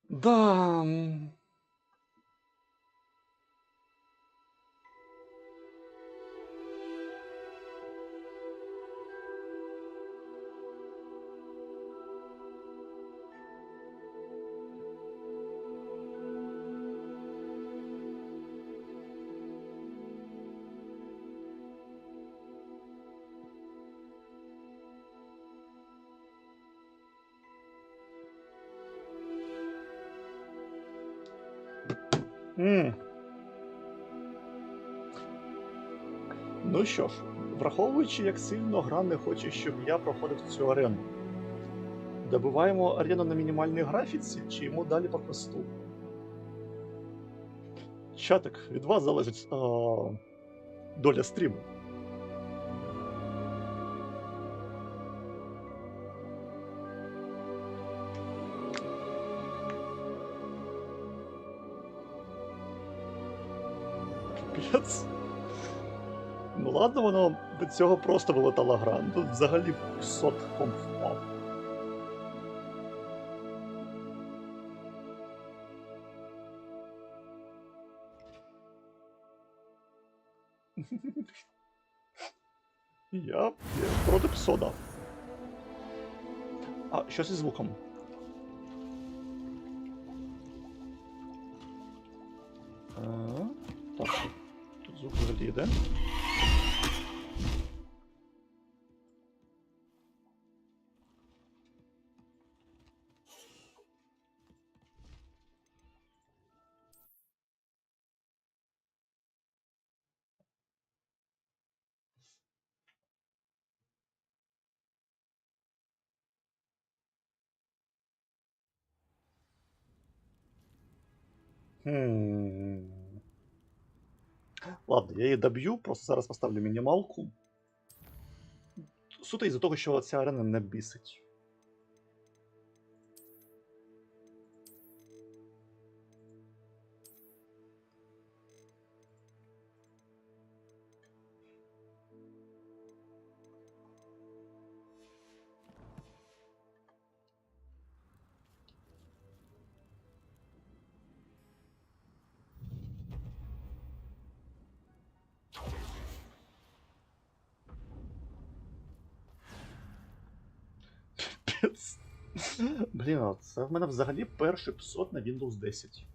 Да. Ну що ж, враховуючи, як сильно гра не хоче, щоб я проходив цю арену, добиваємо арену на мінімальній графіці, чи йому далі по хвосту? Чатик, від вас залежить доля стріму. Капець. Ну ладно, воно від цього просто вилетала гра. Тут взагалі сот комп впав. Я проти псода. А, що зі звуком? Так, тут звук взагалі йде. Ладно, я її доб'ю, просто зараз поставлю мінімалку. Суто із-за того, що ця арена не бісить. Блін, а це в мене взагалі перший псот на Windows 10.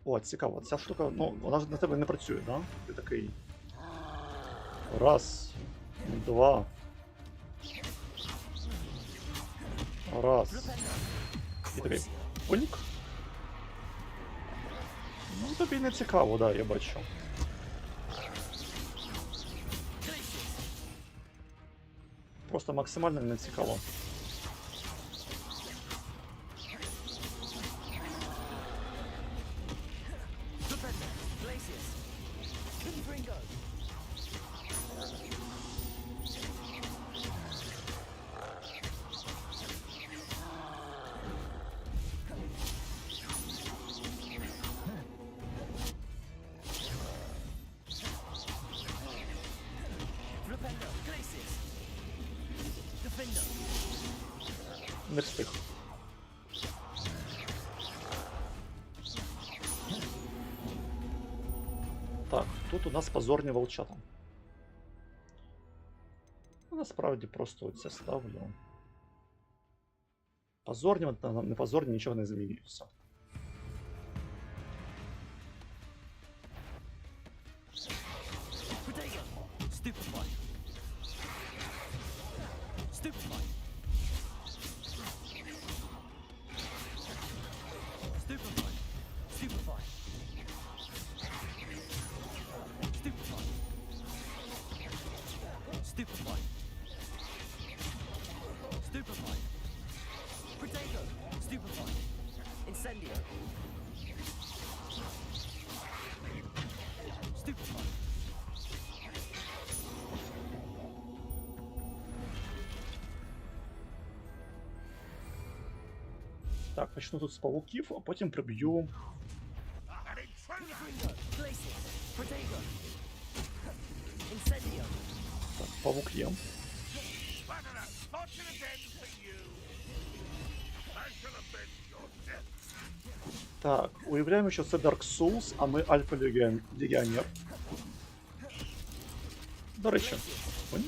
О, цікаво, ця штука, ну, вона ж на тебе не працює, да? Ти такий. Раз, два. Раз. І такий. Пуньк. Ну, тобі не цікаво, да, я бачу. Просто максимально не цікаво. Не встиг. Так, тут у нас позорні волчата. Насправді просто оце ставлю. Позорні, не позорні, нічого не змінюється. Так, почну тут з павуків, а потім приб'ю. Так, павук є. Так, уявляємо, що це Dark Souls, а ми Альфа Легіонер. До речі, ой.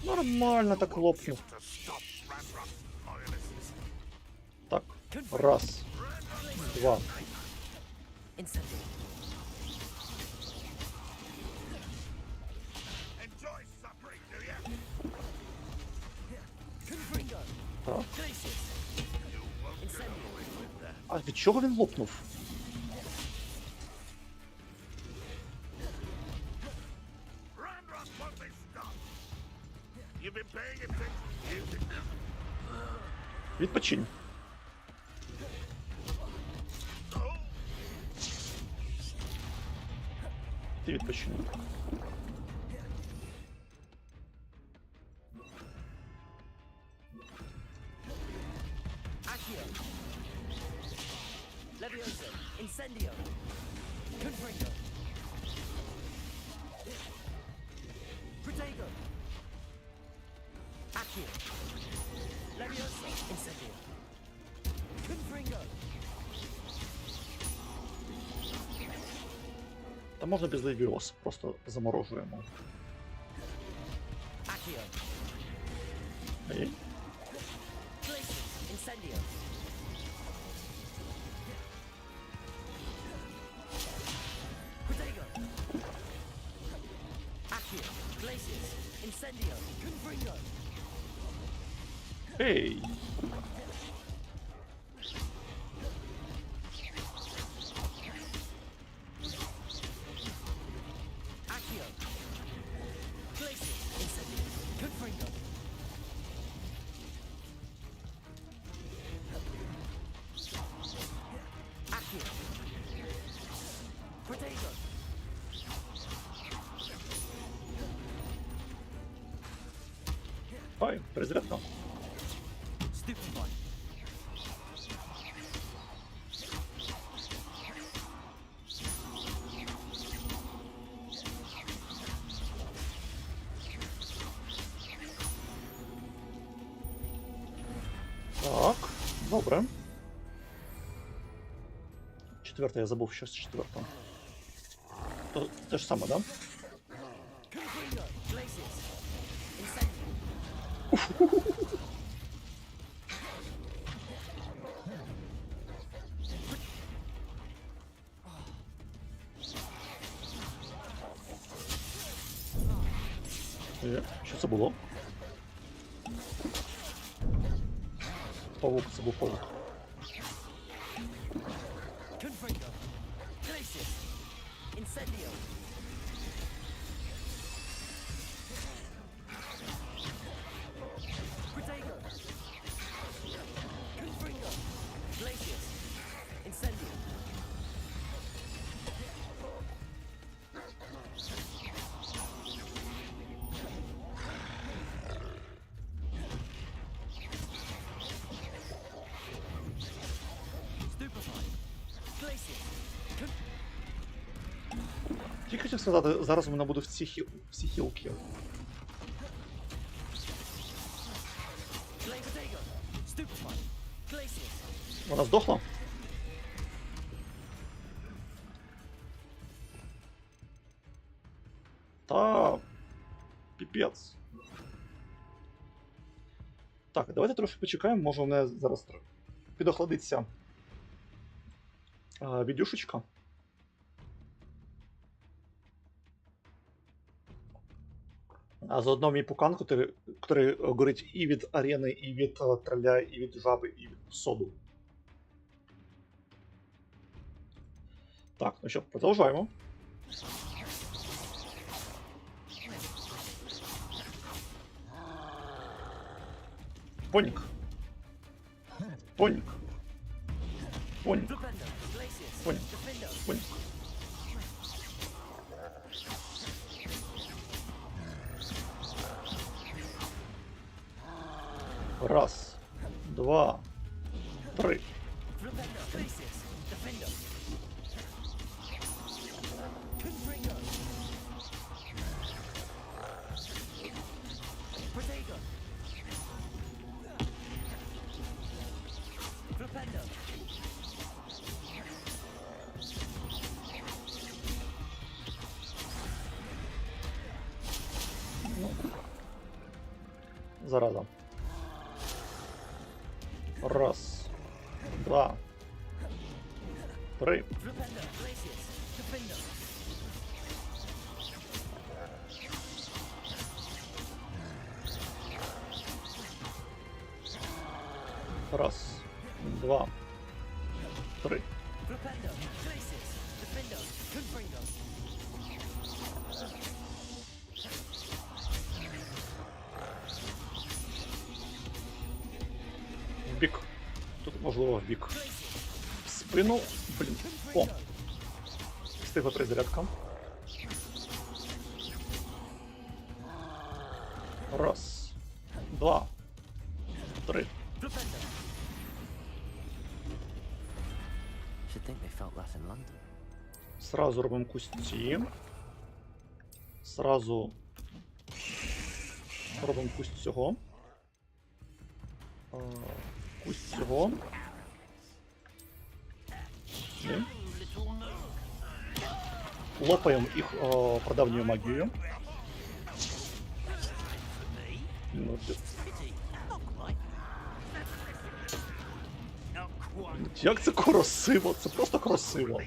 Нормально так лопнув. Так, раз, два. Так. А від чого він лопнув? Відпочинь. Ти відпочинь. Та можна без левіоса, просто заморожуємо. Ей. Ей! Ой, перезарядка. Так, добре. Четверте, я забув щось четвертого. То те ж саме, да? Що це було? Павук, це був павук. Тільки хотів сказати, зараз у мене буде всі хілки. Вона здохла? Та... піпець. Так, давайте трошки почекаємо, може у мене зараз підохладиться відюшечка. А заодно мій пукан, який горить і від арени, і від троля, і від жаби, і від соду. Так, ну що, продовжуємо. Понік. Понік. Понік. Понік. Понік. Раз, два, три. Зараза. Раз, два, три. Раз, два, три. В бік. Тут можливо в бік. В спину. Блін. О! Встигла перезарядка. Раз, два, три. Сразу робимо кусті. Сразу робимо кусть цього. Кусть цього. Лопаємо їх прадавньою магією. Як це красиво! Це просто красиво!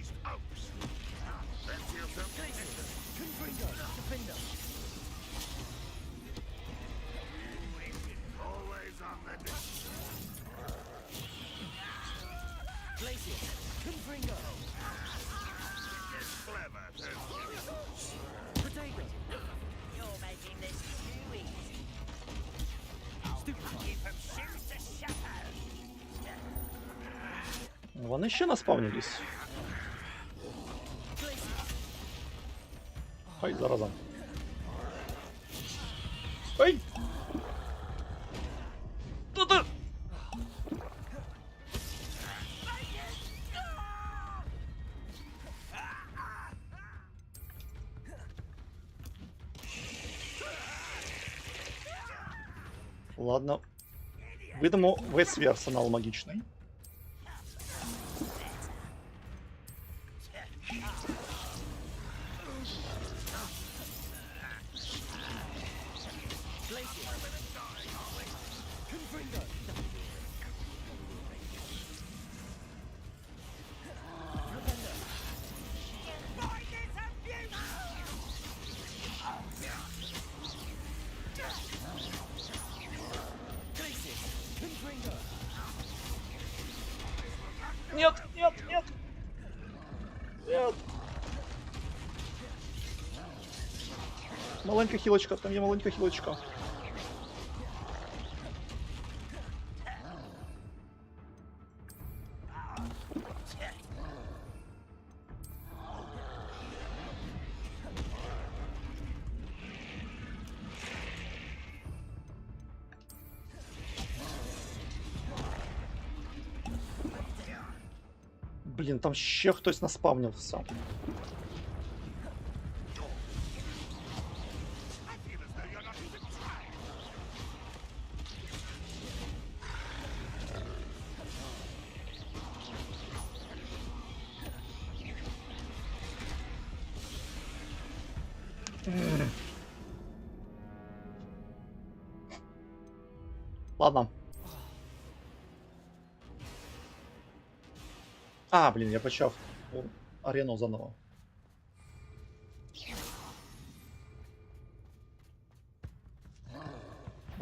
Вони ще наспавнились. Ай, зараза. Ай! Та-та! Ладно. Видамо весь свій арсенал магічний. Нет, нет, нет! Нет! Маленька хілочка, там є маленька хілочка. Блін, там ще хтось наспавнився. Ладно. А, блін, я почав арену заново.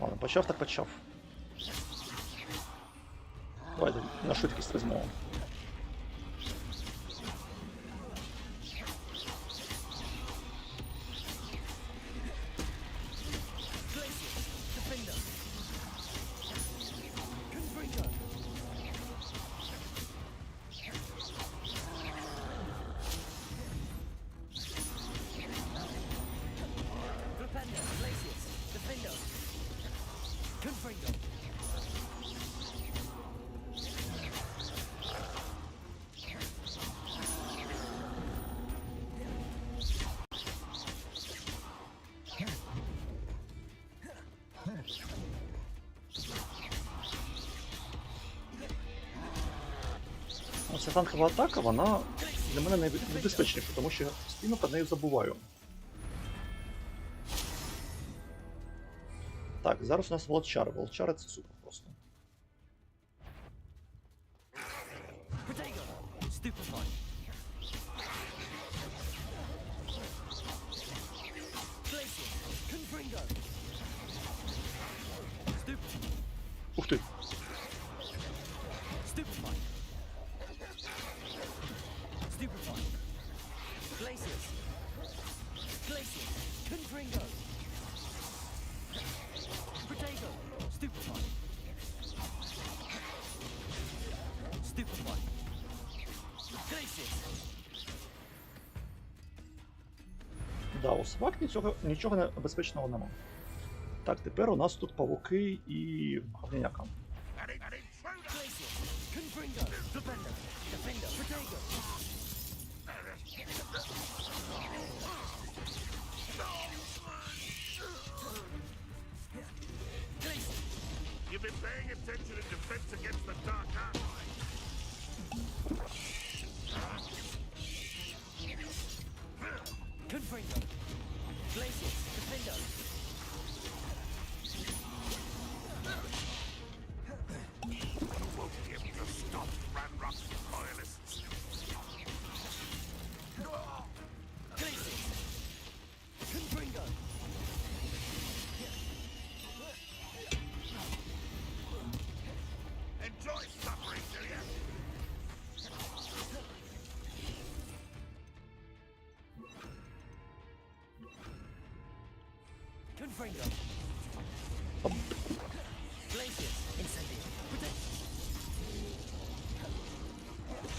Ладно, почав так почав. Давайте на швидкість візьмемо. Ця танкова атака, вона для мене найнебезпечніша, тому що я постійно про неї забуваю. Так, зараз у нас волчари. Волчари це супер просто. Ух ти! Да, у собак нічого небезпечного нема. Так, тепер у нас тут павуки і говняка.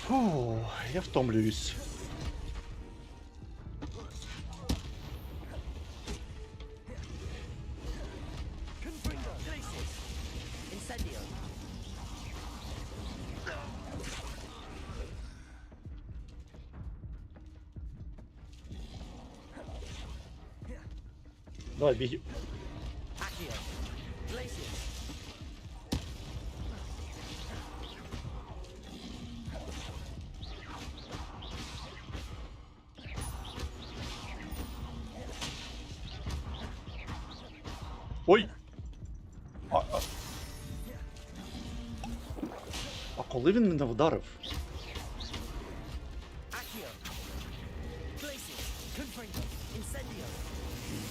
Фу, я втомлююсь. Давай, беги. Ой! А коли він мене вдарив?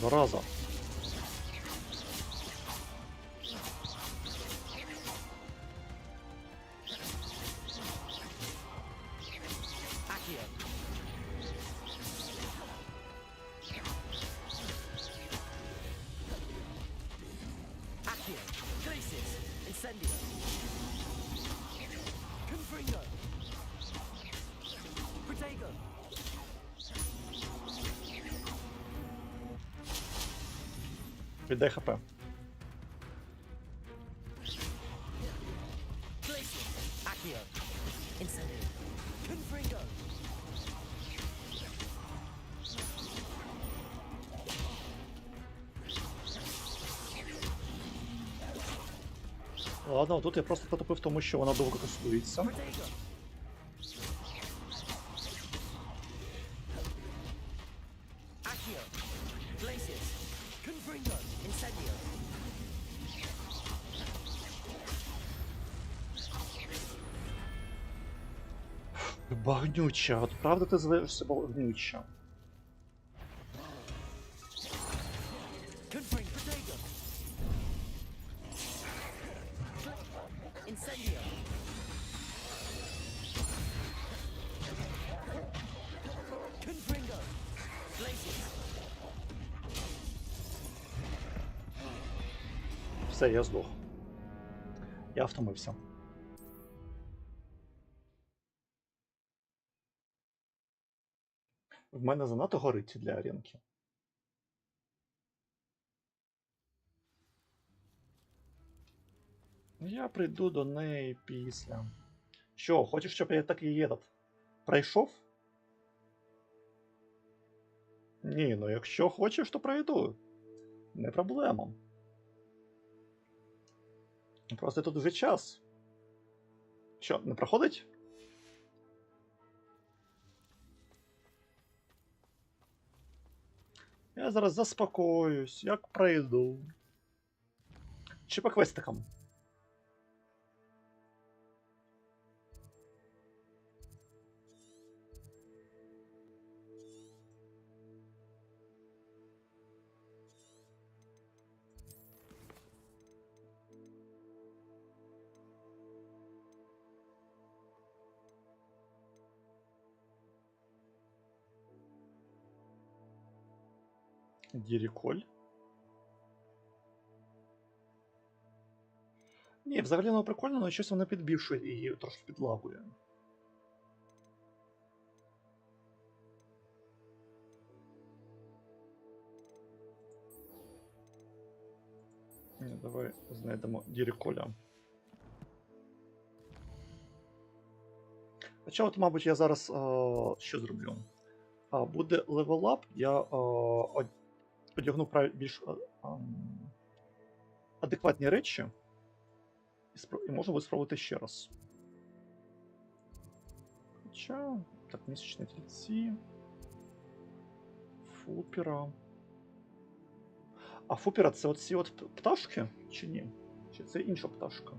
Зараза. Віддай ХП. Ладно, тут я просто потопив, тому що вона довго користується. Багнюча, от правда ти зветься багнюча. Все, я здох. Я втомився. В мене занадто горить для аренки. Я прийду до неї після. Що, хочеш, щоб я так і пройшов? Ні, ну якщо хочеш, то пройду. Не проблема. Просто тут вже час. Що, не проходить? Я зараз заспокоюсь, як прийду. Чи по квестикам? Діріколь? Ні, взагалі воно прикольно, але щось воно підбільшує і трошки підлагує. Ні, давай знайдемо Діріколя. Хоча от, мабуть, я зараз що зроблю? Буде левелап, я одягну більш адекватні речі і можна буде спробувати ще раз. Хоча, так, місячні тільці. Фупера. А фупера це оці от пташки? Чи ні? Чи це інша пташка?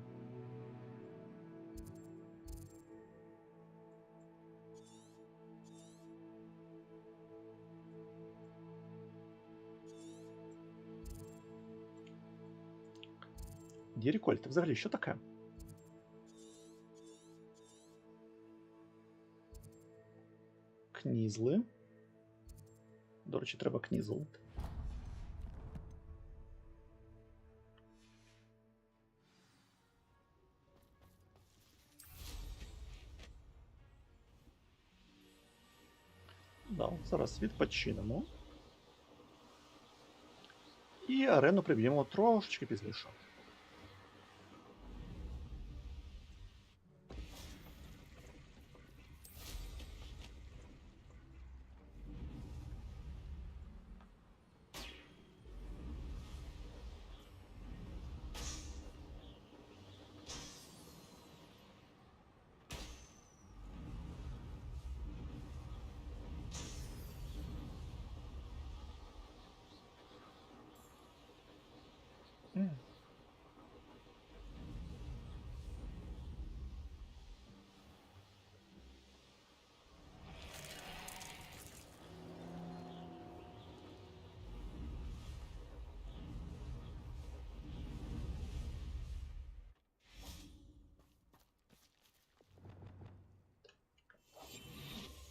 Діріколь, це взагалі що таке? Кнізли. До речі, треба кнізл. Да, зараз відпочинемо. І арену приб'ємо трошечки пізніше.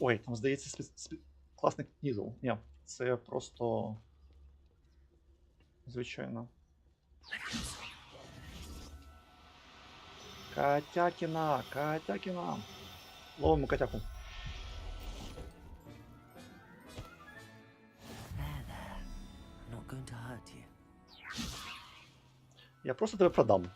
Ой, там, здається, класний кнізл. Ні, це просто... Звичайно. Котякіна! Котякіна! Ловимо котяку. Я просто тебе продам.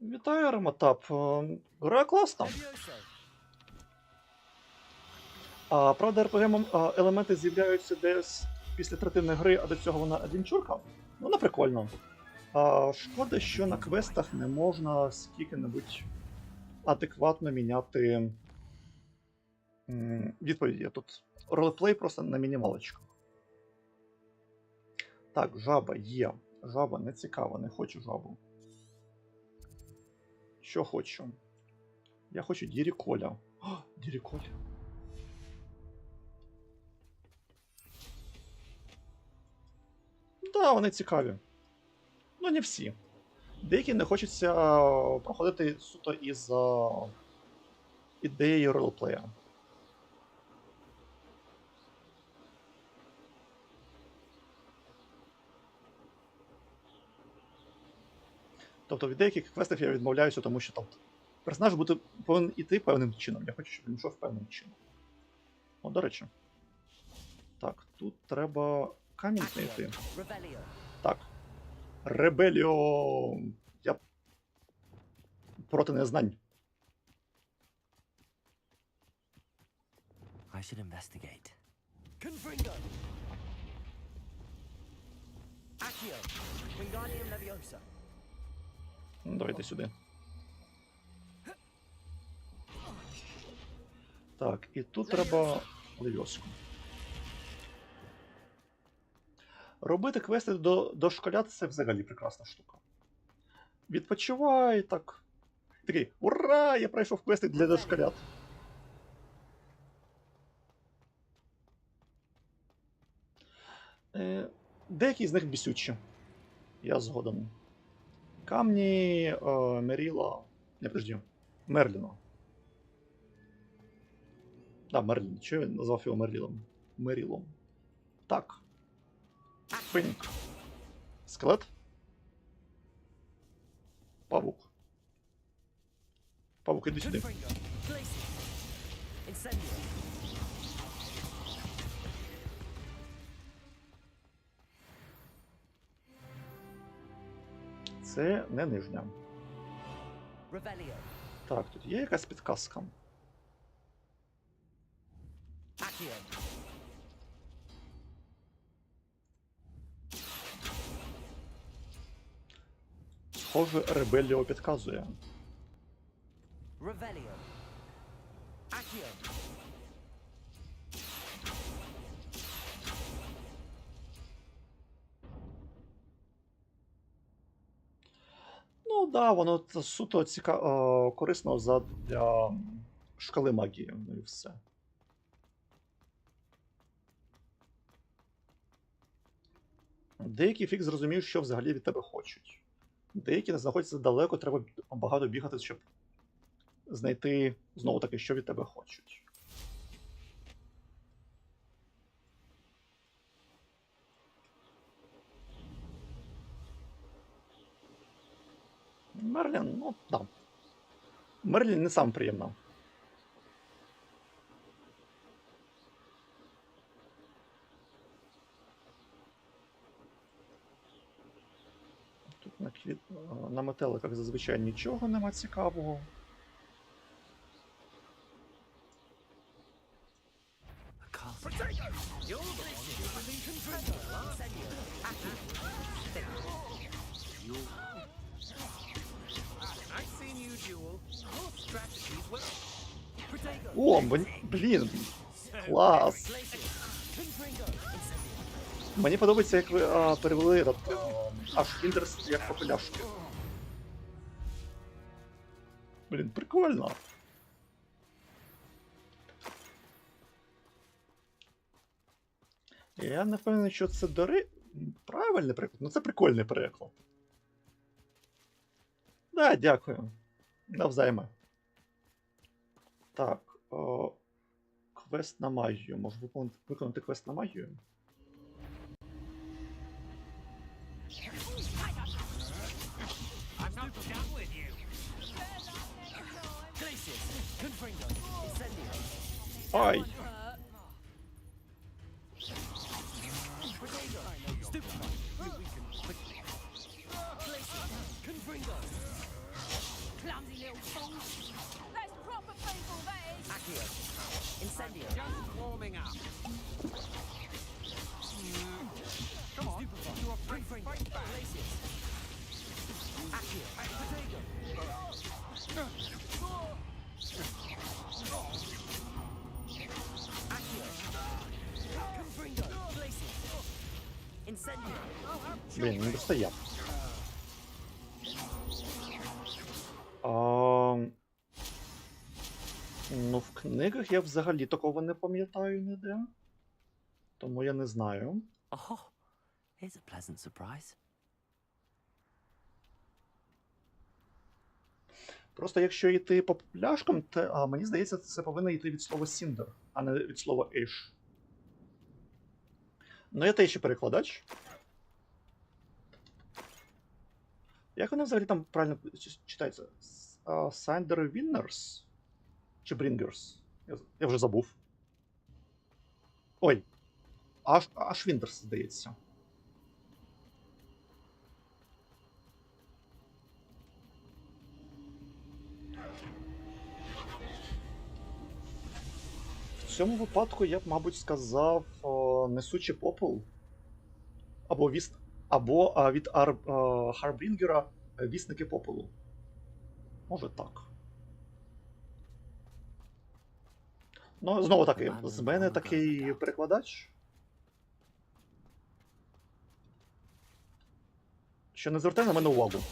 Вітаю, Ароматап. Гра класна. Правда, RPG-елементи з'являються десь після третини гри, а до цього вона адвенчурка. Ну, вона прикольно. Шкода, що на квестах не можна скільки-небудь адекватно міняти відповіді. Тут ролеплей просто на мінімалочках. Так, жаба є. Жаба не цікава, не хочу жабу. Що хочу? Я хочу Діріколя. О, Діріколь. Да, вони цікаві. Ну, не всі. Деякі не хочеться проходити суто із ідеєю ролеплея. Тобто від деяких квестів я відмовляюся, тому що там персонаж повинен іти певним чином. Я хочу, щоб він йшов певним чином. О, до речі. Так, тут треба камінь знайти. Так. Ребеліо. Я проти незнань. I should investigate. Ну, давайте сюди. Так, і тут треба левьоску. Робити квести до школят — це взагалі прекрасна штука. Відпочивай так. Такий, ура! Я пройшов квести для дошколят. Деякі з них бісючі. Я згоден. Камні Меріла. Не, подожди. Мерліна. Мерлін. Чого він назвав його Мерлілом? Мерілом. Так. Пеньк. Скелет. Павук. Павук, іди сюди. Це не нижня. Так, тут є якась підказка. Схоже, Ребеліо підказує. Ну да, воно суто корисно для шкали магії, ну і все. Деякі фік зрозумів, що взагалі від тебе хочуть. Деякі знаходяться далеко, треба багато бігати, щоб знайти знову таки, що від тебе хочуть. Мерлін, ну да. Мерлін не сам приємно. Тут на метеликах зазвичай нічого нема цікавого. О, блін, клас! Мені подобається, як ви перевели аж Віндерс як попеляшки. Блін, прикольно. Я не впевнений, що це правильний приклад, ну це прикольний приклад. Да, дякую. Навзайме. Так, квест на магію. Можу виконати квест на магію? Ай! Блін, не достає. Ну, в книгах я взагалі такого не пам'ятаю ніде. Тому я не знаю. Here's a pleasant surprise. Просто якщо йти по пляшкам, то мені здається, це повинно йти від слова «сіндер», а не від слова «іш». Ну, я ще перекладач. Як воно взагалі там правильно читається? Сандер Віннерс? Чи Брінгерс? Я вже забув. Ой. Аж Вінтерс, здається. В цьому випадку я б, мабуть, сказав несучий попел. Або від Харбрінгера Вісники попелу. Може так. Ну, знову таки, з мене такий перекладач, що не звертай на мене увагу.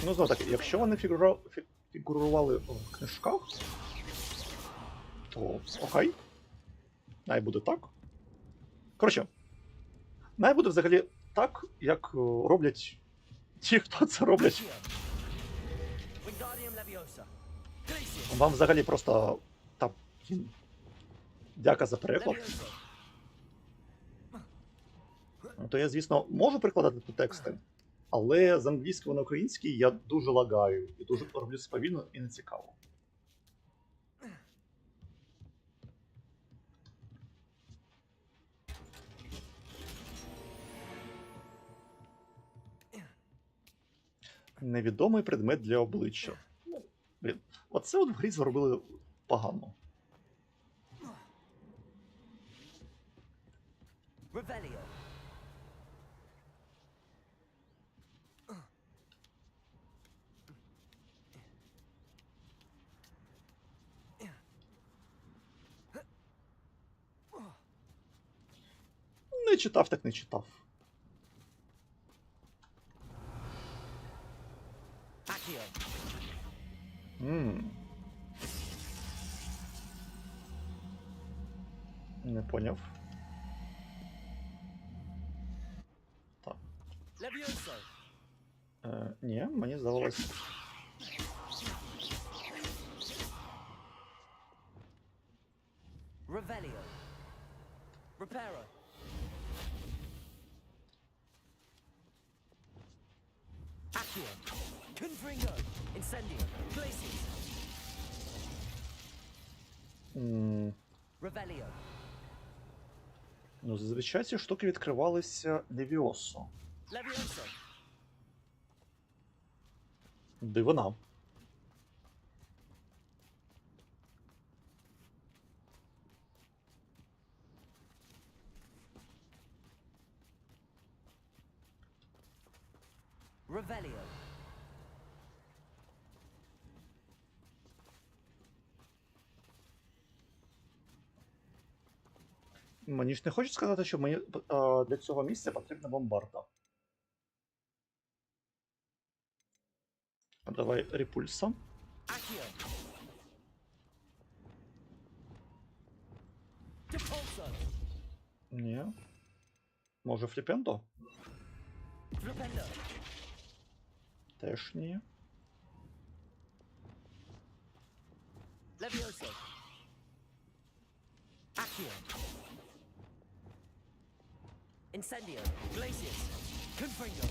Ну, знову таки, якщо вони фігурували в книжках, то окей. Най буде так. Коротше, най буде взагалі так, як роблять ті, хто це роблять. Вам взагалі просто та, дяка за переклад. То я, звісно, можу прикладати тексти, але з англійського на український я дуже лагаю і дуже роблю це повільно і нецікаво. Невідомий предмет для обличчя. Ну, блін, оце от в грі зробили погано. Не читав, так не читав. Не поняв. Так. Ні, мені здавалось. Revelio. Reparo. Accio. Confringo. Incendio. Glacius. Revelio. Ну, зазвичай ці штуки відкривалися Левіосо. Levioso. Дивина. Revelio. Мені ж не хочуть сказати, що мені для цього місця потрібна бомбарда. Давай репульса. Accio. Depulso. Ні. Може фліпендо? Flipendo. Теж ні. Levioso. Accio. Incendio. Glacius. Confringo.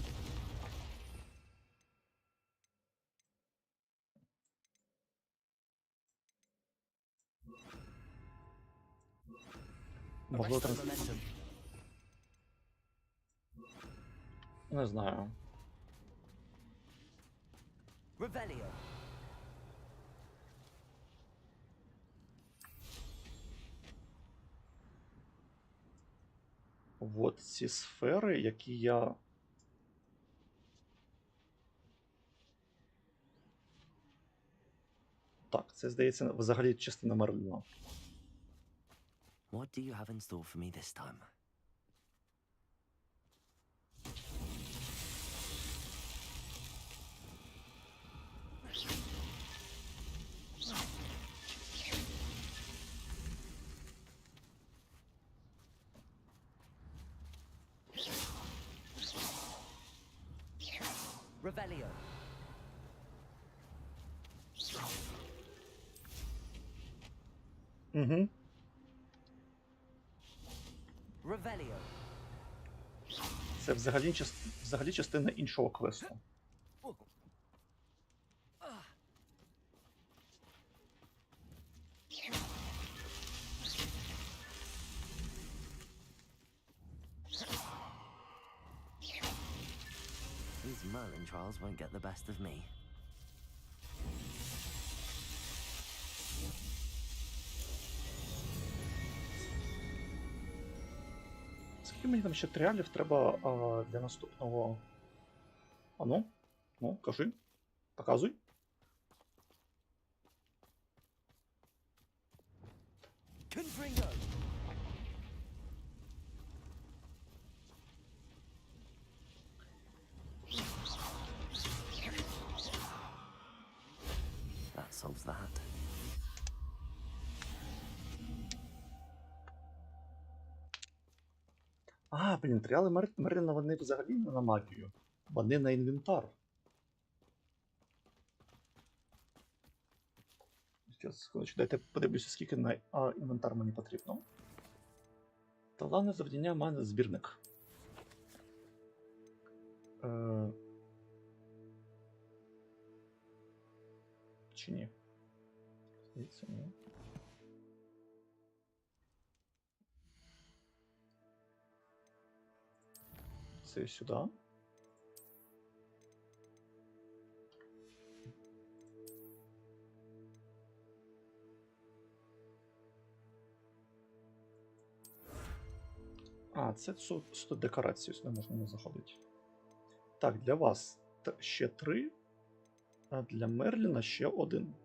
Можливо, Arresto транс... momentum. Не знаю. Revelio. От ці сфери, які я... Так, це, здається, взагалі частина Мерліна. What do you have in store for me this time? Revelio. Угу. Revelio. Це взагалі частина іншого квесту. These Merlin trials won't get the best of me. Скільки мені там ще тріалів треба для наступного. А ну? Ну, кажи. Показуй. Confringo. That solves that. Блін, тріали Мерліна, вони взагалі не на магію. Вони на інвентар. Секундочку, дайте подивлюся, скільки на інвентар мені потрібно. Таланне завдання має збірник. Чи ні? Здається, ні. Це сюди. Це суто декорацію, сюди можна не заходити. Так, для вас ще 3, а для Мерліна ще 1.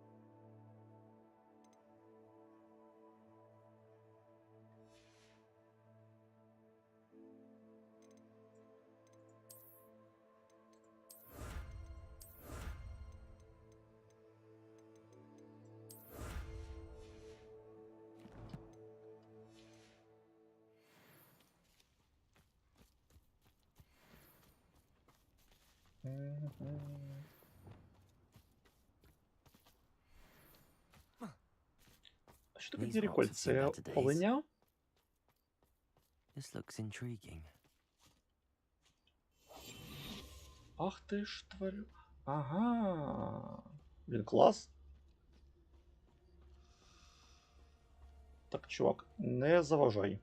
Що таке Діріколь? Це оленя? This looks intriguing. Ах ти ж тварю. Ага. Блін, клас. Так, чувак, не заважай.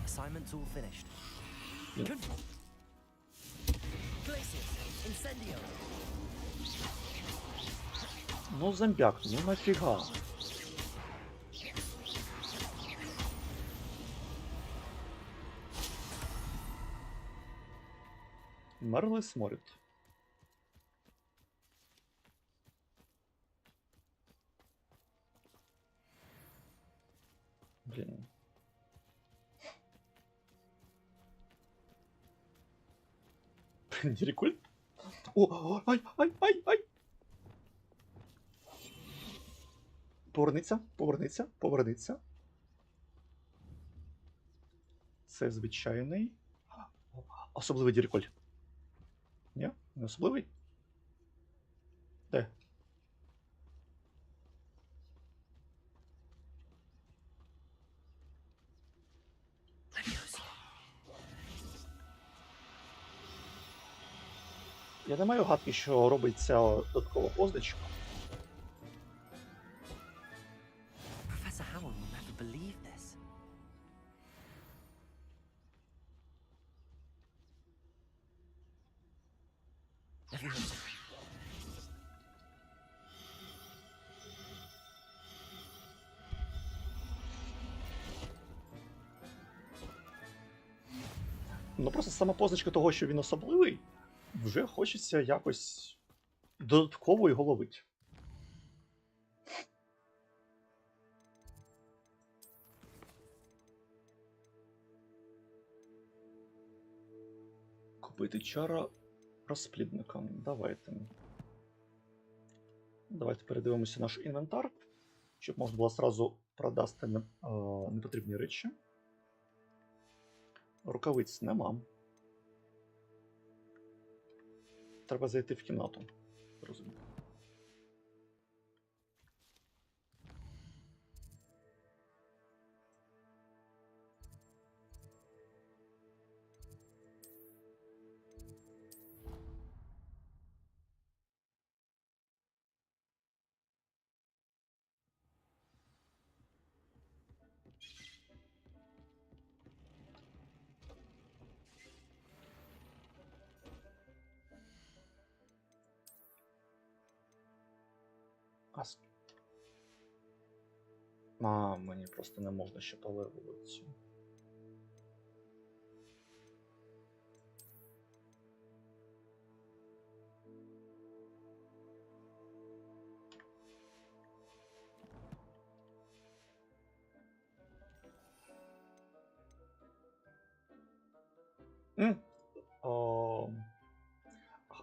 Assignment's all finished. Yeah. Glacius, incendio. Ну, зомбяк, ну нафіга. Мерлий сморід. Блін. Дірікуль? О, ай! Поверниться. Це звичайний. Особливий Дірікуль. Ні? Не особливий? Де? Я не маю гадки, що робить ця додаткова позначка. Professor Howell will never believe this. Ну просто сама позначка того, що він особливий, вже хочеться якось додатково його ловить. Купити чара розплідникам. Давайте. Давайте передивимося наш інвентар, щоб можна було одразу продати непотрібні речі. Рукавиць нема. Треба зайти в кімнату. Розумію. Мені просто не можна ще по левелу цю.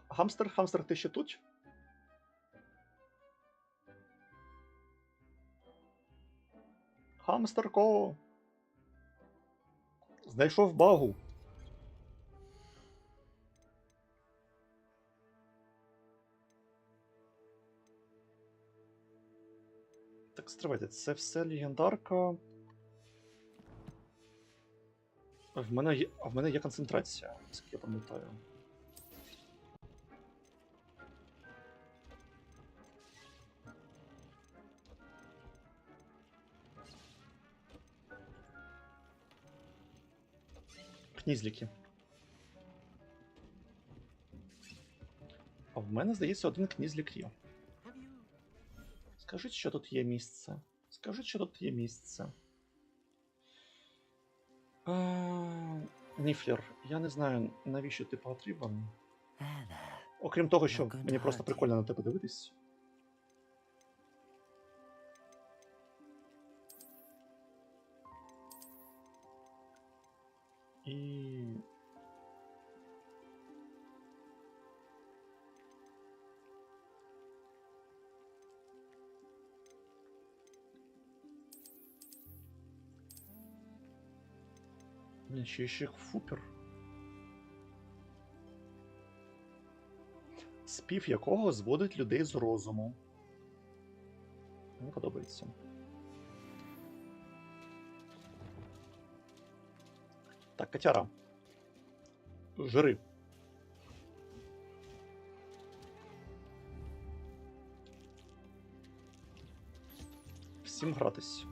Хамстер, ти ще тут? Хамстерко! Знайшов багу. Так, стривайте, це все легендарка. В мене є концентрація, наскільки я пам'ятаю. Кнізліки. А в мене, здається, один кнізлік є. Скажіть, що тут є місце. Скажіть, що тут є місце. Ніфлер, я не знаю, навіщо ти потрібен. Окрім того, що мені просто прикольно на тебе дивитись. І... Блін, ще фупер. Спів якого зводить людей з розуму. Мені подобається. Так, котяра. Жири. Всім гратись.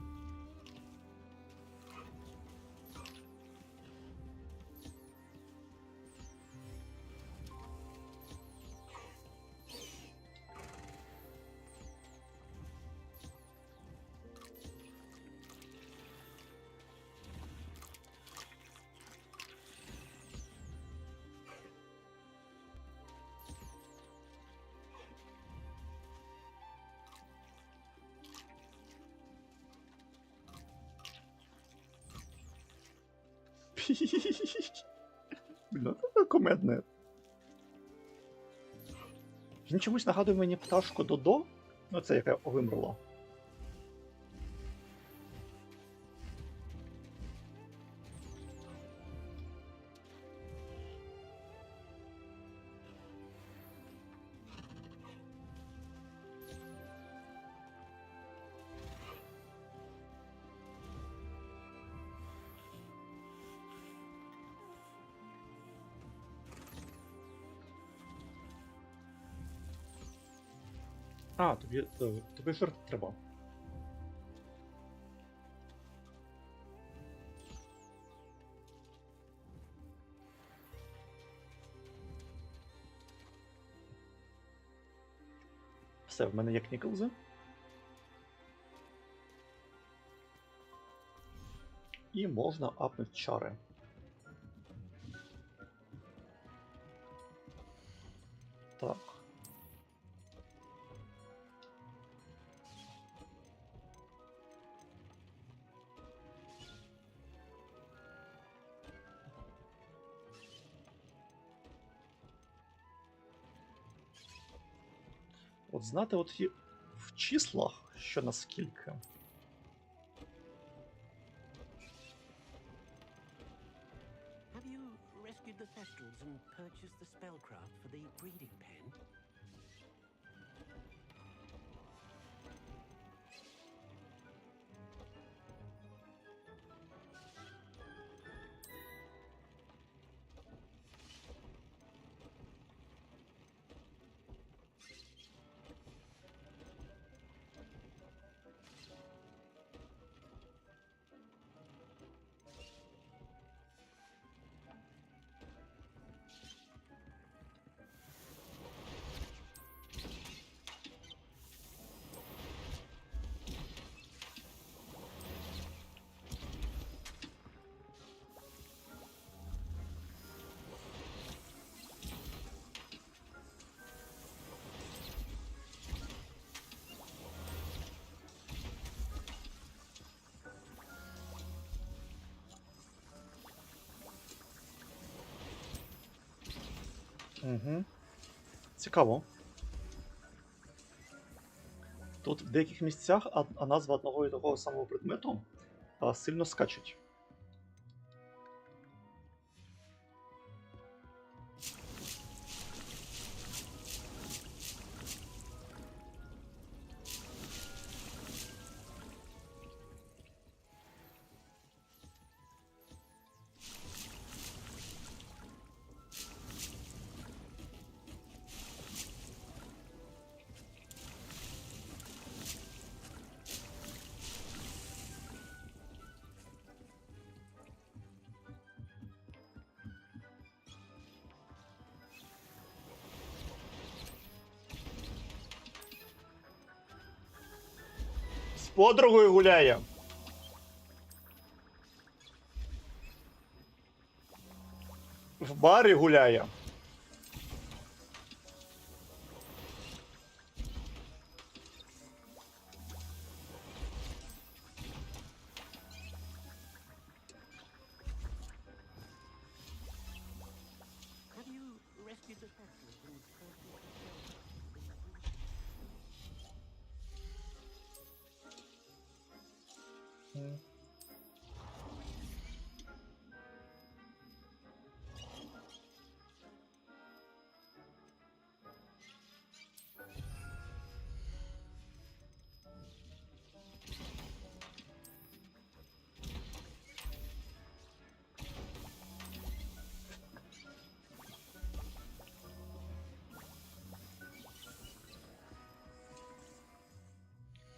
Блін, це комедне. Він чомусь нагадує мені пташку Додо. Ну, це яка вимерла. А, тобі жир треба. Все, в мене є кніклзи. І можна апнути чари. Так. От знати от є в числах, що наскільки. Thestrals and purchase the spellcraft for the reading pen? Угу. Цікаво. Тут в деяких місцях назва одного і того самого предмету сильно скачуть. З подругою гуляє. В барі гуляє. Have you rescued the Thestrals and purchased the spellcraft?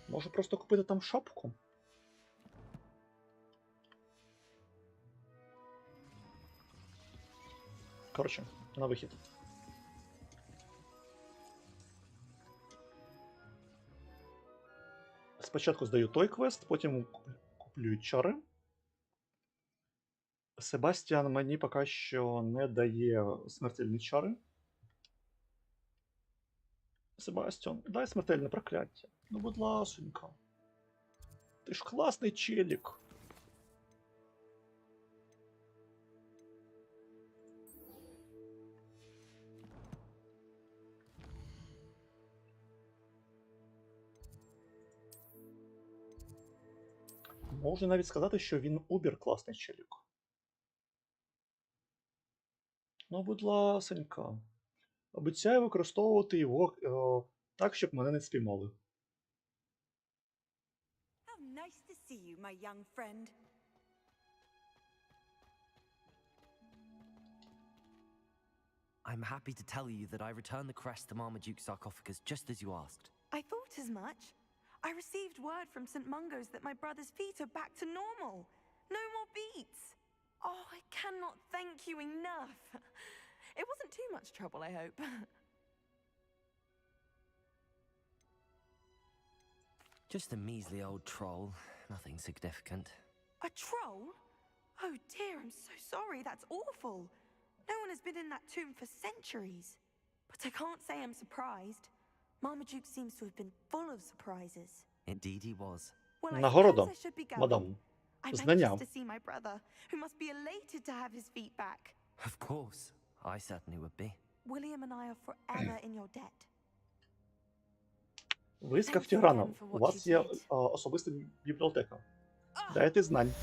Можу просто купити там шапку. Коротше, на вихід. Спочатку здаю той квест, потім куплю чари. Себастьян мені поки що не дає смертельні чари. Себастьян, дай смертельне прокляття. Ну, будь ласенька. Ти ж класний челік. Можна навіть сказати, що він убер-класний челік. Ну, будь ласенька. Обіцяю використовувати його так, щоб мене не спіймали. How nice to see you, my young friend. I'm happy to tell you that I returned the crest to Marmaduke's sarcophagus just as you asked. I thought as much. I received word from St. Mungo's that my brother's feet are back to normal. No more beats. Oh, I cannot thank you enough. It wasn't too much trouble, I hope. Just a measly old troll, nothing significant. A troll? Oh dear, I'm so sorry. That's awful. No one has been in that tomb for centuries. But I can't say I'm surprised. Marmaduke seems to have been full of surprises. Indeed he was. Well, I Нагорода, suppose I should be going. мадам. I'm Знання. anxious to see my brother, who must be elated to have his feet back. Of course, I certainly would be. William and I are forever in your debt. Ви з Тіграном. У вас є особиста бібліотека. Дайте знань.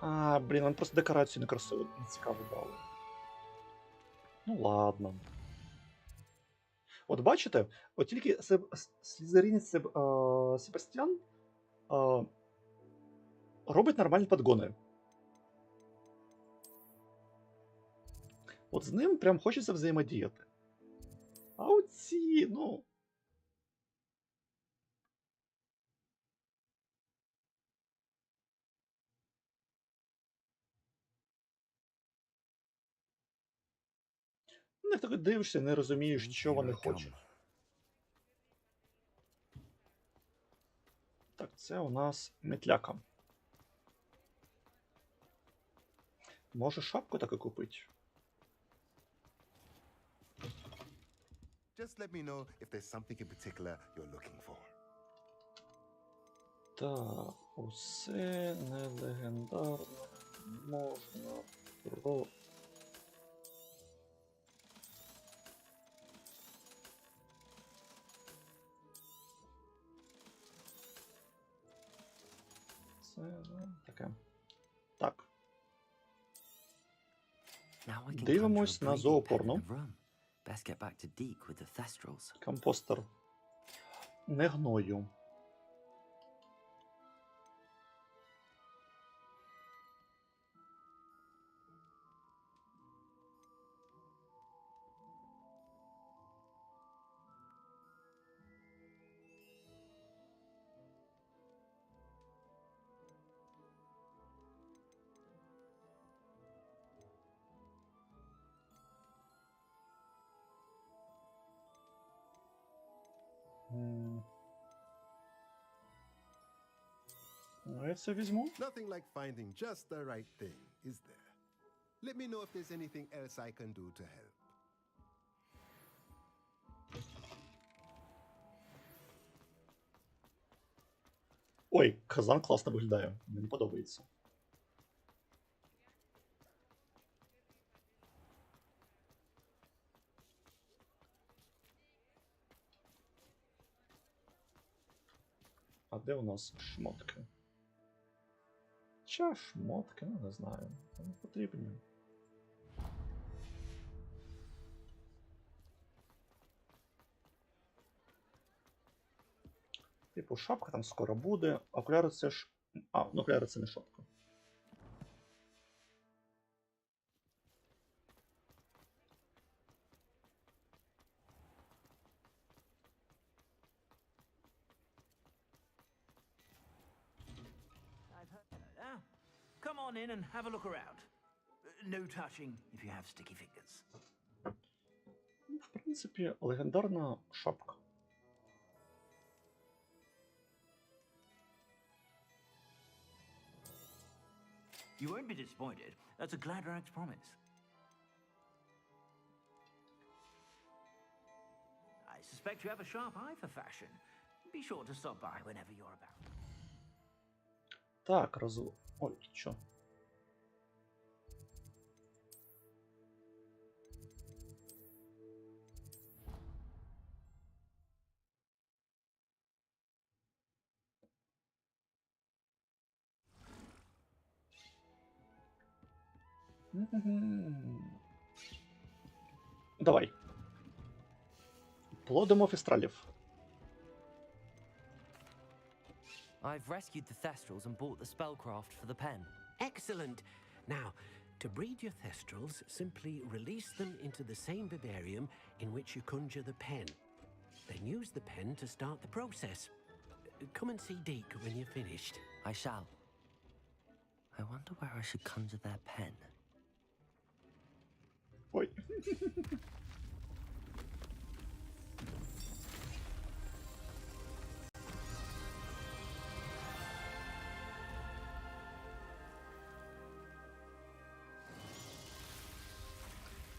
А, блін, вони просто декорацію некрасиву, нецікаво дали. Ну ладно. От бачите, от тільки слізеринець Себастьян робить нормальні подгони. От з ним прям хочеться взаємодіяти. А оці, ну. Не так дивишся, не розумієш, що вони хочуть. Так, це у нас метляка. Може шапку таки купити? Just let me know if there's something in particular you're looking for. Так, усе не легендарно можна про... Це таке. Так. Now I can Дивимось conjure a на breathing зоопорну. pen in the room. Best get back to Deke with the thestrals. Компостер. Не гною. Ну, я це візьму. Nothing like finding just the right thing, is there? Let me know if there's anything else I can do to help. Ой, казан класно виглядає. Мені подобається. А де у нас шмотки? Ча шмотки, ну не знаю. Вони потрібні. Типу, шапка там скоро буде. Окуляри це ж. А, ну окуляри це не шапка. I've heard. Now, come on in and have a look around. No touching if you have sticky fingers. Ну, в принципі, легендарна шапка. You won't be disappointed. That's a Gladrag's promise. I suspect you have a sharp eye for fashion. Be sure to stop by whenever you're about. Так, разу. Ой, що? Давай. Плодимо фістралів. I've rescued the thestrals and bought the spellcraft for the pen. Excellent. Now, to breed your thestrals, simply release them into the same vivarium in which you conjure the pen. Then use the pen to start the process. Come and see Deke when you're finished. I shall. I wonder where I should conjure their pen. Ой.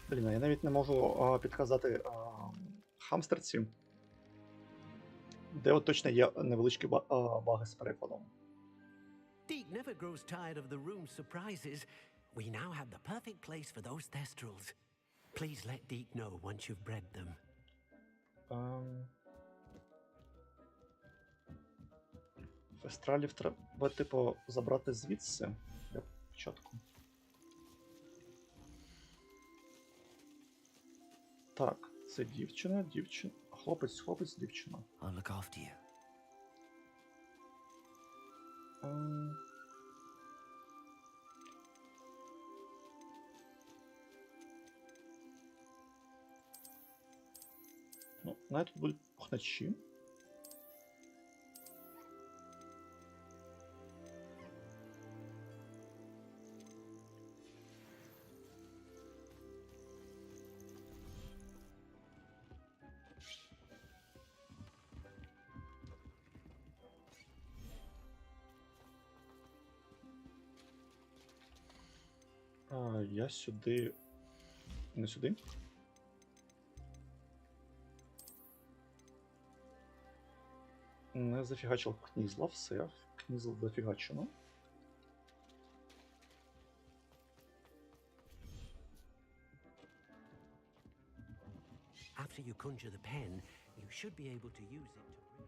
Блін, я навіть не можу підказати хамстерці, де от точно є невеличкі баги з перекладом. Deke never grows tired of the room's surprises. We now have the perfect place for those thestrals. Please let Deke know once you've bred them. Фестралів треба, типу, забрати звідси. Я спочатку. Так, це дівчина, хлопець, дівчина. I'll look after you. Ну, навіть тут будуть пухначі. Я сюди... Не сюди. Не зафігачив кнізла, все. Кнізл зафігачено. After you conjure the pen, you should be able to use it to...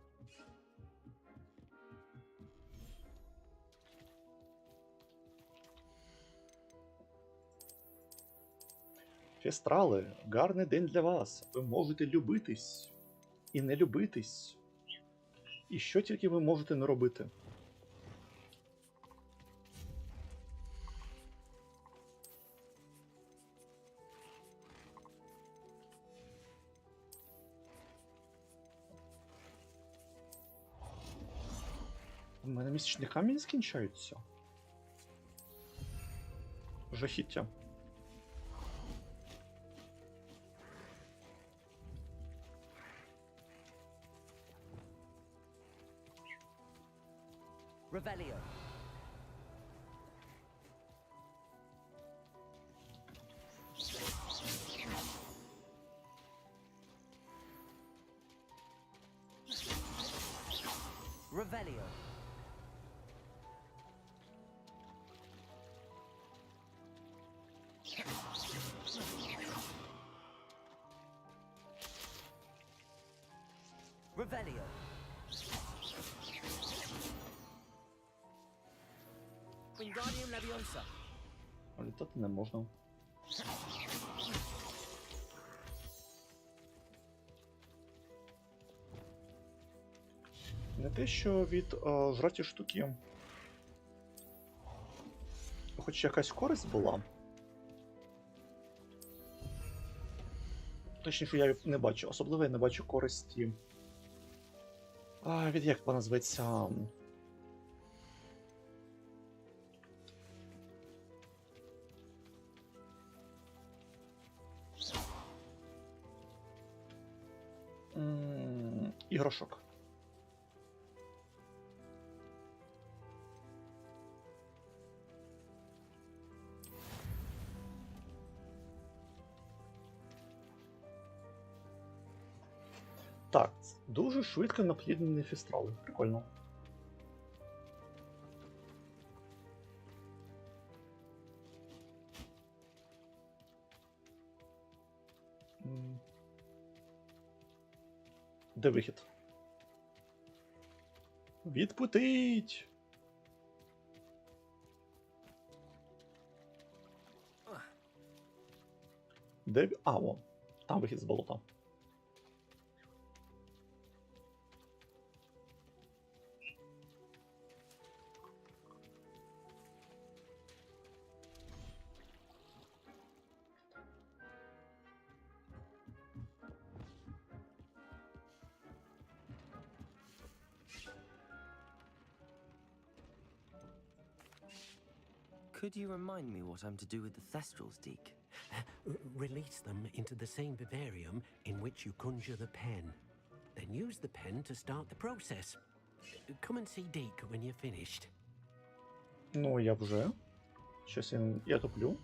Фестрали, гарний день для вас. Ви можете любитись і не любитись. І що тільки ви можете не робити. У мене місячні камінь скінчаються. Жахіття. Revelio. Revelio. Revelio. Wingardium Leviosa. Літати не можна. Не те, що від жраті штуки. Хоч якась користь була. Точніше, я не бачу. Особливо я не бачу користі. Від як вона називається? Іграшок. Так, дуже швидко напліднені фестрали. Прикольно. Де вихід? Відпустіть! Де... о, там вихід з болота. Could you remind me what I'm to do with the Thestrals, Deke? Release them into the same vivarium in which you conjure the pen. Then use the pen to start the process. Come and see Deke when you're finished. Ну, я вже. Щось я туплю.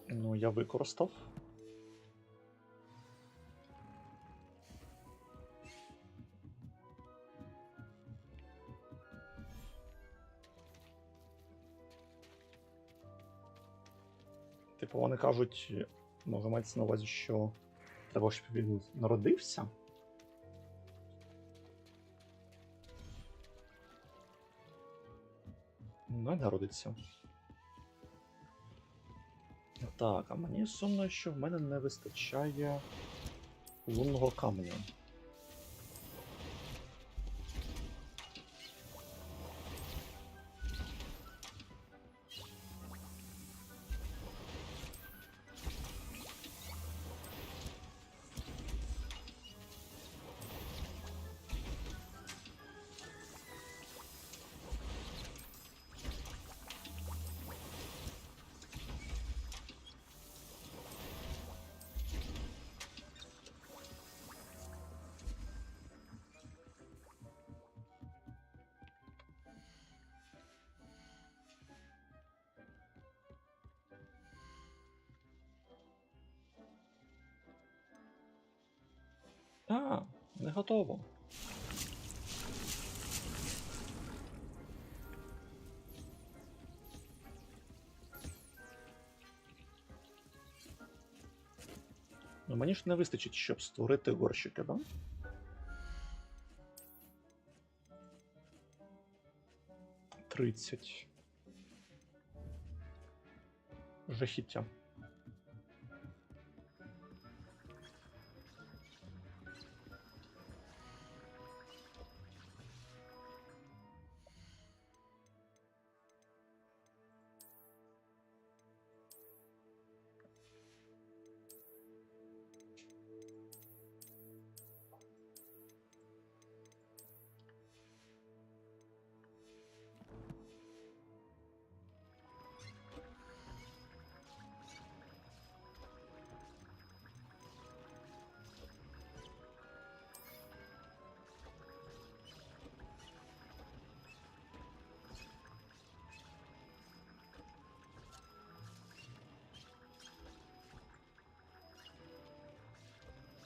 Ну, я використав. Типу, вони кажуть, може мається на увазі, що треба, щоб він народився. мене родиться. Так, а мені сумно, що в мене не вистачає лунного каменю. А, не готово. Ну мені ж не вистачить, щоб створити горщики, да? Тридцять. Жахіття.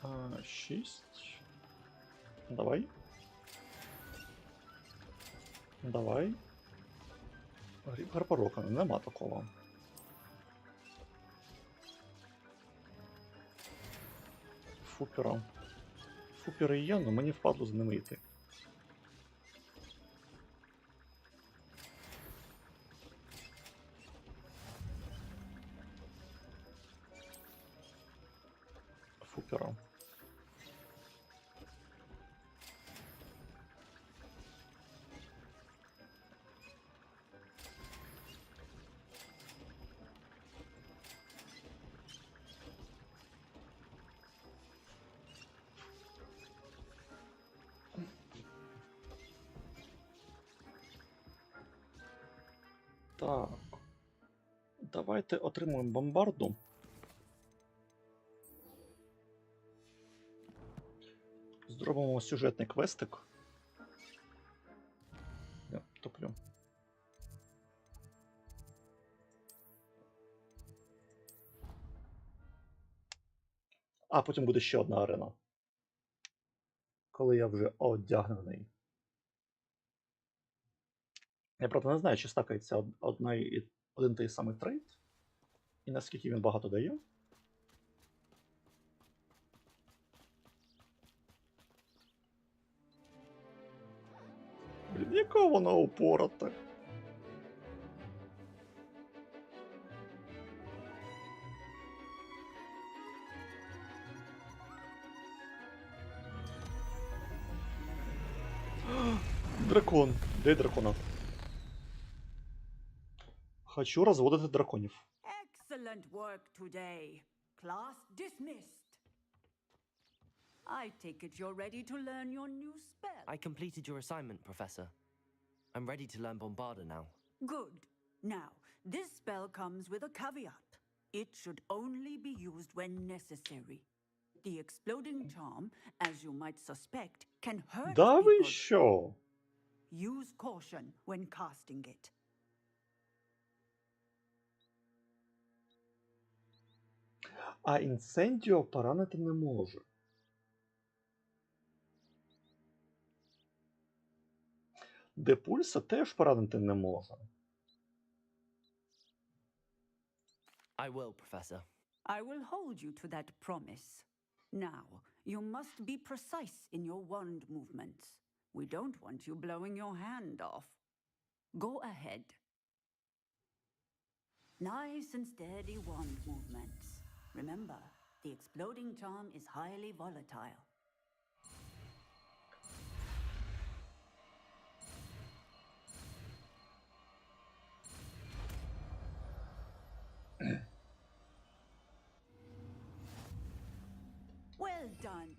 А, 6. Давай. Давай. Гарпорока, нема такого. Фупера. Фупери є, але мені впадло з ними йти. Фупера. Так. Давайте отримаємо бомбарду. Зробимо сюжетний квестик. Я топлю. А потім буде ще одна арена. Коли я вже одягнений. Я, правда, не знаю, чи стакається один той самий трейд. І наскільки він багато дає. Блін, яка вона упората. Дракон. Де дракона? Хочу розводити драконів. Excellent work today. Class dismissed. I take it you're ready to learn your new spell. I completed your assignment, Professor. I'm ready to learn Bombarda now. Good. Now, this spell comes with a caveat. It should only be used when necessary. The exploding charm, as you might suspect, can hurt Да ви people. що? Use caution when casting it. А інцендіо поранити не може. Депульса теж поранити не може. I will, Professor. I will hold you to that promise. Now, you must be precise in your wand movements. We don't want you blowing your hand off. Go ahead. Nice and steady wand movements. Remember, the exploding charm is highly volatile. Well done.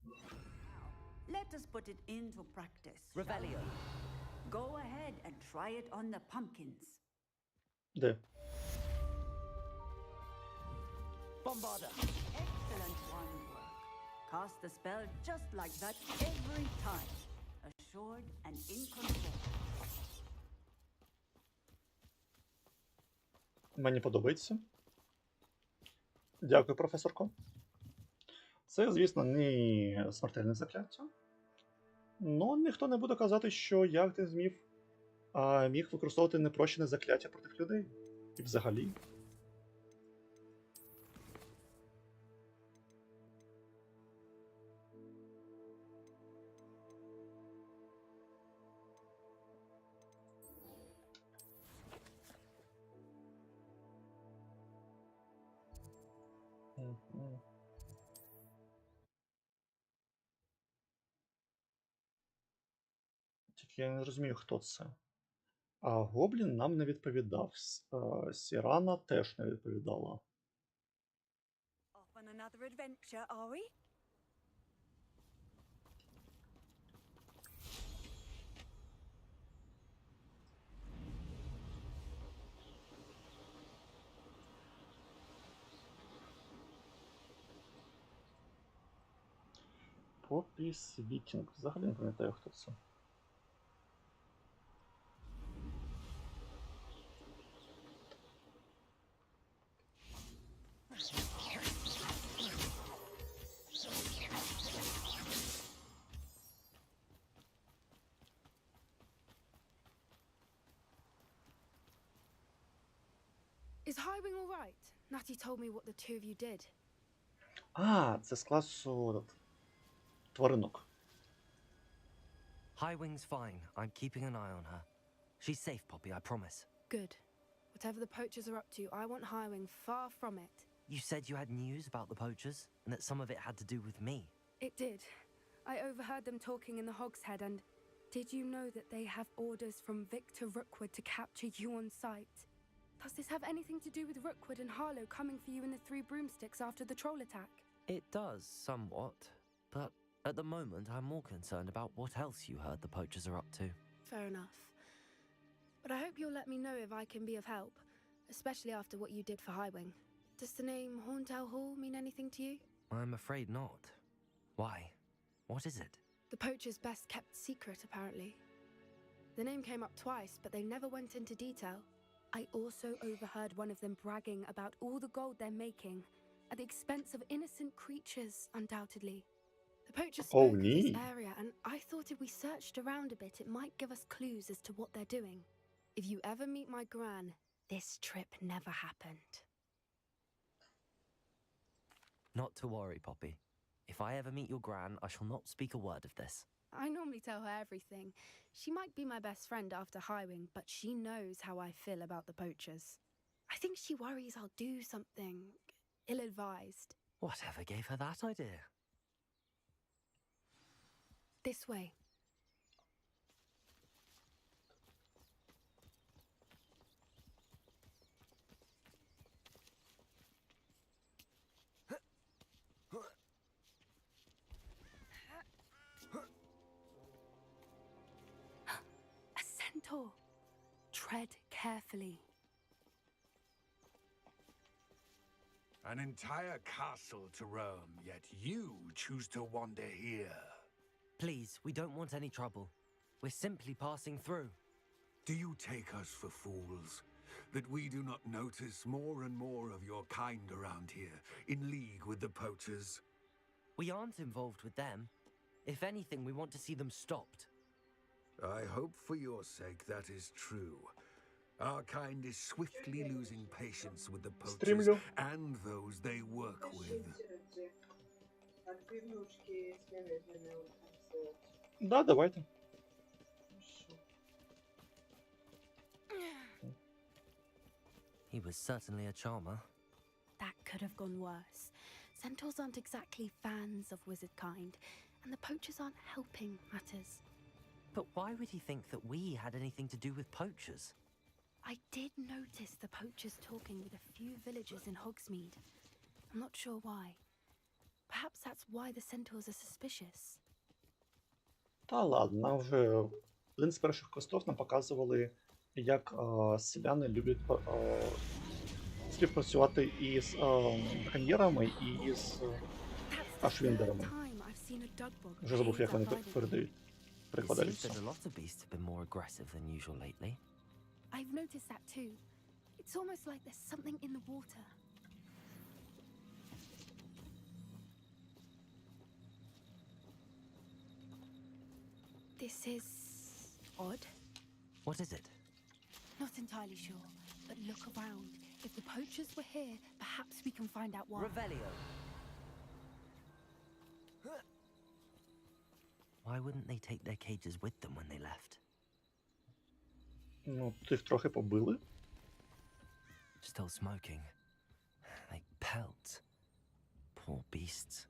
Now, let us put it into practice. Revelio. Go ahead and try it on the pumpkins. Де? Bombarda. Excellent wand work. Cast the spell just like that every time. Assured and in control. Мені подобається. Дякую, професорко. Це, звісно, не смертельне закляття. Ну, ніхто не буде казати, що як ти міг використовувати непрощене закляття проти людей. І взагалі. Мгм. Тільки я не розумію, хто це. А Гоблін нам не відповідав. Сірана теж не відповідала. Off on another adventure, are we? Попі Світінг. Взагалі не пам'ятаю, хто це. Is Highwing all right? Natty told me what the two of you did. А, це з класу тваринок. Highwing's fine. I'm keeping an eye on her. She's safe, Poppy, I promise. Good. Whatever the poachers are up to, I want Highwing far from it. You said you had news about the poachers, and that some of it had to do with me. It did. I overheard them talking in the Hogshead, and did you know that they have orders from Victor Rookwood to capture you on sight? Does this have anything to do with Rookwood and Harlow coming for you in the Three Broomsticks after the troll attack? It does, somewhat. But at the moment, I'm more concerned about what else you heard the poachers are up to. Fair enough. But I hope you'll let me know if I can be of help, especially after what you did for Highwing. Does the name Horntail Hall mean anything to you? I'm afraid not. Why? What is it? The poacher's best kept secret, apparently. The name came up twice, but they never went into detail. I also overheard one of them bragging about all the gold they're making, at the expense of innocent creatures, undoubtedly. The poacher spoke of this area, and I thought if we searched around a bit, it might give us clues as to what they're doing. If you ever meet my gran, this trip never happened. Not to worry, Poppy. If I ever meet your gran, I shall not speak a word of this. I normally tell her everything. She might be my best friend after Highwing, but she knows how I feel about the poachers. I think she worries I'll do something ill-advised. Whatever gave her that idea? This way. A centaur. Tread carefully. An entire castle to roam, yet you choose to wander here. Please, we don't want any trouble. We're simply passing through. Do you take us for fools? That we do not notice more and more of your kind around here, in league with the poachers? We aren't involved with them. If anything, we want to see them stopped. I hope for your sake that is true. Our kind is swiftly losing patience with the poachers Стремлю. and those they work with. Да, давайте. He was certainly a charmer. That could have gone worse. Centaurs aren't exactly fans of wizard kind, and the poachers aren't helping matters. But why would he think that we had anything to do with poachers? I did notice the poachers talking with a few villagers in Hogsmeade. I'm not sure why. Perhaps that's why the centaurs are suspicious. Та ладно, нам вже один з перших квестів нам показували, як селяни люблять співпрацювати із браконьєрами і з ашвіндерами. Вже забув, як вони передають. It seems that a lot of beasts have been more aggressive than usual lately. I've noticed that too. It's almost like there's something in the water. This is odd. What is it? Not entirely sure, but look around. If the poachers were here, perhaps we can find out why. Revelio. Why wouldn't they take their cages with them when they left? Ну, їх трохи побили. Still smoking. They pelt. Poor beasts.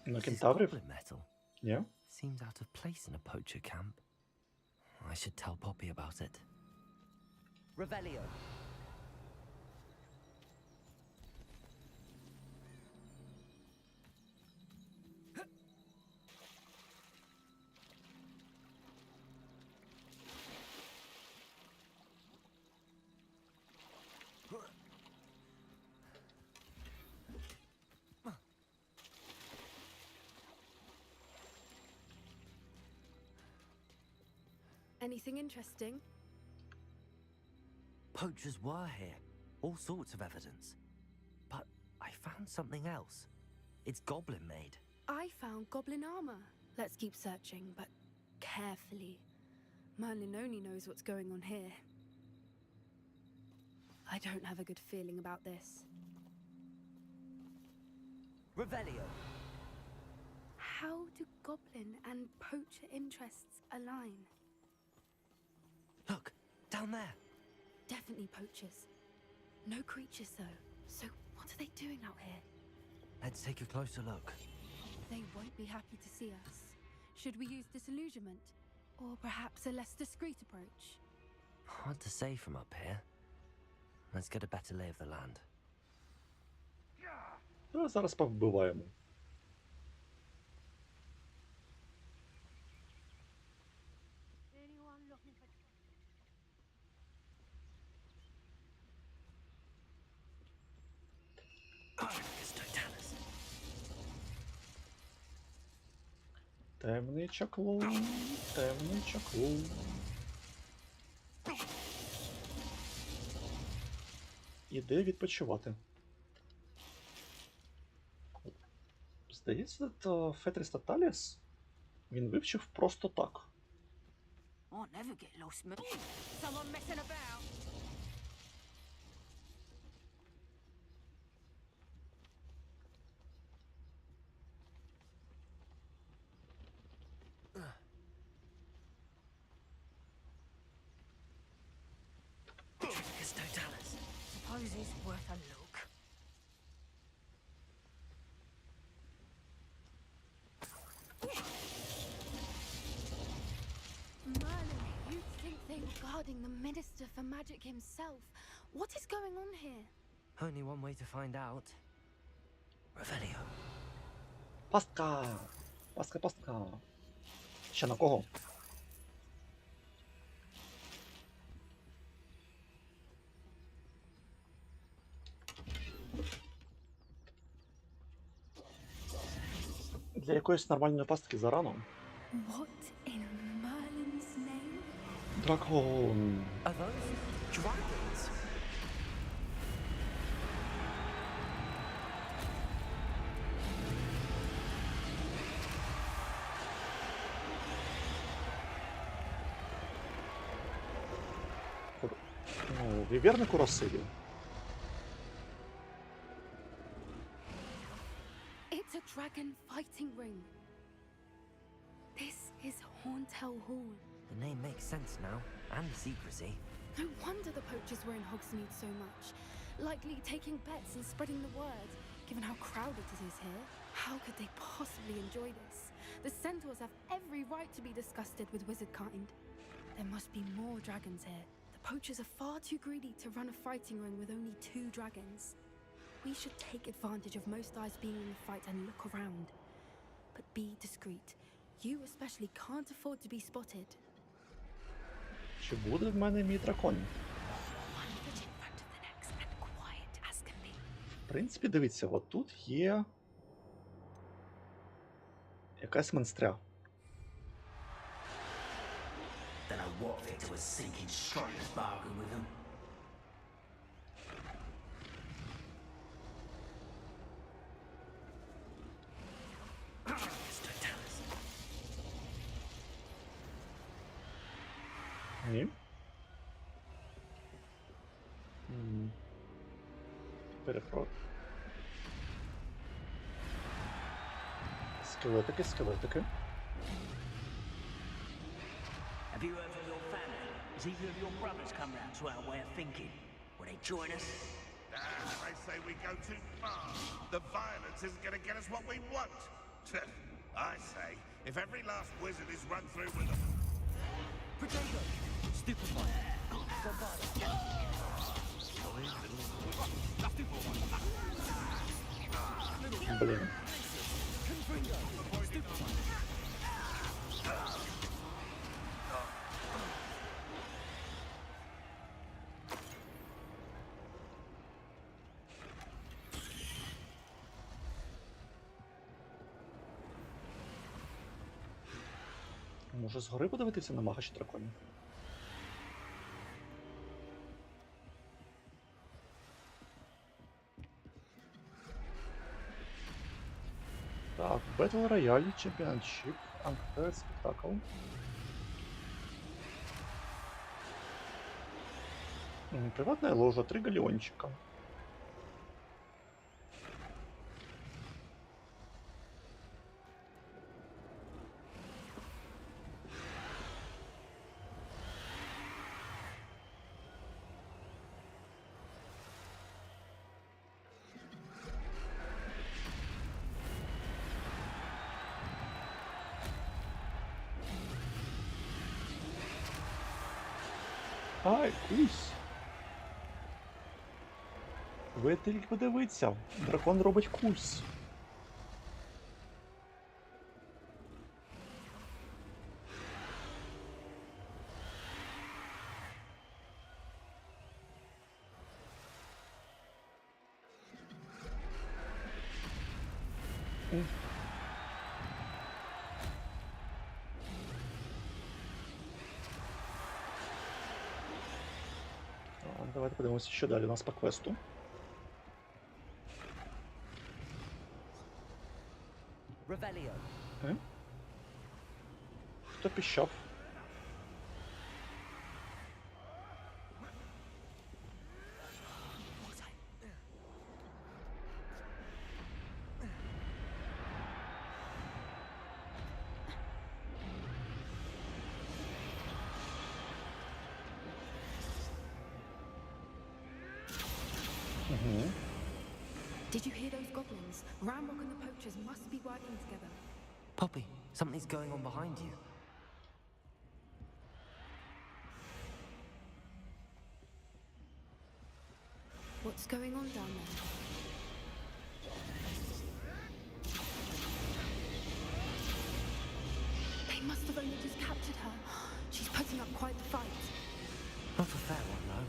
На This is кентаврів? goblin metal. Ні? Seems out of place in a poacher camp. I should tell Poppy about it. Revelio. Anything interesting? Poachers were here. All sorts of evidence. But I found something else. It's goblin made. I found goblin armor. Let's keep searching, but carefully. Merlin only knows what's going on here. I don't have a good feeling about this. Revelio. How do goblin and poacher interests align? Look, down there. Definitely poachers. No creatures though. So what are they doing out here? Let's take a closer look. They won't be happy to see us. Should we use disillusionment? Or perhaps a less discreet approach? Hard to say from up here. Let's get a better lay of the land. Ну, зараз повбиваємо. Темний чаклун, темний чаклун. Іди відпочивати. Здається, це Фетріс Таталіс. Він вивчив просто так. I'll never get lost, man. Someone messing about. Suppose it's worth a look. Merlin, you'd think they were guarding the Minister for Magic himself. What is going on here? Only one way to find out. Revelio. Пастка! Пастка, пастка. Ще на кого? Для якоїсь нормальної пастки зарано. What in Merlin's name? Дракон. Are those dragons? Ну, вівернику розсидів. dragon fighting ring. This is Horntail Hall. The name makes sense now, and the secrecy. No wonder the poachers were in Hogsmeade so much. Likely taking bets and spreading the word, given how crowded it is here. How could they possibly enjoy this? The centaurs have every right to be disgusted with wizard kind. There must be more dragons here. The poachers are far too greedy to run a fighting ring with only 2 dragons. We should take advantage of most eyes being in the fight and look around. But be discreet. You especially can't afford to be spotted. Чи буде в мене мій дракон? One foot in front of the next and quiet as can be. В принципі, дивіться, от тут є якась монстря. Don't know what Victor was thinking, striking his bargain with them. Ні. Перепро. Скелетики, скелетики. Have you heard from your family? Has either of your brothers come round to our way of thinking? Will they join us? I say we go too far. The violence isn't going to get us what we want. I say, if every last wizard is run through with a... Potato! Stupefy! Блін. Може згори подивитися на мага чи драконів? Так, Battle Royale, Championship, Unprepared Spectacle. Приватная ложа, 3 галеончика. Ай, кусь! Ви тільки подивіться, дракон робить кусь. Давайте подивимося, що далі у нас по квесту. Revelio. Хто піщав? Did you hear those goblins? Ramrock and the poachers must be working together. Poppy, something's going on behind you. What's going on down there? They must have only just captured her. She's putting up quite the fight. Not a fair one, though.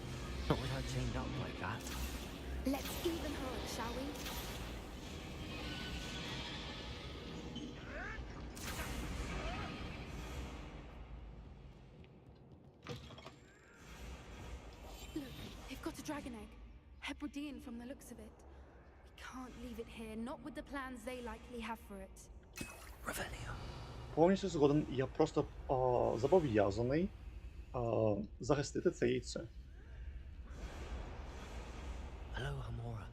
Not with her chained up like that. Let's even her up, shall we? Look, they've got a dragon egg. Hebridean from the looks of it. We can't leave it here, not with the plans they likely have for it. Revelio. Повністю згоден, я просто зобов'язаний захистити це яйце. Hello, Hamora.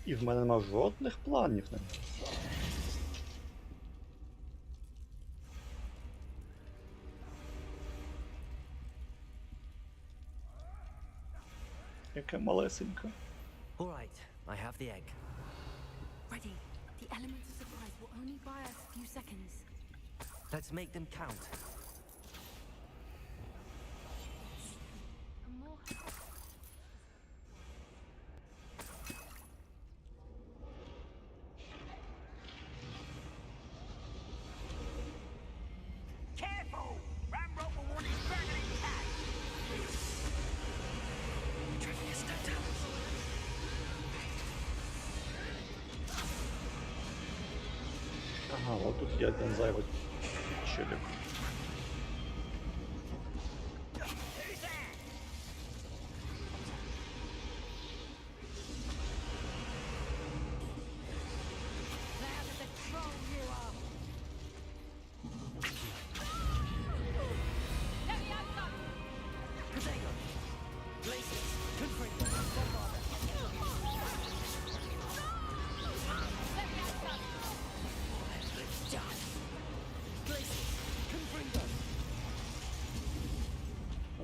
І в мене нема жодних планів на нього. Яке малесеньке. All right, I have the egg. Ready. The element of surprise will only buy us a few seconds. Let's make them count. Careful! Rambo will want his dragon intact! Ага, от тут є один зайвий челік.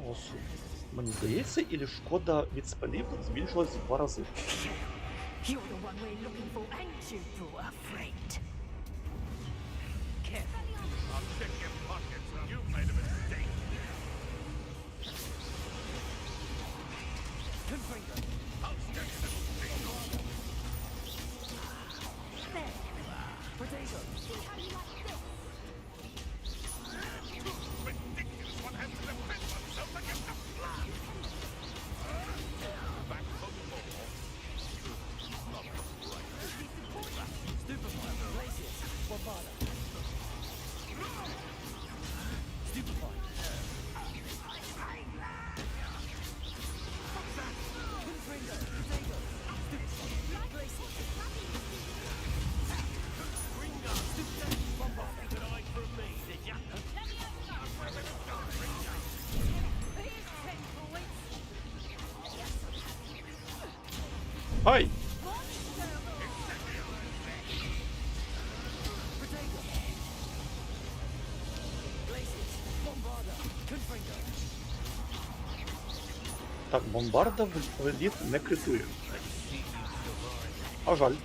О, мені здається, ілі шкода від спелів збільшилась в 2 рази. You're the one we're looking for, ain't you, brother friend? Careful. I'll check your pockets. You've made a mistake. Confringo. I'll check the single. There you are. Potato. Ridiculous. One has to defend oneself against the flood. Back for more. Not right. Stupefy. Glacius. Bombada. Stupefy. Confringo. Potato. Stupefy. Glacius. Ringo. Stupefy. Bombada. Good eye for me, did ya? Ай! Так, бомбарда в еліт не критує. А жаль.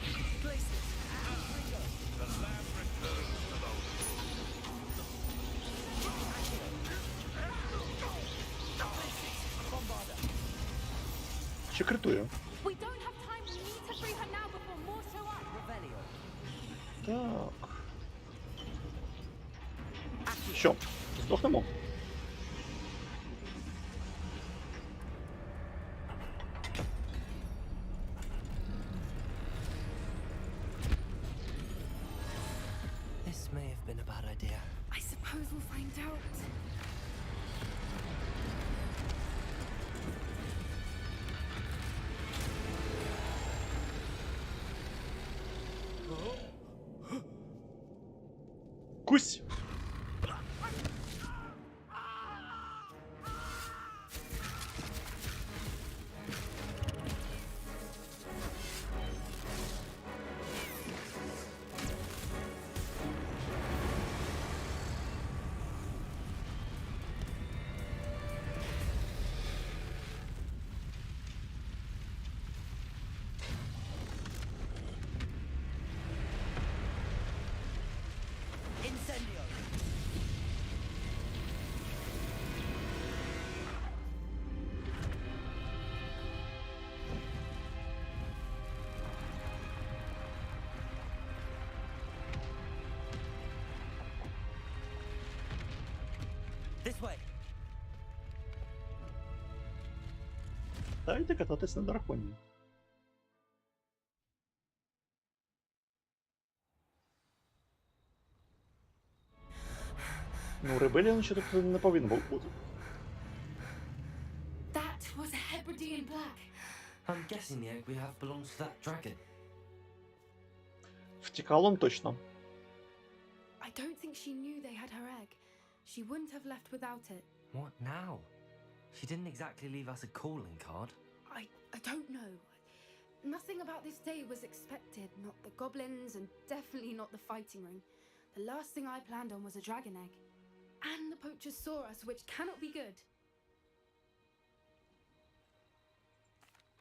Чи критує? We don't have time. We need to free her now before more show up. Revelio. Так. Що? Здохнемо? This may have been a bad idea. I suppose we'll find out. Кусь! Incendio. This way. Дайте кататись на драконі. Ну, ребеліон ще тут не повинен був бути. That was a Hebridean black. I'm guessing the egg we have belongs to that dragon. Втікалом точно. I don't think she knew they had her egg. She wouldn't have left without it. What now? She didn't exactly leave us a calling card. I don't know. Nothing about this day was expected. Not the goblins, and definitely not the fighting ring. The last thing I planned on was a dragon egg. And the poachers saw us, which cannot be good.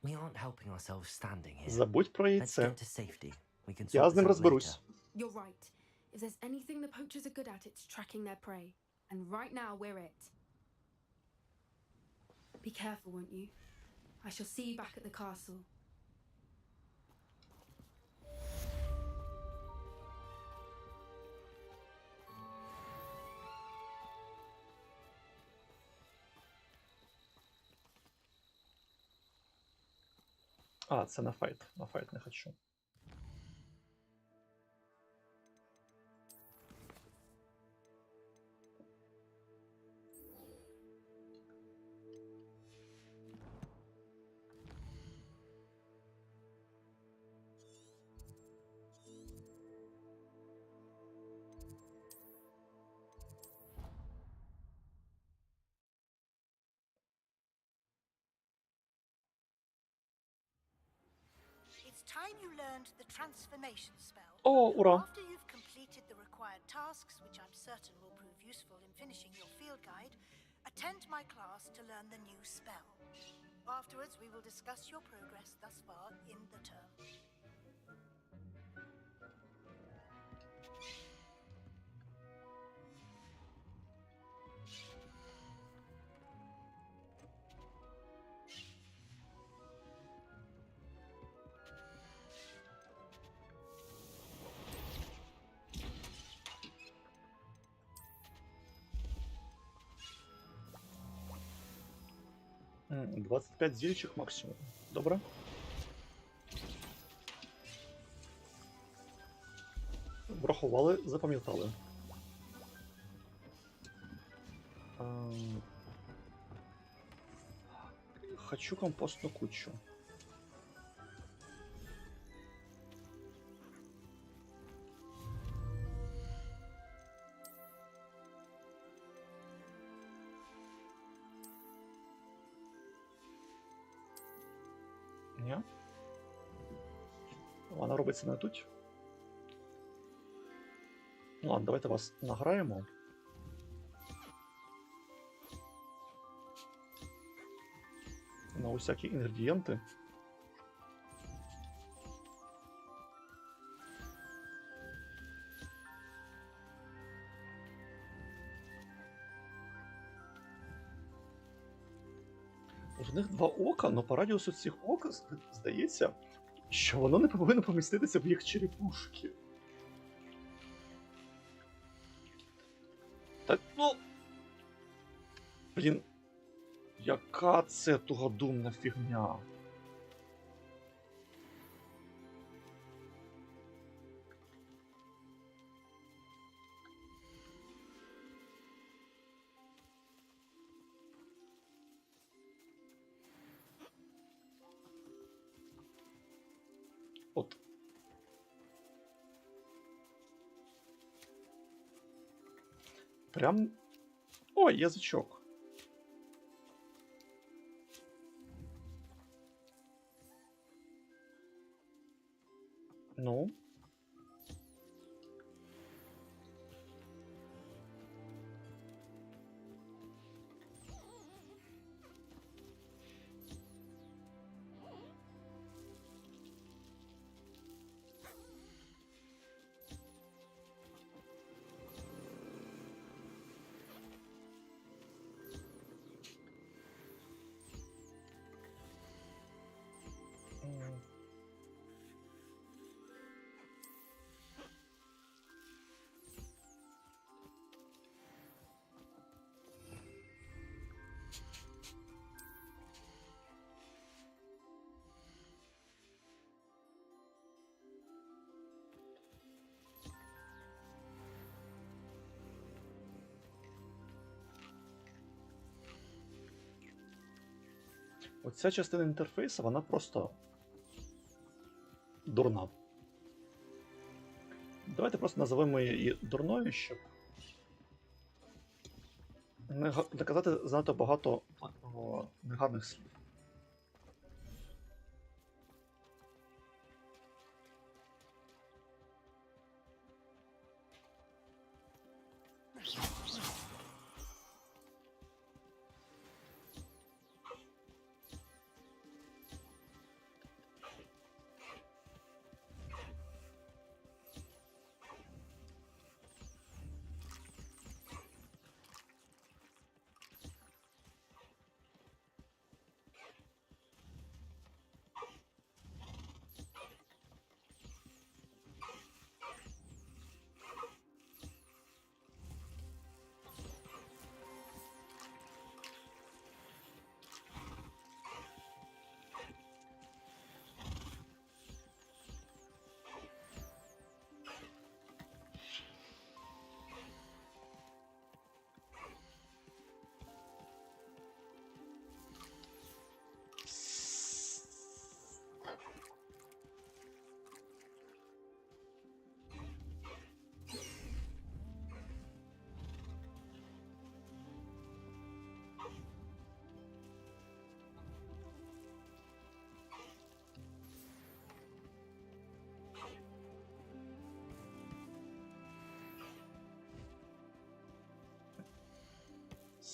We aren't helping ourselves standing here. Забудь про Let's яйце. get to safety. We can Я sort з ним this out розберусь. later. You're right. If there's anything the poachers are good at, it's tracking their prey. And right now, we're it. Be careful, won't you? I shall see you back at the castle. А, це на файт. На файт не хочу. It's time you learned the transformation spell. О, ура! After you've completed the required tasks, which I'm certain will prove useful in finishing your field guide, attend my class to learn the new spell. Afterwards, we will discuss your progress thus far in the term. М, 25 зільчих максимум. Добре. Врахували, запам'ятали. Хочу компостну кучу. Ні? Вона робиться не тут. Ну ладно, давайте вас награємо. На усякі інгредієнти. В них два ока, але по радіусу цих ока здається, що воно не повинно поміститися в їх черепушки. Так, ну... Блін, яка це тугодумна фігня. От. Прям... Ой, язичок. Ну? Оця частина інтерфейсу, вона просто дурна. Давайте просто називемо її дурною, щоб не казати занадто багато негарних слів.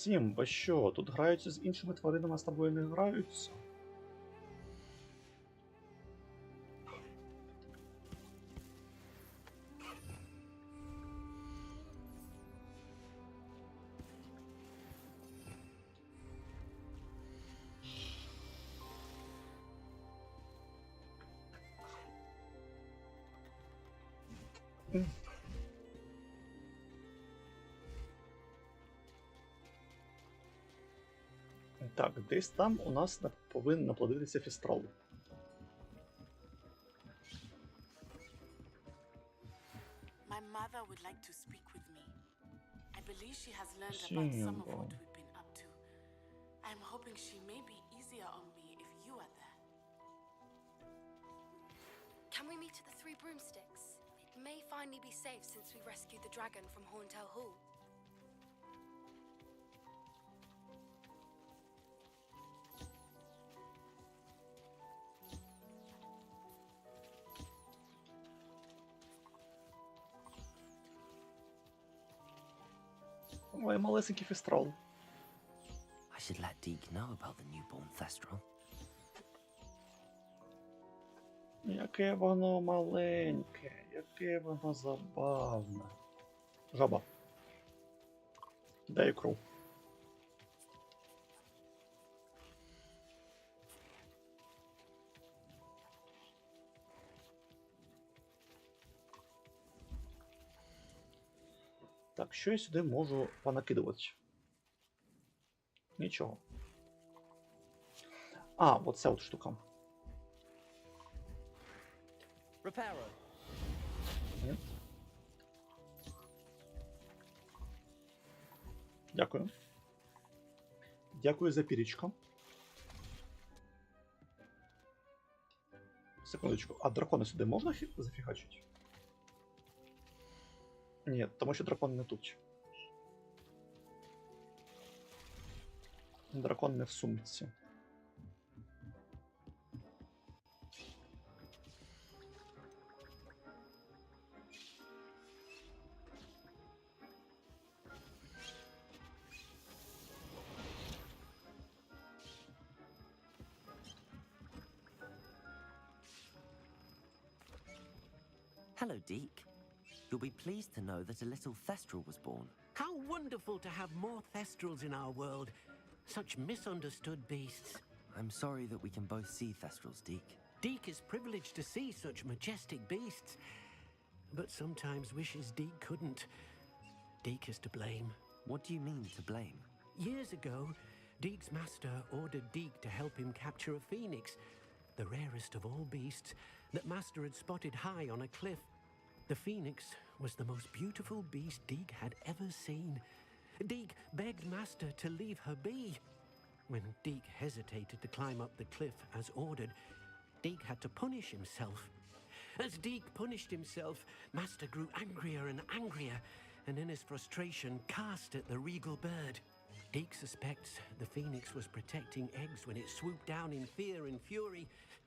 Сімба, що? Тут граються з іншими тваринами, а з тобою не граються? Так, десь там у нас повинен наплодитися фістрал. My mother would like to speak with me. I believe she has learned about some of what we've been up to. I'm hoping she may be easier on me if you are there. Can we meet at the Three Broomsticks? It may finally be safe since we rescued the dragon from Horntail Hall. Ой, малесенький фістрал. I should let Deke know about the newborn Thestral. Яке воно маленьке, яке воно забавне. Жаба. Дай ікру. Так, що я сюди можу понакидувати? Нічого. А, от ця от штука. Reparo. Дякую. Дякую за пірічку. Секундочку, а дракони сюди можна зафігачити? Ні, тому що дракон не тут. Дракон не в сумці. Hello, Deke. You'll be pleased to know that a little Thestral was born. How wonderful to have more Thestrals in our world. Such misunderstood beasts. I'm sorry that we can both see Thestrals, Deke. Deke is privileged to see such majestic beasts, but sometimes wishes Deke couldn't. Deke is to blame. What do you mean, to blame? Years ago, Deke's master ordered Deke to help him capture a phoenix, the rarest of all beasts, that master had spotted high on a cliff. The phoenix was the most beautiful beast Deke had ever seen. Deke begged master to leave her be. When Deke hesitated to climb up the cliff as ordered, Deke had to punish himself. As Deke punished himself, master grew angrier and angrier, and in his frustration cast at the regal bird. Deke suspects the phoenix was protecting eggs when it swooped down in fear and fury.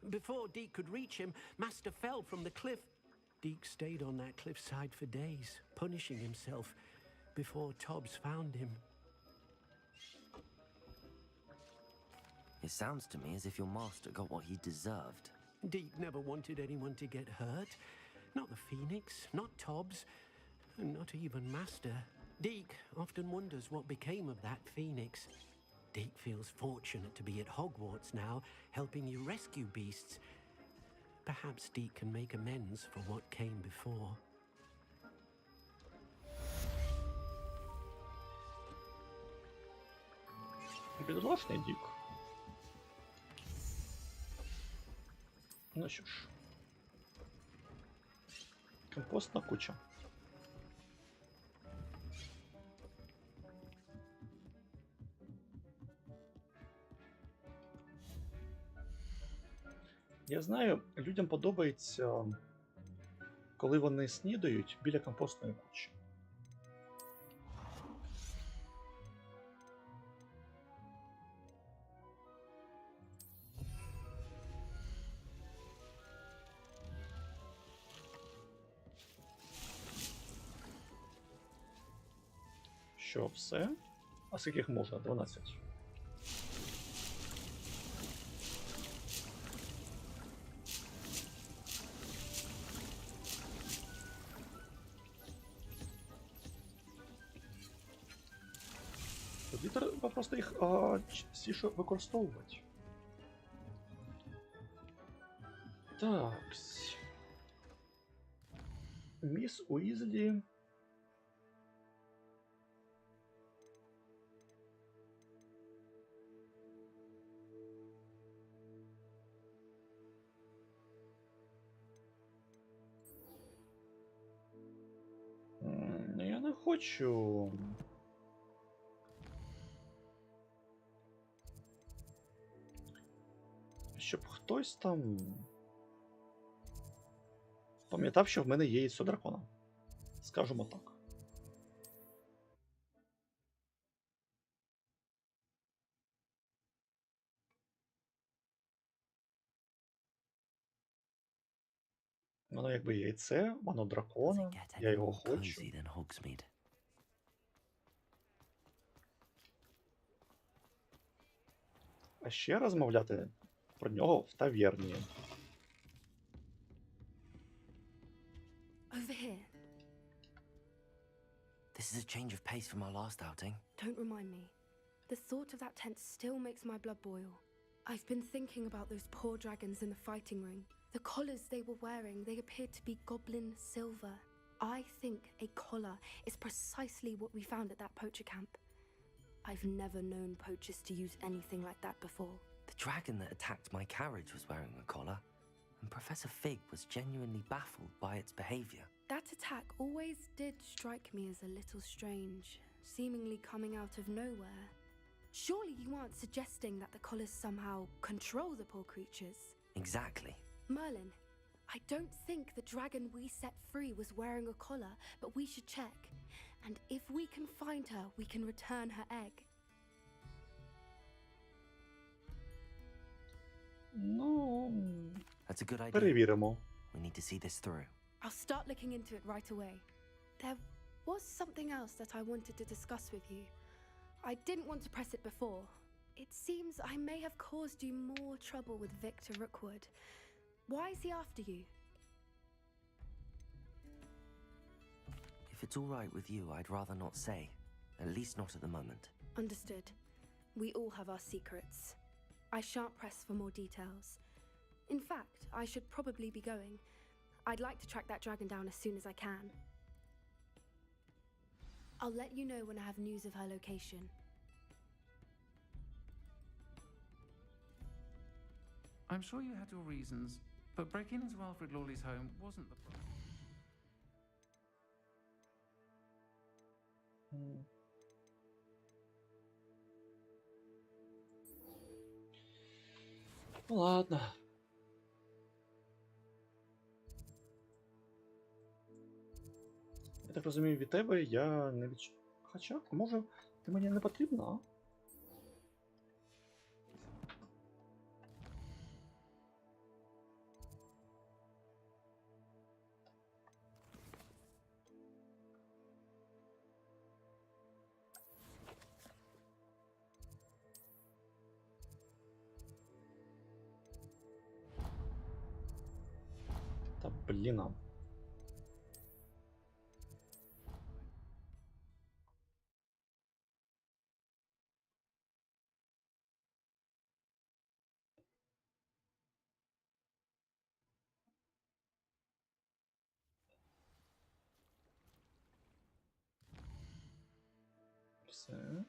Before Deke could reach him, master fell from the cliff. Deke stayed on that cliffside for days, punishing himself, before Tobbs found him. It sounds to me as if your master got what he deserved. Deke never wanted anyone to get hurt. Not the phoenix, not Tobbs, and not even master. Deke often wonders what became of that phoenix. Deke feels fortunate to be at Hogwarts now, helping you rescue beasts. Perhaps Deke can make amends for what came before. Бідолашний Дік. Ну що ж. Компостна куча. Я знаю, людям подобається, коли вони снідають біля компостної кучі. Що, все? А скільки їх можна? 12. Тоді треба просто їх частіше використовувати. Так. Міс Уізлі. Я не хочу. Щоб хтось там пам'ятав, що в мене є яйцо дракона. Скажемо так. Воно якби яйце, воно дракона, я його хочу. А ще розмовляти про нього в таверні. Over here. This is a change of pace from our last outing. Don't remind me. The thought of that tent still makes my blood boil. I've been thinking about those poor dragons in the fighting ring. The collars they were wearing, they appeared to be goblin silver. I think a collar is precisely what we found at that poacher camp. I've never known poachers to use anything like that before. The dragon that attacked my carriage was wearing a collar, and Professor Fig was genuinely baffled by its behavior. That attack always did strike me as a little strange, seemingly coming out of nowhere. Surely you aren't suggesting that the collars somehow control the poor creatures? Exactly. Merlin, I don't think the dragon we set free was wearing a collar, but we should check. And if we can find her, we can return her egg. Ну, That's a good idea. перевіримо. We need to see this through. I'll start looking into it right away. There was something else that I wanted to discuss with you. I didn't want to press it before. It seems I may have caused you more trouble with Victor Rookwood. Why is he after you? If it's all right with you, I'd rather not say. At least not at the moment. Understood. We all have our secrets. I shan't press for more details. In fact, I should probably be going. I'd like to track that dragon down as soon as I can. I'll let you know when I have news of her location. I'm sure you had your reasons, but breaking into Alfred Lawley's home wasn't the problem. Ну ладно. Я так розумію, від тебе я не Хоча, може, ти мені не потрібна, а? Та блін. Все.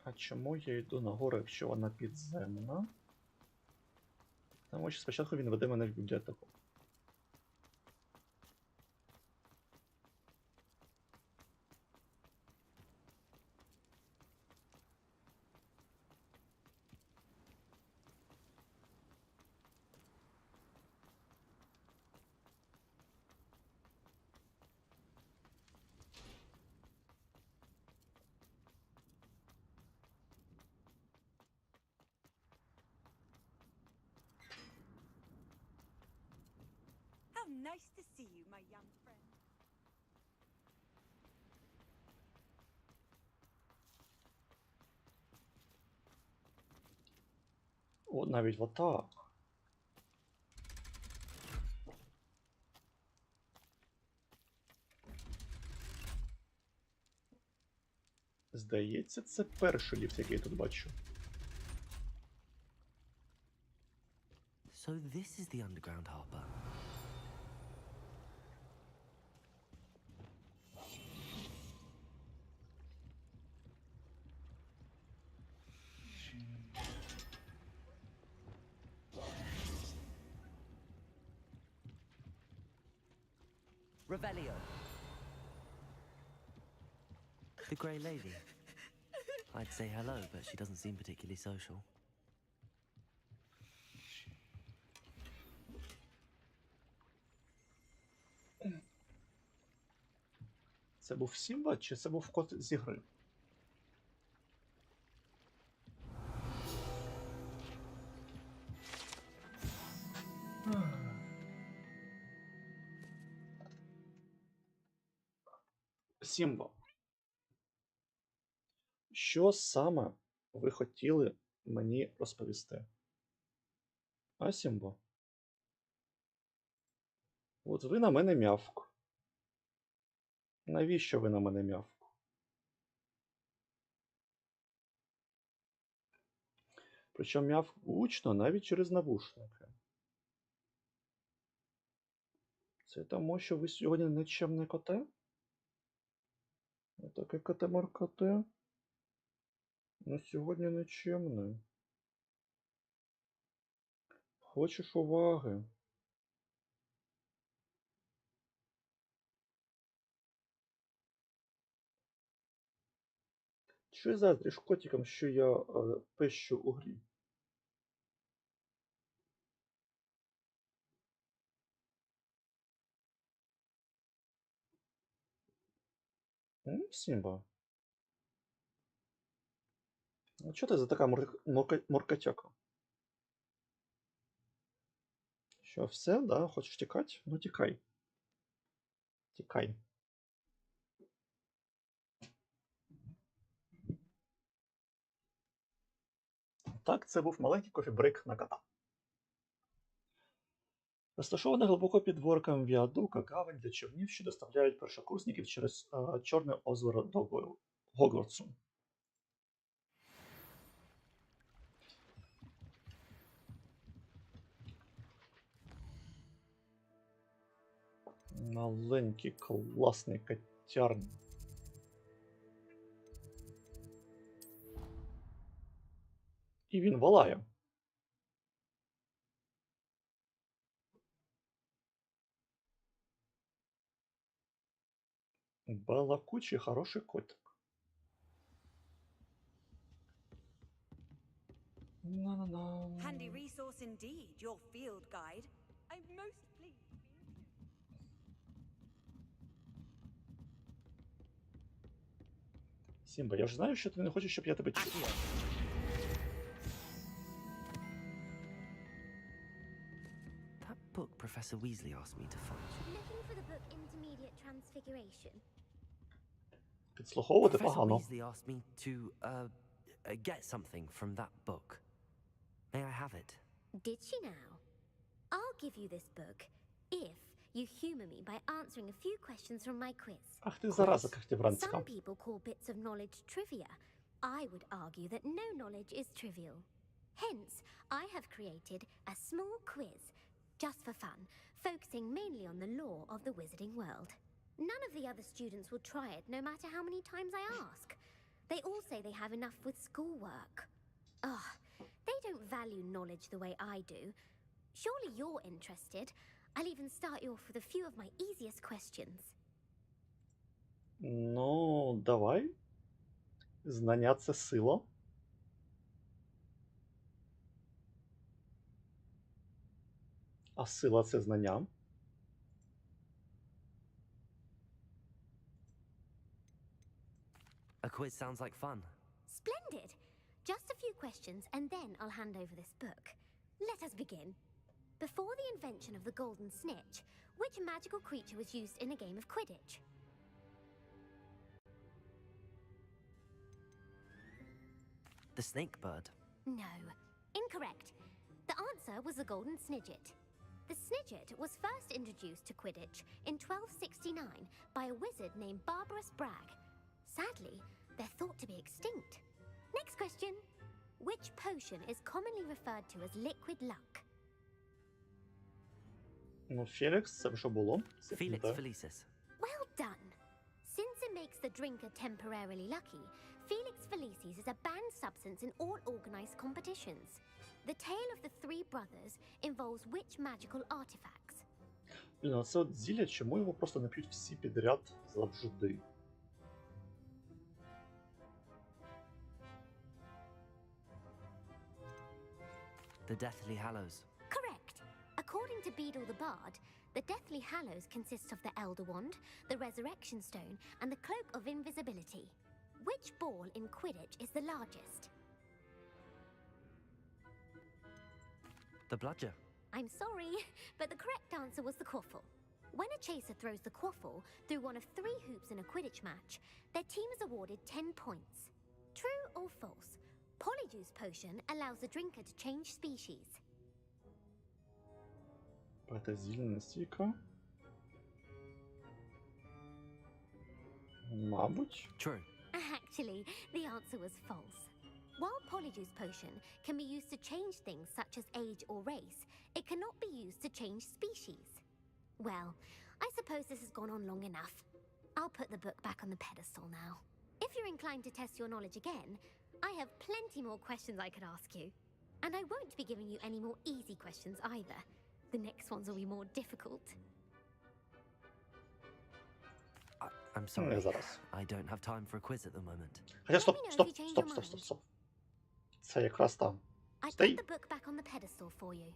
А чому я йду нагору, якщо вона підземна? Тому що спочатку він веде мене в бібліотеку. Nice to see you, my young friend. О, навіть отак. Здається, це перший ліфт, який я тут бачу. So this is the underground harbor. Revelio. The Grey Lady. I'd say hello, but she doesn't seem particularly social. Це був Сімба, чи це був кот з ігри? Сімба. Що саме ви хотіли мені розповісти? А, Сімбо? От ви на мене мявк. Навіщо ви на мене мявк? Причому м'явк гучно навіть через навушники. Це тому, що ви сьогодні нечемне коте? Отаке коте-маркоте? Ну сьогодні нечемне. Хочеш уваги? Чи заздріш котикам, що я пищу у грі? Сімба. А чого ти за така моркотяка? Що, все, да? Хочеш тікати? Ну тікай. Тікай. Так, це був маленький кофі-брейк на кота. Розташована глибоко під дворком віадука гавань для човнів, що доставляють першокурсників через Чорне озеро до Гогвартсу. Маленький класний котярня. І він волає. Балакучий хороший котик. Handy resource indeed, your field guide. I'm most pleased to be with you. Сімба, я ж знаю, що ти не хочеш, щоб я тебе чув. That book Professor Weasley asked me to find. Looking for the book Intermediate Transfiguration. Підслуховувати Professor погано. Weasley asked me to get something from that book. May I have it? Did she now? I'll give you this book if you humor me by answering a few questions from my quiz. Ах ти зараза, Кахтівранська. Some people call bits of knowledge trivia. I would argue that no knowledge is trivial. Hence, I have created a small quiz, just for fun, focusing mainly on the lore of the wizarding world. None of the other students will try it, no matter how many times I ask. They all say they have enough with schoolwork. Ugh, they don't value knowledge the way I do. Surely you're interested. I'll even start you off with a few of my easiest questions. Ну, давай. Знання – це сила. А сила – це знання. A quiz sounds like fun. Splendid! Just a few questions and then I'll hand over this book. Let us begin. Before the invention of the golden snitch, which magical creature was used in a game of Quidditch? The snake bird. No. Incorrect. The answer was the golden snidget. The snidget was first introduced to Quidditch in 1269 by a wizard named Barbarous Bragg. Sadly, they're thought to be extinct. Next question. Which potion is commonly referred to as liquid luck? Ну, Фелікс, це вже було. Це Felix пам'ятаю. Felicis. Well done. Since it makes the drinker temporarily lucky, Felix Felicis is a banned substance in all organized competitions. The tale of the three brothers involves which magical artifacts? Блін, а це от зілля, чому його просто не п'ють всі підряд завжди? The Deathly Hallows. Correct. According to Beedle the Bard, the Deathly Hallows consists of the Elder Wand, the Resurrection Stone, and the Cloak of Invisibility. Which ball in Quidditch is the largest? The Bludger. I'm sorry, but the correct answer was the quaffle. When a chaser throws the quaffle through one of 3 hoops in a Quidditch match, their team is awarded 10 points. True or false? Polyjuice potion allows the drinker to change species. П'ята зілля настійка. Мабуть. True. Actually, the answer was false. While Polyjuice potion can be used to change things such as age or race, it cannot be used to change species. Well, I suppose this has gone on long enough. I'll put the book back on the pedestal now. If you're inclined to test your knowledge again, I have plenty more questions I could ask you. And I won't be giving you any more easy questions either. The next ones will be more difficult. I'm sorry. Не зараз. I don't have time for a quiz at the moment. Хоча Let стоп, me know if стоп, you change стоп, your стоп, mind. стоп, стоп. Це якраз там. I Стій. put the book back on the pedestal for you.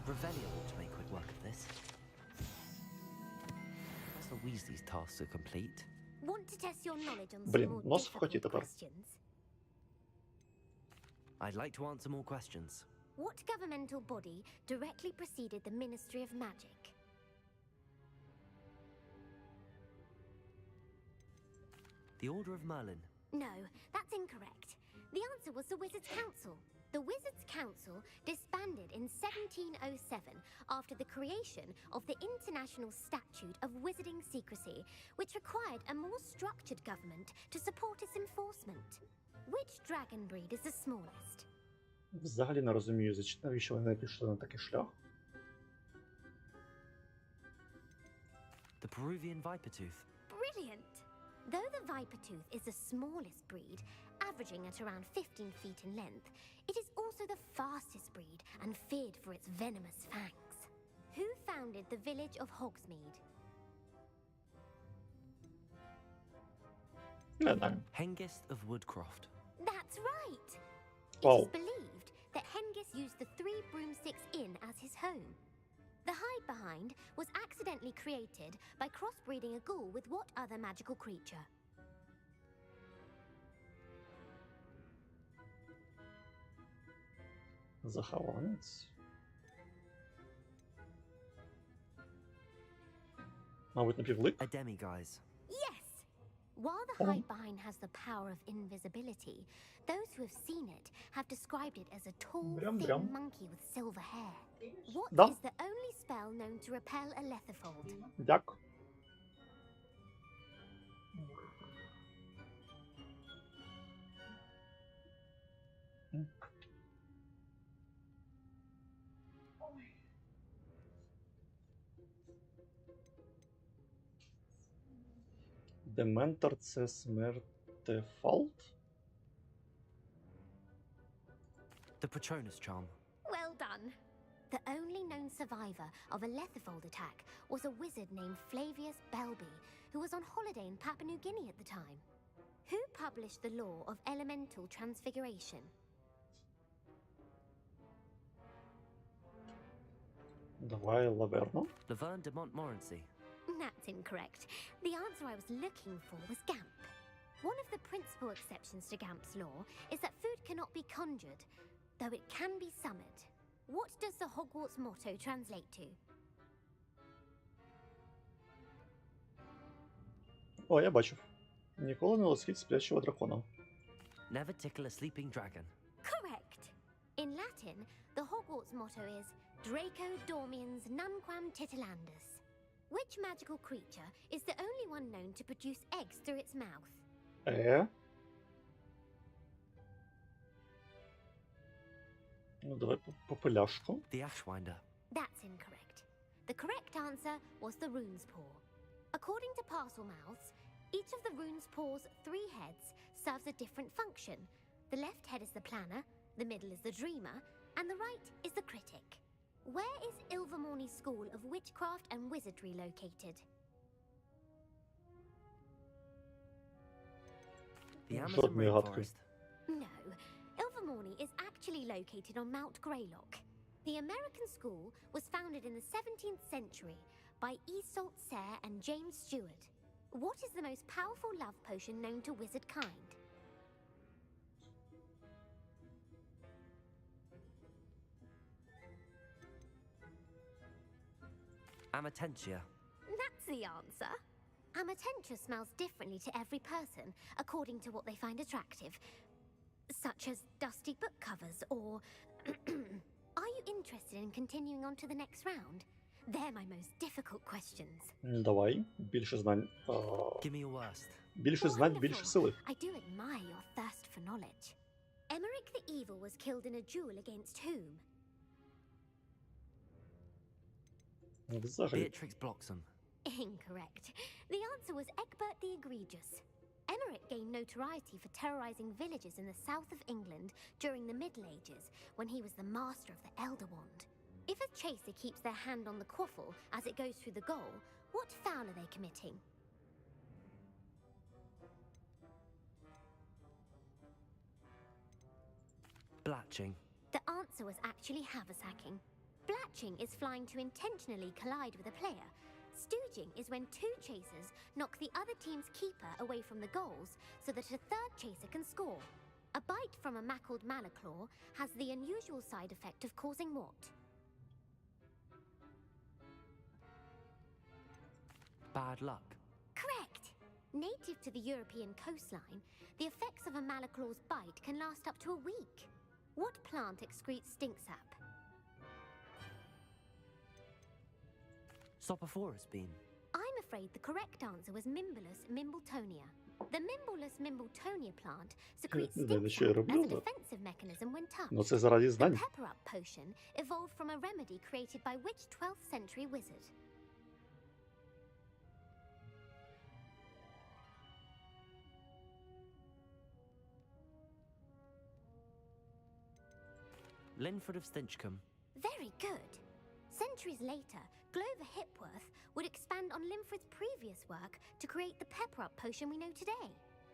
Revelio ought to make quick work of this. Professor Weasley's tasks are complete. Want to test your knowledge on some Блін, more нос в хоті difficult тепер. questions? I'd like to answer more questions. What governmental body directly preceded the Ministry of Magic? The Order of Merlin. No, that's incorrect. The answer was the Wizards' Council. The Wizards' Council disbanded in 1707 after the creation of the International Statute of Wizarding Secrecy, which required a more structured government to support its enforcement. Which dragon breed is the smallest? Взагалі не розумію, навіщо вони пішли на такий шлях. The Peruvian Vipertooth. Brilliant! Though the Vipertooth is the smallest breed, averaging at around 15 feet in length, it is also the fastest breed and feared for its venomous fangs. Who founded the village of Hogsmeade? Не знаю. Hengist of Woodcroft. That's right! It Wow. is believed that Hengist used the 3 Broomsticks Inn as his home. The hide behind was accidentally created by crossbreeding a ghoul with what other magical creature? Захованець. Мабуть, напівлик? A demiguise. Yes! While the hide behind has the power of invisibility, those who have seen it have described it as a tall, Брям, thin брям. monkey with silver hair. What Да. is the only spell known to repel a lethifold? Дяк. Дементор — це смертефалт? The Patronus Charm. Well done! The only known survivor of a lethifold attack was a wizard named Flavius Belby, who was on holiday in Papua New Guinea at the time. Who published the law of elemental transfiguration? Давай Лаверно. Laverne de Montmorency. That's incorrect. The answer I was looking for was Gamp. One of the principal exceptions to Gamp's law is that food cannot be conjured, though it can be summoned. What does the Hogwarts motto translate to? О, я бачив. Ніколи не лоскіть сплячого дракона. Never tickle a sleeping dragon. Correct. In Latin, the Hogwarts motto is Draco dormiens nunquam titilandus. Which magical creature is the only one known to produce eggs through its mouth? Ну, давай по пиляшку. The Ashwinder. That's incorrect. The correct answer was the rune's paw. According to Parselmouths, each of the rune's paw's 3 heads serves a different function. The left head is the planner, the middle is the dreamer, and the right is the critic. Where is Ilvermorny School of Witchcraft and Wizardry located? The Amazon rainforest. No, Ilvermorny is actually located on Mount Greylock. The American school was founded in the 17th century by Iseult Sayre and James Stewart. What is the most powerful love potion known to wizard kind? Amatentia. That's the answer. Amatentia smells differently to every person, according to what they find attractive, such as dusty book covers or... Are you interested in continuing on to the next round? They're my most difficult questions. Давай, більше знань. Give me your worst. Більше знань, більше сили. I do admire your thirst for knowledge. Emmerich the Evil was killed in a duel against whom? Взагалі. Beatrix Bloxham. Incorrect. The answer was Egbert the Egregious. Emmerich gained notoriety for terrorizing villages in the south of England during the Middle Ages, when he was the master of the Elder Wand. If a chaser keeps their hand on the quaffle as it goes through the goal, what foul are they committing? Blatching. The answer was actually haversacking. Blatching is flying to intentionally collide with a player. Stooging is when 2 chasers knock the other team's keeper away from the goals so that a third chaser can score. A bite from a mackled malaclaw has the unusual side effect of causing what? Bad luck. Correct! Native to the European coastline, the effects of a malaclaw's bite can last up to a week. What plant excretes stink sap? Sopophorus bean. I'm afraid the correct answer was Mimbulus mimbletonia. The Mimbulus mimbletonia plant secretes stink sap as a defensive mechanism when touched. Ну це заради The знань. pepper-up potion evolved from a remedy created by which 12th century wizard? Linford of Stinchcombe. Very good. Centuries later, Glover Hipworth would expand on Linford's previous work to create the pepper-up potion we know today.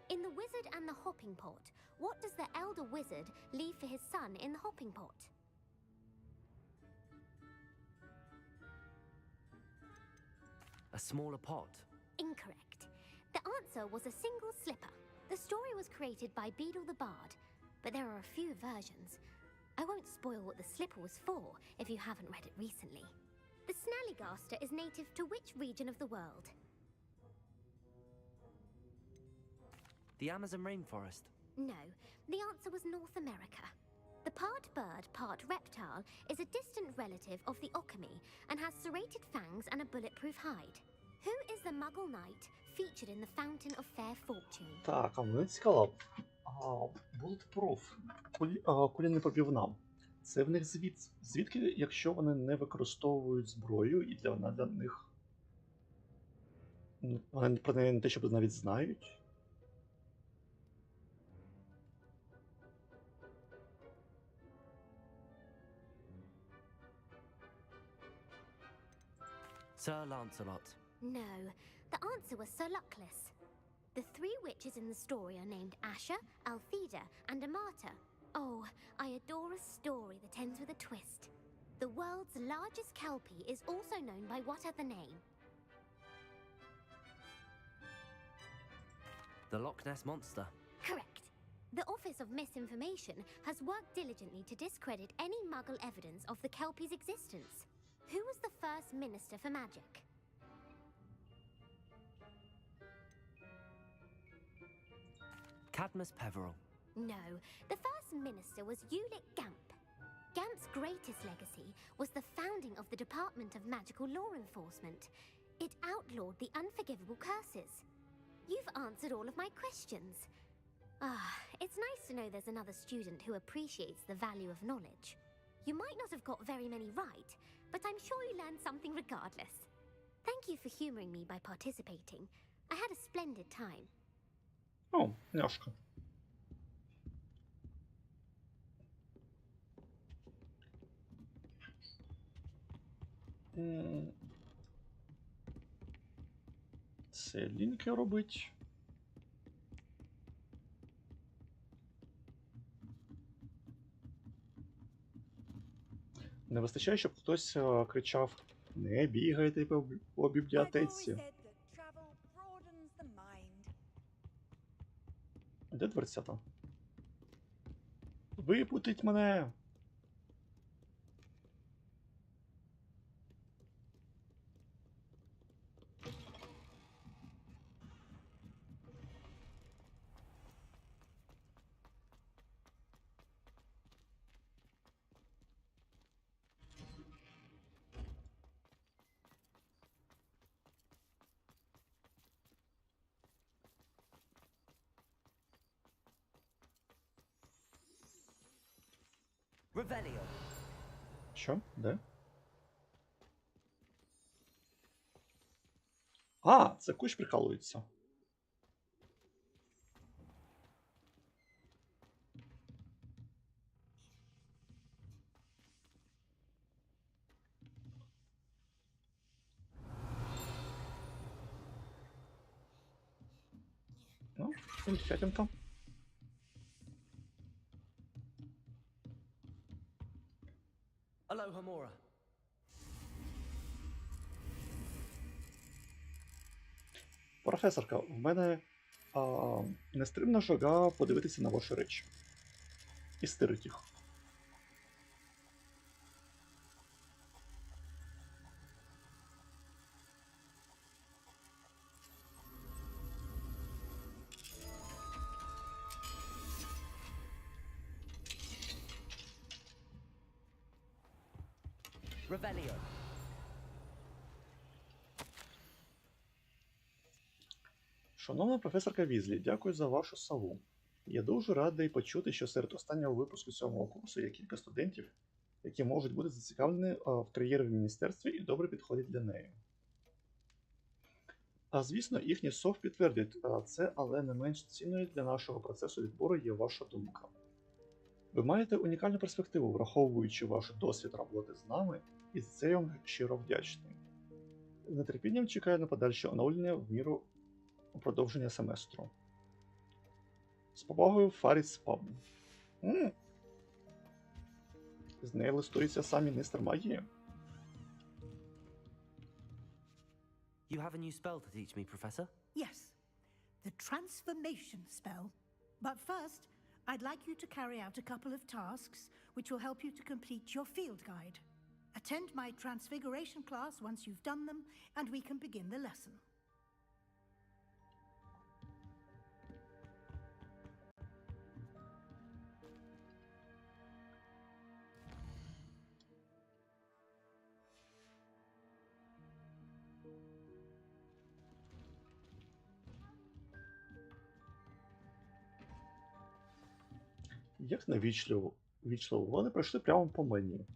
In The Wizard and the Hopping Pot, what does the elder wizard leave for his son in the hopping pot? A smaller pot. Incorrect. The answer was a single slipper. The story was created by Beadle the Bard, but there are a few versions. I won't spoil what the slipper was for if you haven't read it recently. The Snallygaster is native to which region of the world? The Amazon rainforest. No, the answer was North America. The part bird, part reptile is a distant relative of the Occamy and has serrated fangs and a bulletproof hide. Who is the Muggle knight featured in the Fountain of Fair Fortune? Так, а мене цікаво. Bulletproof. Кулі непробивна. Це в них звідки, якщо вони не використовують зброю і вона для них... Вони про неї не те, щоб навіть знають. Sir Lancelot. No, the answer was Sir Luckless. The 3 witches in the story are named Asher, Altheda, and Amata. Oh, I adore a story that ends with a twist. The world's largest kelpie is also known by what other name? The Loch Ness Monster. Correct. The Office of Misinformation has worked diligently to discredit any Muggle evidence of the Kelpie's existence. Who was the first Minister for Magic? Cadmus Peveril. No, the first minister was Ulick Gamp. Gamp's greatest legacy was the founding of the Department of Magical Law Enforcement. It outlawed the unforgivable curses. You've answered all of my questions. It's nice to know there's another student who appreciates the value of knowledge. You might not have got very many right, but I'm sure you learned something regardless. Thank you for humoring me by participating. I had a splendid time. О, няшка. Це лінки робить. Не вистачає, щоб хтось кричав: "Не бігайте по бібліотеці". Де дверцята? Випустіть мене! Revelio. Що? Де? А, це кущ прикалується. Ну, інфятинка. Aloha Mora. Професорка, в мене нестримна жага подивитися на ваші речі. І стирить їх. Revelio. Шановна професорка Візлі, дякую за вашу сову. Я дуже радий почути, що серед останнього випуску 7-го курсу є кілька студентів, які можуть бути зацікавлені в кар'єрі в міністерстві і добре підходять для неї. Звісно, їхній сов підтвердить це, але не менш цінною для нашого процесу відбору є ваша думка. Ви маєте унікальну перспективу, враховуючи ваш досвід роботи з нами, і за це я вам щиро вдячний. З нетерпінням чекаю на подальше оновлення в міру продовження семестру. З повагою, Фаріс Паб. З нею листується сам міністр магії. You have a new spell to teach me, Professor? Yes, the transformation spell. But first, I'd like you to carry out a couple of tasks which will help you to complete your field guide. Attend my transfiguration class once you've done them, and we can begin the lesson. Як невічливо, вони пройшли прямо по мені.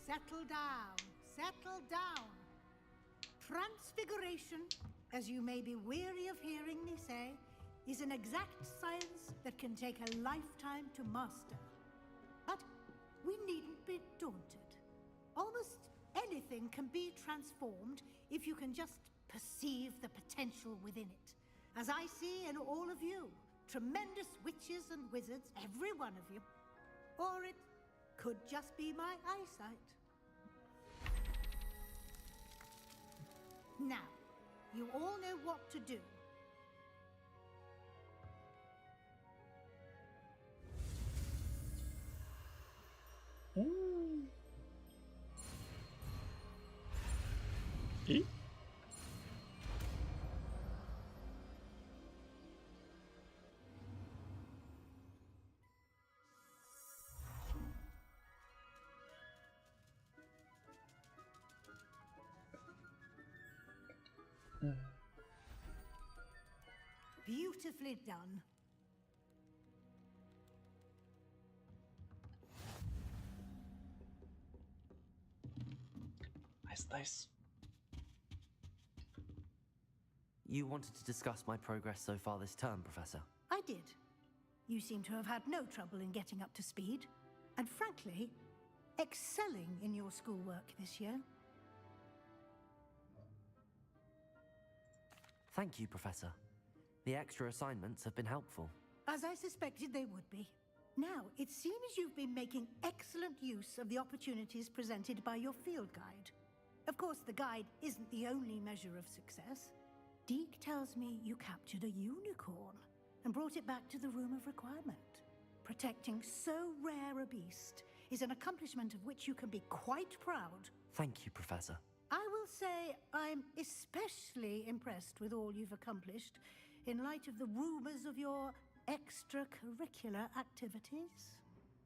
Settle down, settle down. Transfiguration, as you may be weary of hearing me say, is an exact science that can take a lifetime to master. But we needn't be daunted. Almost anything can be transformed if you can just perceive the potential within it. As I see in all of you, tremendous witches and wizards, every one of you. Or it could just be my eyesight. Now, you all know what to do. І? Beautifully done. Nice. You wanted to discuss my progress so far this term, Professor? I did. You seem to have had no trouble in getting up to speed, and frankly, excelling in your schoolwork this year. Thank you, Professor. The extra assignments have been helpful. As I suspected they would be. Now, it seems you've been making excellent use of the opportunities presented by your field guide. Of course, the guide isn't the only measure of success. Deke tells me you captured a unicorn and brought it back to the room of requirement. Protecting so rare a beast is an accomplishment of which you can be quite proud. Thank you, Professor. I will say I'm especially impressed with all you've accomplished in light of the rumors of your extracurricular activities.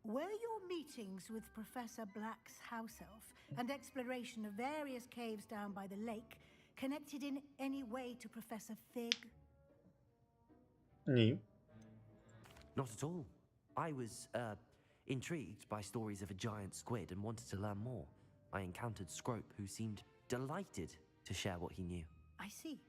Were your meetings with Professor Black's house elf and exploration of various caves down by the lake connected in any way to Professor Fig? Ні. Not at all. I was, intrigued by stories of a giant squid and wanted to learn more. I encountered Scrope, who seemed delighted to share what he knew. I see.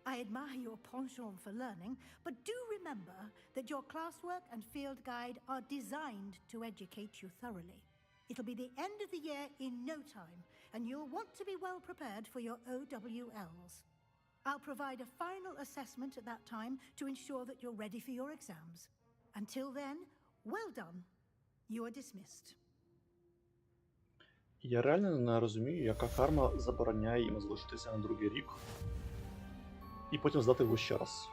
I admire your penchant for learning, but do remember that your classwork and field guide are designed to educate you thoroughly. It'll be the end of the year in no time, and you'll want to be well prepared for your OWLs. I'll provide a final assessment at that time to ensure that you're ready for your exams. Until then, well done. You are dismissed. Я реально не розумію, яка карма забороняє їм залишитися на другий рік і потім здати його ще раз.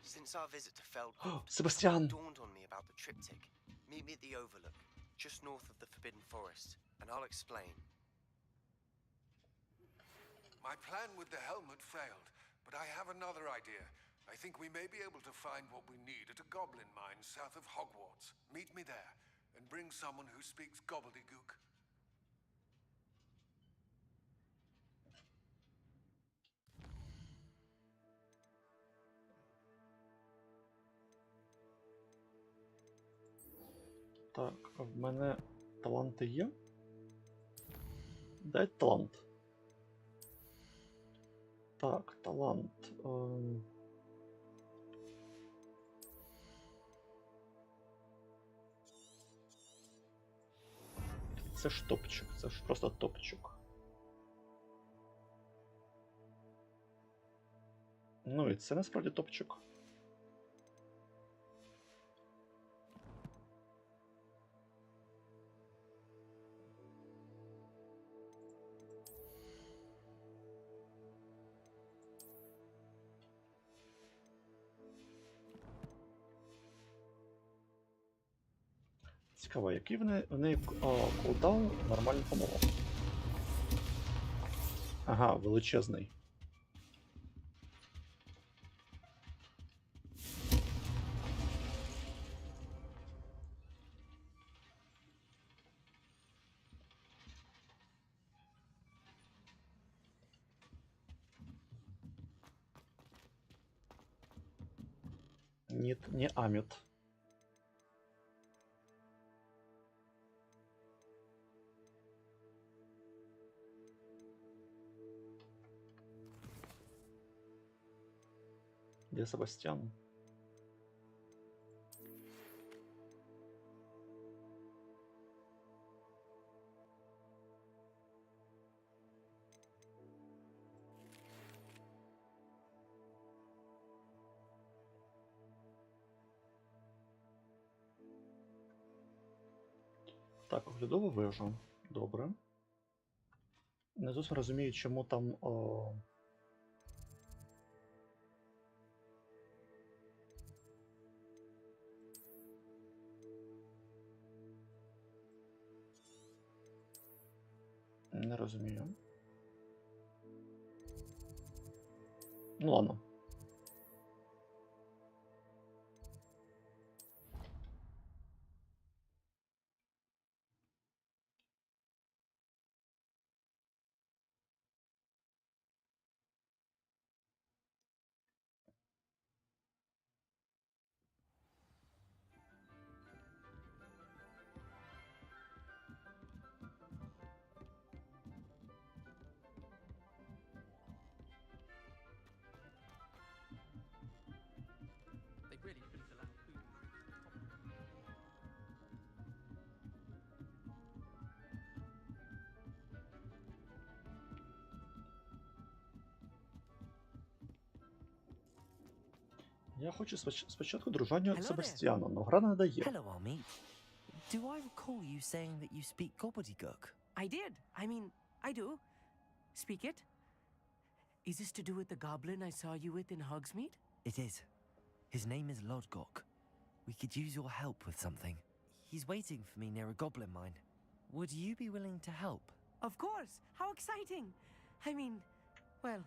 Since our visit to Feldcroft, Sebastian! it dawned on me about the triptych. Meet me at the Overlook, just north of the Forbidden Forest, and I'll explain. My plan with the helmet failed, but I have another idea. I think we may be able to find what we need at a goblin mine south of Hogwarts. Meet me there, and bring someone who speaks gobbledygook. Так, а в мене таланти є? Дай талант. Так, талант. Це ж топчик, це ж просто топчик. Ну і це насправді топчик. Цікаво, який в неї кулдаун нормальних умовах. Ага, величезний. Нет, не амет. Где Себастьян? Так, оглядову вежу. Добре. Не зовсім розумію, чому там. Не розумію. Ну ладно. Я хочу спочатку дружання з Себастьяном, но гра не надає. Hello, Army. Do I recall you saying that you speak gobbledygook? I did. I mean, I do. Speak it. Is this to do with the goblin I saw you with in Hogsmeade? It is. His name is Lodgok. We could use your help with something. He's waiting for me near a goblin mine. Would you be willing to help? Of course. How exciting. I mean, well,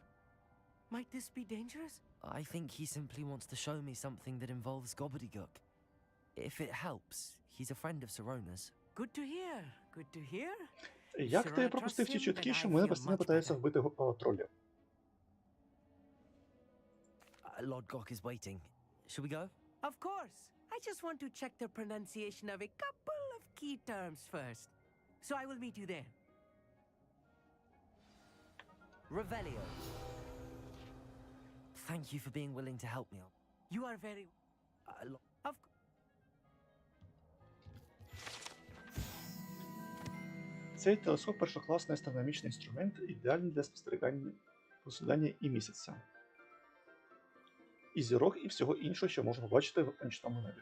might this be dangerous? I think he simply wants to show me something that involves gobbledygook. If it helps, he's a friend of Sirona's. Good to hear. Good to hear. Як ти пропустив ті чутки, що мене постійно питаються вбити тролів? Lodgok is waiting. Should we go? Of course. I just want to check the pronunciation of a couple of key terms first. So I will meet you there. Revelio. Thank you for being willing to help me. You are very... Of Цей телескоп першокласний астрономічний інструмент, ідеальний для спостерігання і місяця. І зірок, і всього іншого, що можна побачити в нічному небі.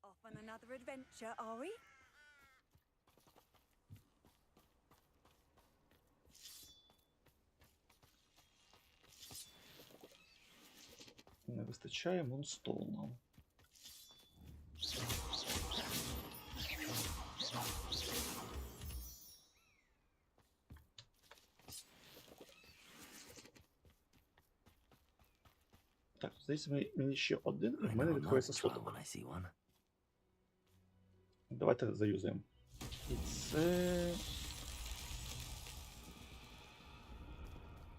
Off on another adventure, are we? Не вистачає Мунстоуна. Так, здається, мені ще один, і в мене відходиться соток. Давайте заюзаємо. І це...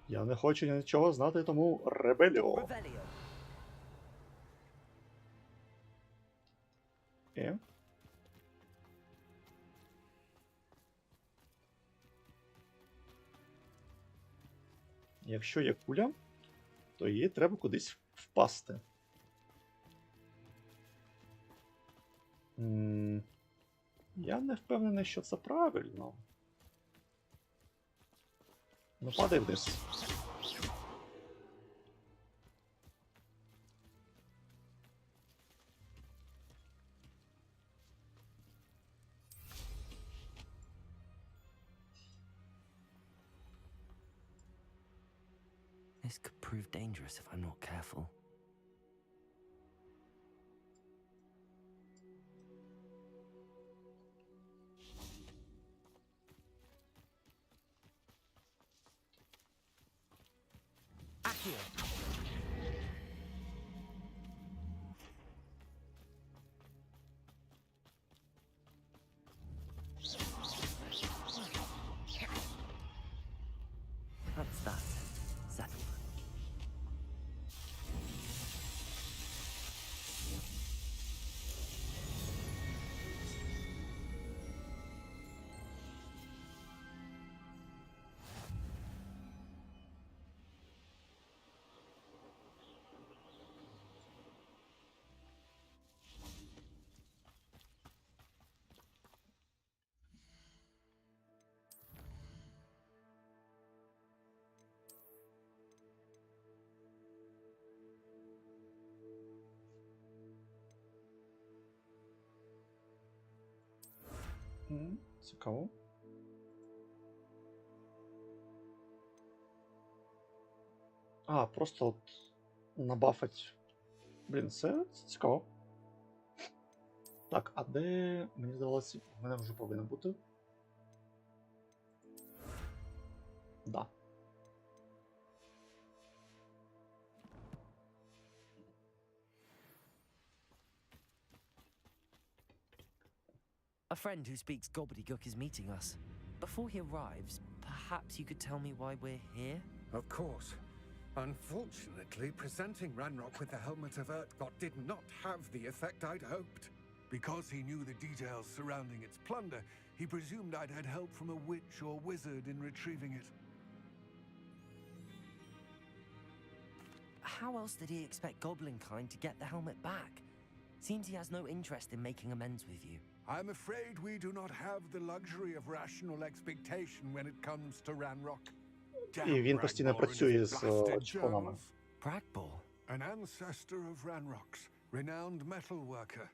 Я не хочу нічого знати, тому Ребеліо. І? Якщо є куля, то її треба кудись впасти. Я не впевнений, що це правильно. Ну, падай вниз. This could prove dangerous if I'm not careful. Accio! That's that. Settled. Цікаво. А, просто от набафать. Блін, це цікаво. Так, а де, мені здалося, в мене вже повинен бути. Да. A friend who speaks gobbledygook is meeting us. Before he arrives, perhaps you could tell me why we're here? Of course. Unfortunately, presenting Ranrock with the Helmet of Urtkot did not have the effect I'd hoped. Because he knew the details surrounding its plunder, he presumed I'd had help from a witch or wizard in retrieving it. How else did he expect Goblinkind to get the helmet back? Seems he has no interest in making amends with you. I'm afraid we do not have the luxury of rational expectation when it comes to Ranrock. І він постійно працює з чіпонами. Bragbor? An ancestor of Ranrock's, renowned metal worker.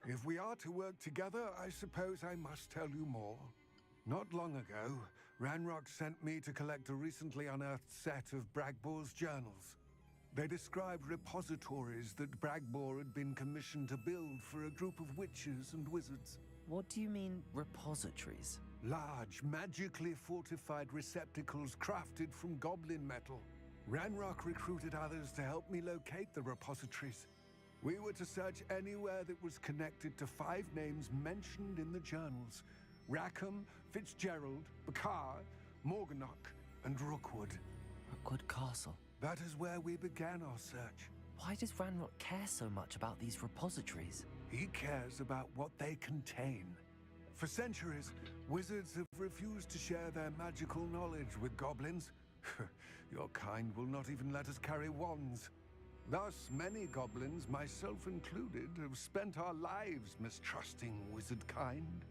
If we are to work together, I suppose I must tell you more. Not long ago, Ranrock sent me to collect a recently unearthed set of Bragbor's journals. They described repositories that Bragbor had been commissioned to build for a group of witches and wizards. What do you mean, repositories? Large, magically fortified receptacles crafted from goblin metal. Ranrock recruited others to help me locate the repositories. We were to search anywhere that was connected to 5 names mentioned in the journals: Rackham, Fitzgerald, Bakar, Morganach, and Rookwood. Rookwood Castle. That is where we began our search. Why does Ranrock care so much about these repositories? He cares about what they contain. For centuries, wizards have refused to share their magical knowledge with goblins. Your kind will not even let us carry wands. Thus, many goblins, myself included, have spent our lives mistrusting wizard kind.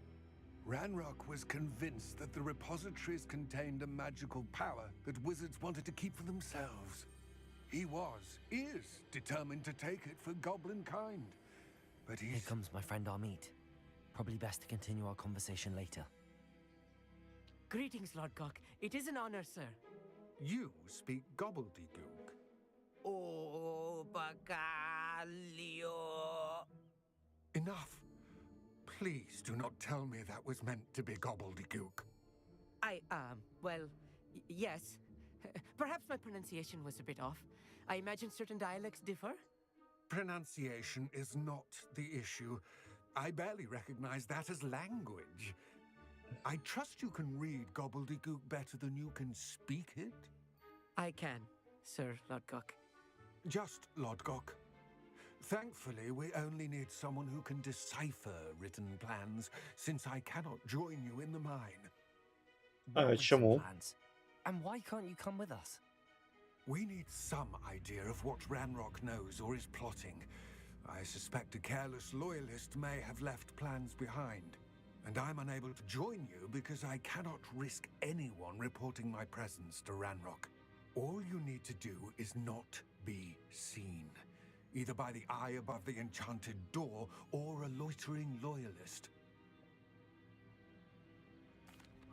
Ranrock was convinced that the repositories contained a magical power that wizards wanted to keep for themselves. He is determined to take it for goblin kind. But he's... Here comes my friend Amit. Probably best to continue our conversation later. Greetings, Lord Cock. It is an honor, sir. You speak gobbledygook. Oh, Bacalio. Enough. Please do not tell me that was meant to be gobbledygook. Well, yes. Perhaps my pronunciation was a bit off. I imagine certain dialects differ? Pronunciation is not the issue. I barely recognize that as language. I trust you can read gobbledygook better than you can speak it? I can, Sir Lodgok. Just Lodgok. Thankfully, we only need someone who can decipher written plans, since I cannot join you in the mine. Чому? And why can't you come with us? We need some idea of what Ranrock knows or is plotting. I suspect a careless loyalist may have left plans behind. And I'm unable to join you because I cannot risk anyone reporting my presence to Ranrock. All you need to do is not be seen, either by the eye above the enchanted door or a loitering loyalist.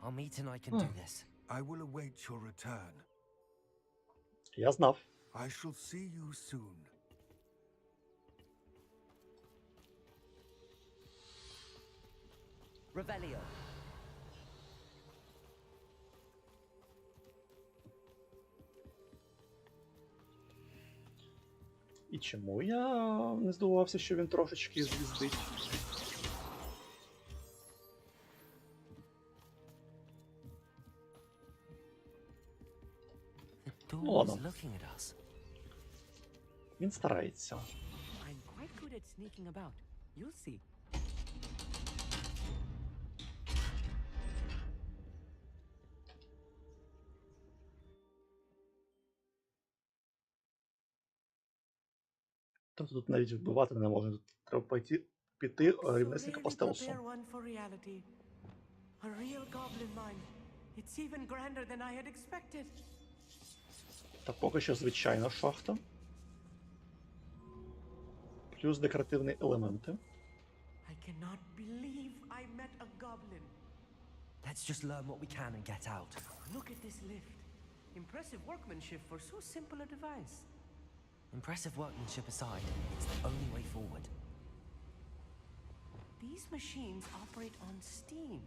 Amit and I can do this. I will await your return. Я знав. I shall see you soon. Revelio. І чому я не здивувався, що він трошечки звіздить? Ну ладно. Він старається. I'm quite good at sneaking about. You'll see. Тобто тут навіть вбивати не можна. Тут треба піти рівнесенько по стелсу. Та поки що звичайна шахта. Плюс декоративні елементи. I cannot believe I met a goblin. Let's just learn what we can and get out. Look at this lift. Impressive workmanship for so simple a device. Impressive workmanship aside, it's the only way forward. These machines operate on steam.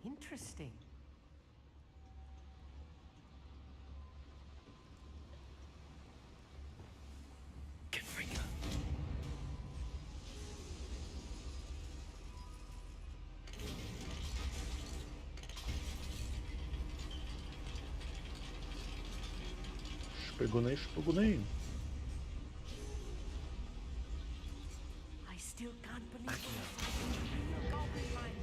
Interesting. Шпигуни, шпигуни. I still can't believe it. Goblin line.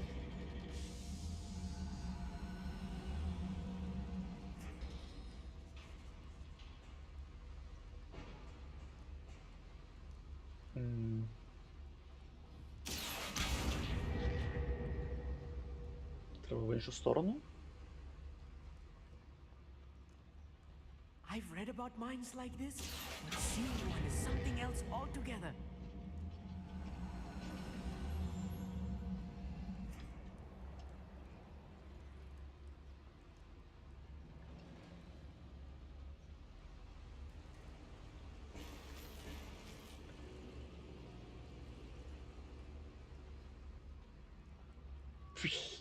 Треба в іншу сторону. I've read about mines like this, but seeing one is something else altogether.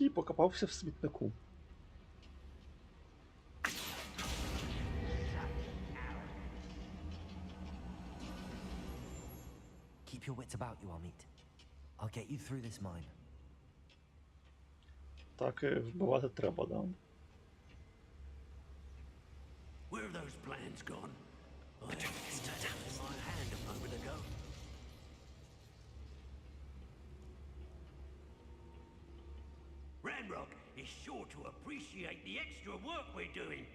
І покопався в смітнику. Keep your wits about you, Amit. I'll get you through this mine. Так і вбивати треба, да. Where are those plans gone? I had them in my hand a moment ago. Ranrock is sure to appreciate the extra work we're doing.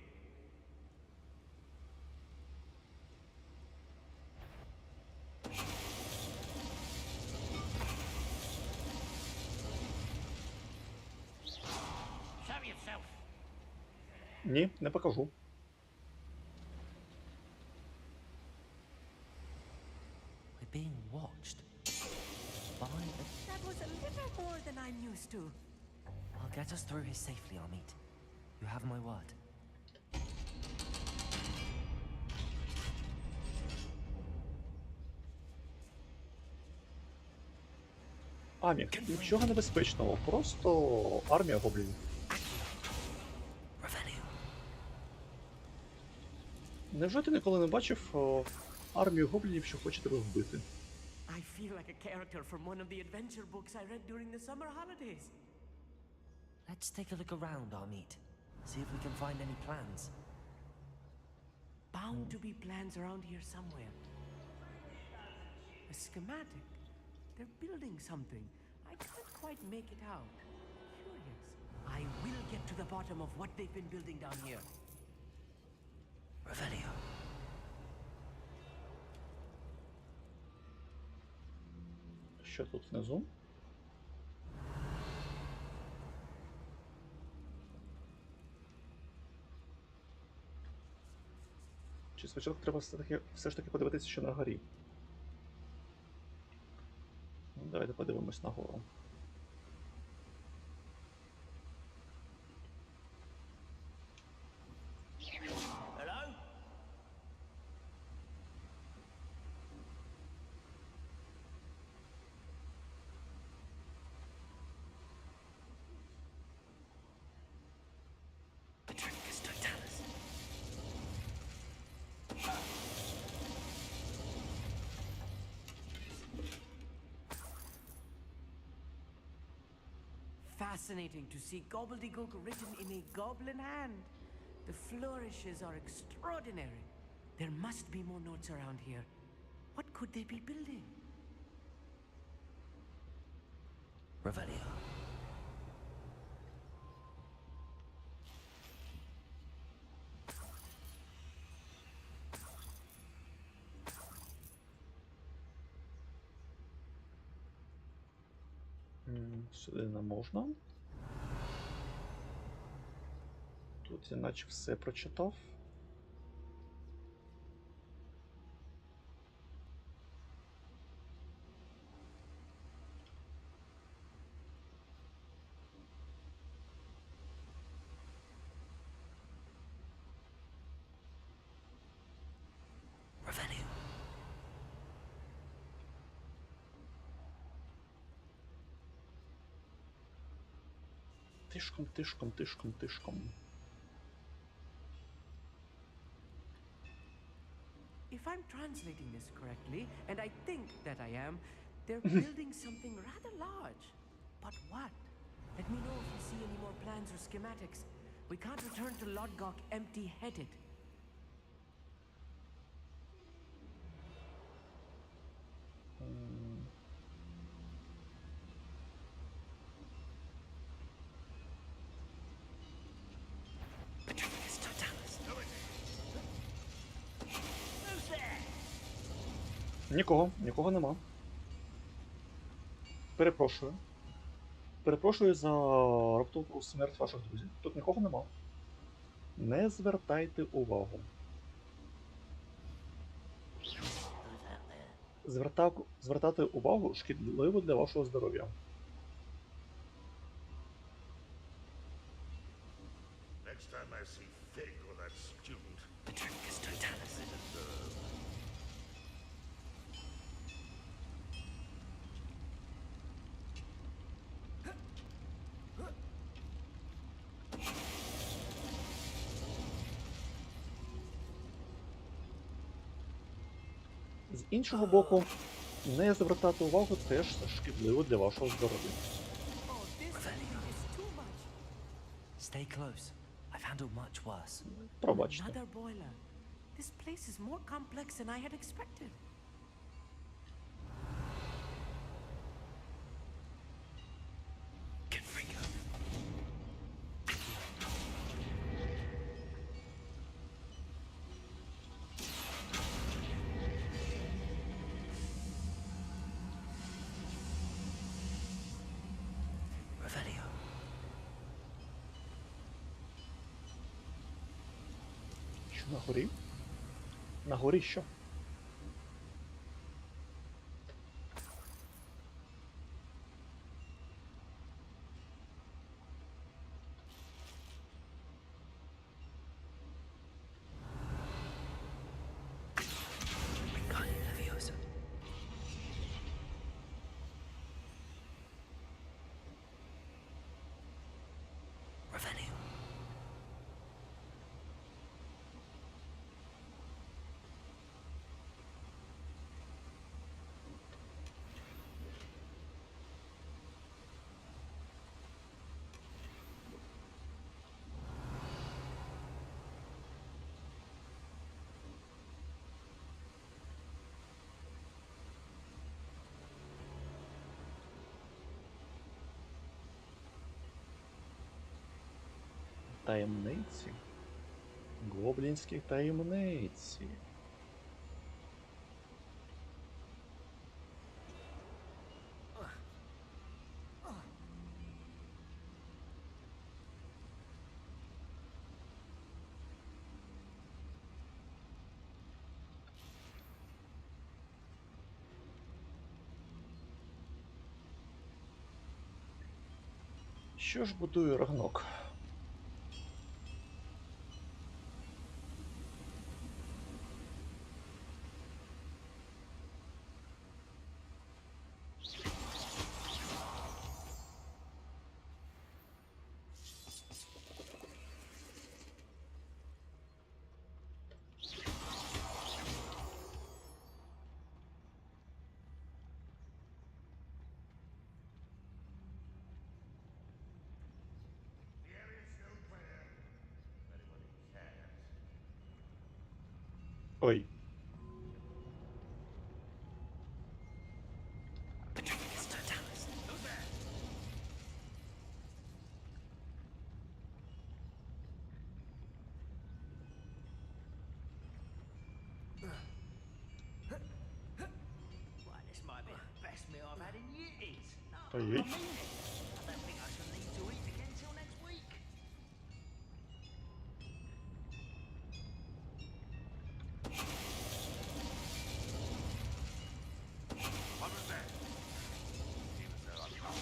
Show yourself. Ні, не покажу. We're being watched. By the... That was a little more than I'm used to. I'll get us through here safely, Amit. You have my word. Амі, нічого небезпечного, просто армія гоблінів. Невже ти ніколи не бачив армію гоблінів, що хоче тебе вбити? I feel like a character from one of the adventure books I read during the summer holidays. Let's take a look around, Amit. See if we can find any plans. Bound to be plans around here somewhere. A schematic. They're building something. I can't quite make it out. Curious. I will get to the bottom of what they've been building down here. Revelio. Що тут внизу? Чи спочатку треба все ж таки подивитися, що на горі? Давайте подивимось нагору. Hello? Patricus Totalis. Fascinating to see gobbledygook written in a goblin hand. The flourishes are extraordinary. There must be more notes around here. What could they be building? Revelio. Сюди не можна. Тут я наче все прочитав. Тишком. If I'm translating this correctly, and I think that I am, they're building something rather large. But what? Let me know if you see any more plans or schematics. We can't return to Lodgok empty-headed. Нікого нема. Перепрошую за раптову смерть ваших друзів. Тут нікого нема. Не звертайте увагу. Звертати увагу шкідливо для вашого здоров'я. Next time I see Fig or that student. З іншого боку, не звертати увагу теж шкідливо для вашого здоров'я. Stay close. I've handled much worse. Пробачте. Another boiler. This place is more complex than I had expected. Що на горі? На горі що? Таємниці. Гоблінські таємниці. Що ж будує Рагнок? Ой. Well, this might be the best meal I've had in years. Ой. I mean it. I don't think I shall need to eat again till next week. What was that? Seems though I'm not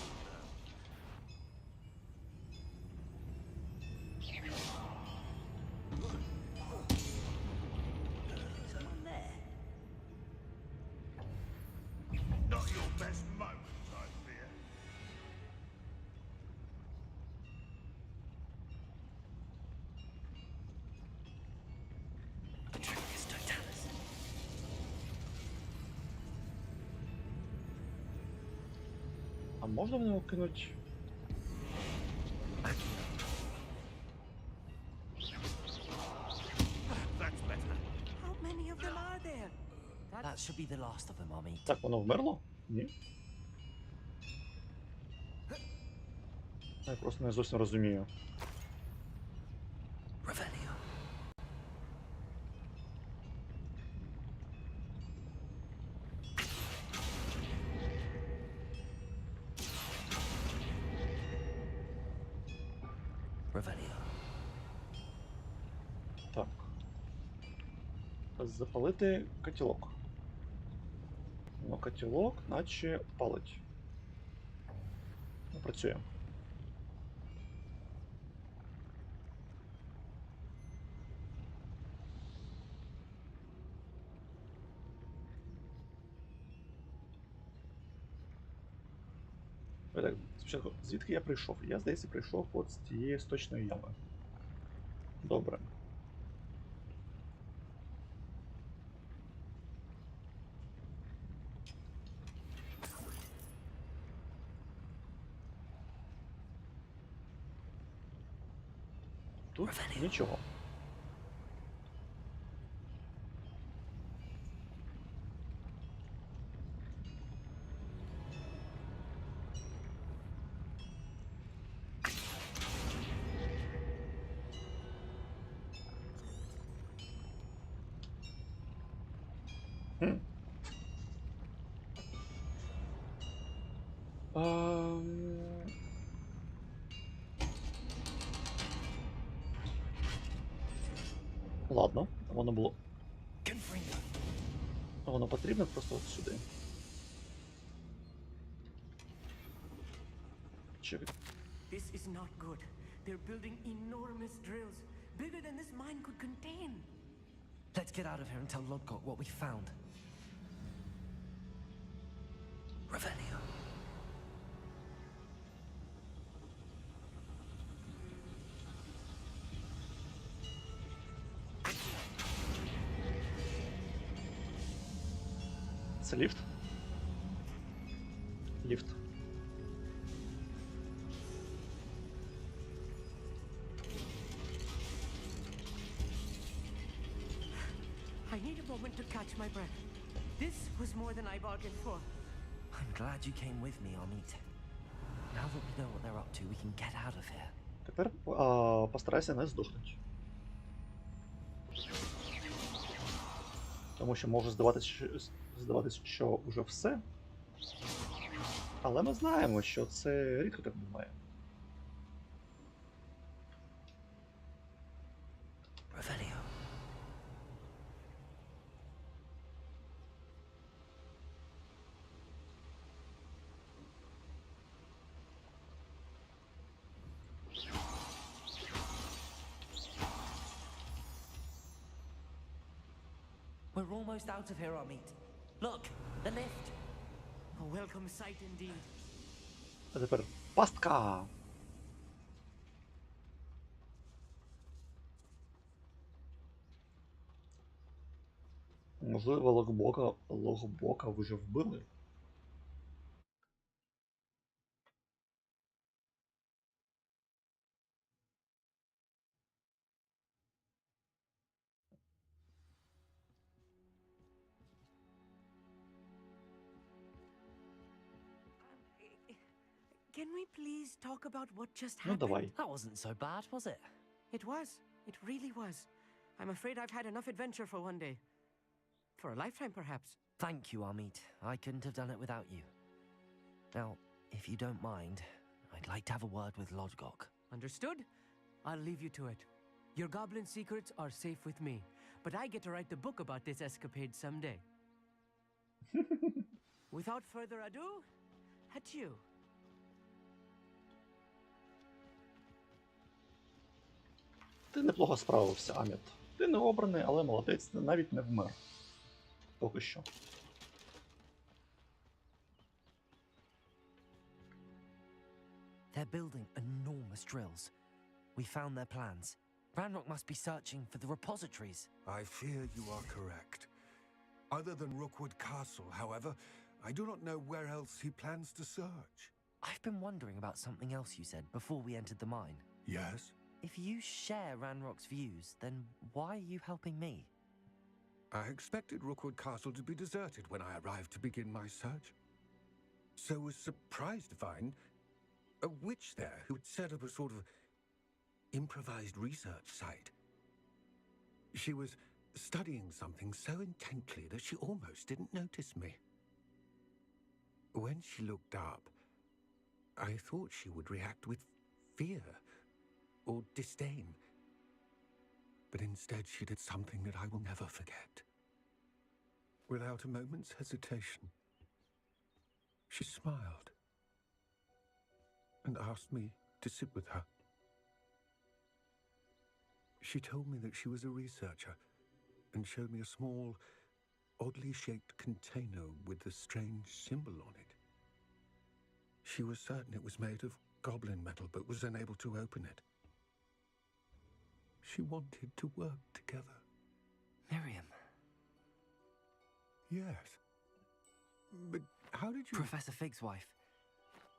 Someone there? Not your best moment, I fear. можна в нього кинути? That's better. How many of them are there? That should be the last of them, Army. Так, воно вмерло? Ні. Я просто не зовсім розумію. Revelio. Revelio. Так. Запалити котілок. Ну, котілок, наче палить. Ну, працює. Так, спочатку, звідки я прийшов? Я, здається, прийшов от з тієї сточної ями. Добре. Тут нічого. Хм. Ладно, воно було. Воно потрібно просто от сюди. Чекай. This is not good. They're building enormous drills, bigger than this mine could contain. Let's get out of here and tell Lodgok what we found. Revelio. Це ліфт? Ліфт. I need a moment to catch my breath. This was more than I bargained for. I'm glad you came with me, Amit. Now that we know what they're up to, we can get out of here. Тепер постарайся не здохнути. Тому що може здаватись, що вже все. Але ми знаємо, що це рідко так буває. Revelio. We're almost out of here, Amit. Look, the lift. A welcome sight indeed. А тепер пастка! Можливо, логбока вже вбили? Can we please talk about what just Ну, happened? давай. That wasn't so bad, was it? It was. It really was. I'm afraid I've had enough adventure for one day. For a lifetime, perhaps. Thank you, Amit. I couldn't have done it without you. Now, if you don't mind, I'd like to have a word with Lodgok. Understood? I'll leave you to it. Your goblin secrets are safe with me, but I get to write the book about this escapade someday. Without further ado, adieu. Ти неплохо справився, Аміт. Ти не обраний, але молодець, навіть не вмер. Поки що. They're building enormous drills. We found their plans. Ranrock must be searching for the repositories. I fear you are correct. Other than Rookwood Castle, however, I do not know where else he plans to search. I've been wondering about something else you said before we entered the mine. Yes? If you share Ranrock's views, then why are you helping me? I expected Rookwood Castle to be deserted when I arrived to begin my search. So was surprised to find a witch there who had set up a sort of improvised research site. She was studying something so intently that she almost didn't notice me. When she looked up, I thought she would react with fear or disdain. But instead she did something that I will never forget. Without a moment's hesitation, she smiled and asked me to sit with her. She told me that she was a researcher and showed me a small, oddly shaped container with a strange symbol on it. She was certain it was made of goblin metal, but was unable to open it. She wanted to work together. Miriam. Yes. But how did you... Professor Fig's wife.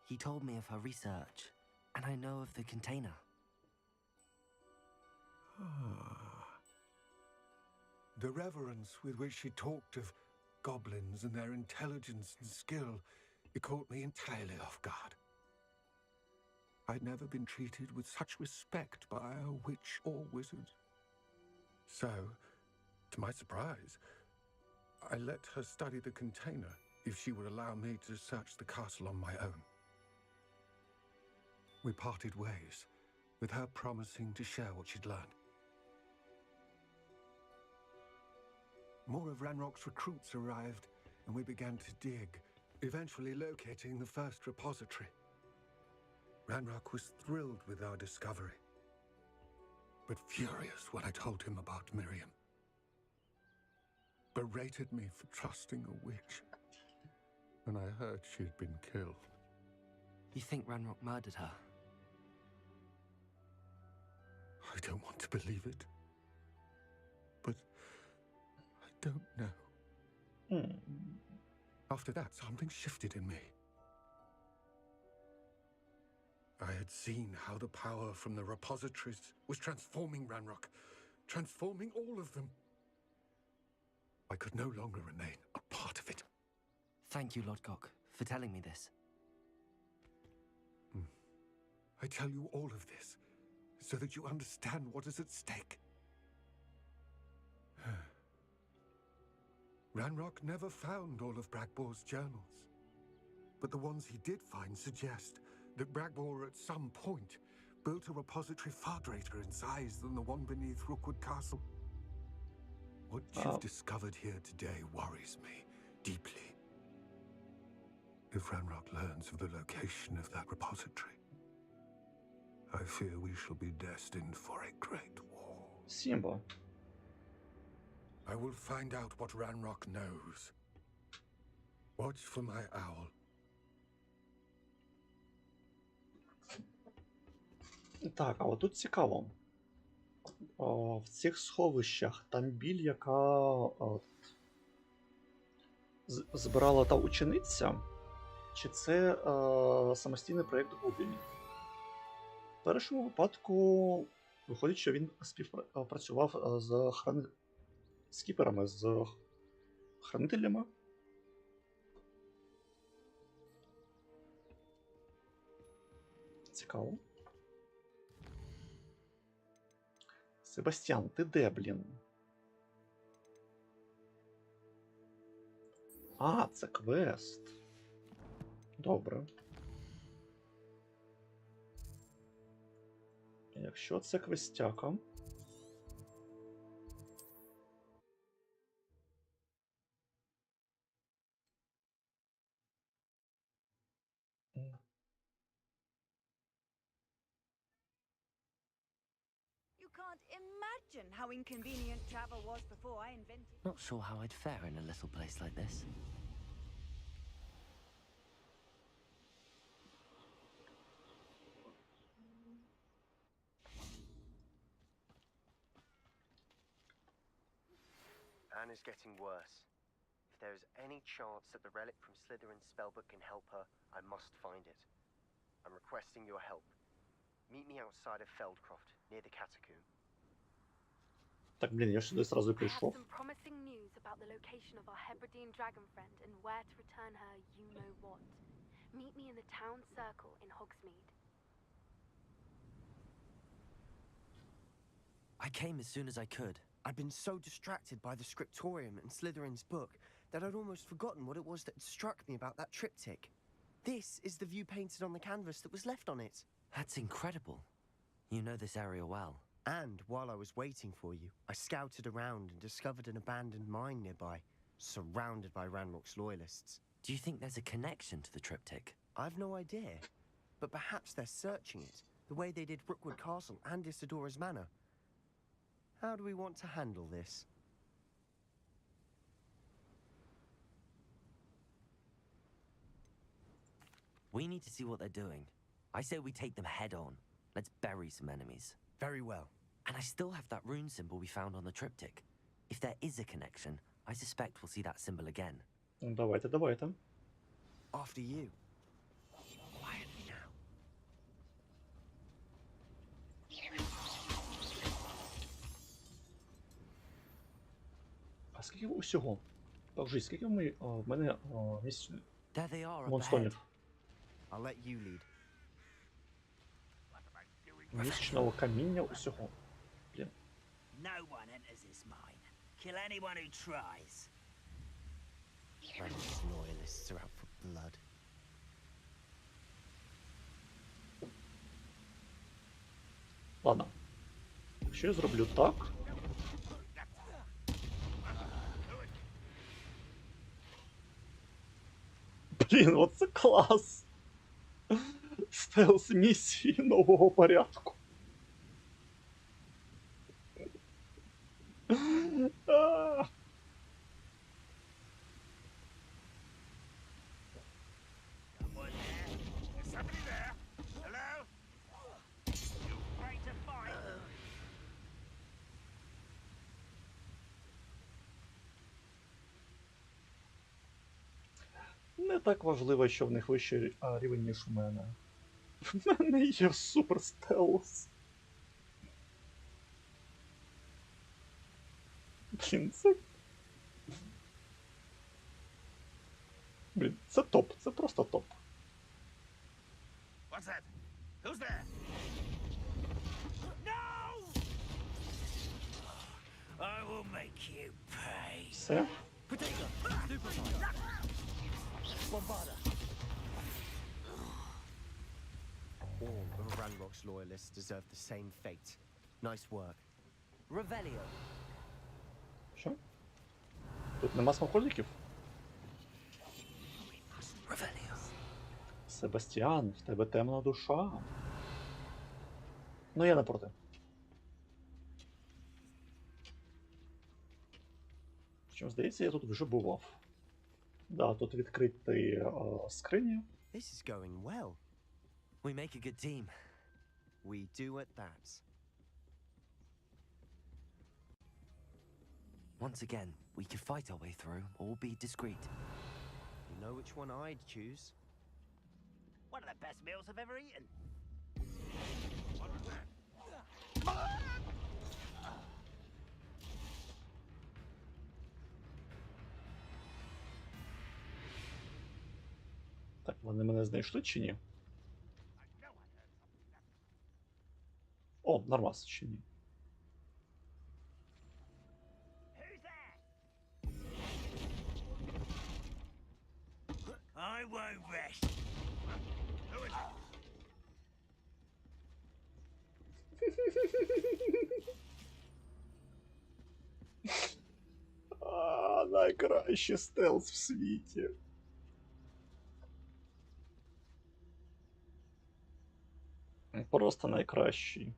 He told me of her research, and I know of the container. The reverence with which she talked of goblins and their intelligence and skill, it caught me entirely off guard. I'd never been treated with such respect by a witch or wizard. So, to my surprise, I let her study the container if she would allow me to search the castle on my own. We parted ways, with her promising to share what she'd learned. More of Ranrock's recruits arrived, and we began to dig, eventually locating the first repository. Ranrock was thrilled with our discovery, but furious when I told him about Miriam. Berated me for trusting a witch, and I heard she'd been killed. You think Ranrock murdered her? I don't want to believe it, but I don't know. After that, something shifted in me. I had seen how the power from the repositories was transforming Ranrock, transforming all of them. I could no longer remain a part of it. Thank you, Lodgok, for telling me this. I tell you all of this so that you understand what is at stake. Ranrock never found all of Bragbor's journals, but the ones he did find suggest that Bragbor at some point built a repository far greater in size than the one beneath Rookwood Castle. What you've discovered here today worries me deeply. If Ranrock learns of the location of that repository, I fear we shall be destined for a great war. Simba. I will find out what Ranrock knows. Watch for my owl. Так, а от тут цікаво. В цих сховищах там біль, яка збирала та учениця, чи це самостійний проєкт гоблінів? В першому випадку виходить, що він співпрацював з скіперами, з хранителями. Цікаво. Себастьян, ти де, блін? А, це квест. Добре. Якщо це квестяка... Can't imagine how inconvenient travel was before I invented. Not sure how I'd fare in a little place like this. Anne is getting worse. If there is any chance that the relic from Slytherin's spellbook can help her, I must find it. I'm requesting your help. Meet me outside of Feldcroft, near the catacomb. Так, блін, я ж сюди сразу I have прийшов. some promising news about the location of our Hebridean dragon friend and where to return her you know what. Meet me in the town circle in Hogsmeade. I came as soon as I could. I'd been so distracted by the scriptorium and Slytherin's book that I'd almost forgotten what it was that struck me about that triptych. This is the view painted on the canvas that was left on it. That's incredible. You know this area well. And while I was waiting for you, I scouted around and discovered an abandoned mine nearby, surrounded by Ranrock's loyalists. Do you think there's a connection to the triptych? I've no idea, but perhaps they're searching it, the way they did Rookwood Castle and Isidora's Manor. How do we want to handle this? We need to see what they're doing. I say we take them head on. Let's bury some enemies. Very well. And I still have that rune symbol we found on the triptych. If there is a connection, I suspect we'll see that symbol again. Давайте, давайте. After you. Quietly now. А скільки усього? Покажи, скільки в мене місць There they are up ahead. монстонів? I'll let you lead. Місячного каміння усього. Блін. No one enters this mine. Kill anyone who tries. Ranrock's loyalists are out for blood. Ладно. Що я зроблю так? Блін, оце клас! Стелс місії нового порядку. А. Someone there? Is somebody there? Hello? You afraid to fight? Не так важливо, що в них вищий рівень, ніж у мене. В мене є супер стелс. Блін, це... Блін, це топ, це просто топ. What's that? Who's there? No! I will make you pay. Все? Potato! Bombarda. All of Ranrock's loyalists deserve the same fate. Nice work. Revelio. Що? Тут нема смаколиків? Revelio. Себастьян, в тебе темна душа. Ну я не проти. Причому, здається, я тут вже бував. Да, тут відкриті скрині. This is going well. We make a good team. We do at that. Once again, we could fight our way through or be discreet. You know which one I'd choose? One of the best meals I've ever eaten. What was that? Так, вони мене знайшли чи ні? О, нормас, чи ні. Who's that? I won't rest. Who is it? Найкращий стелс в світі. Просто найкращий.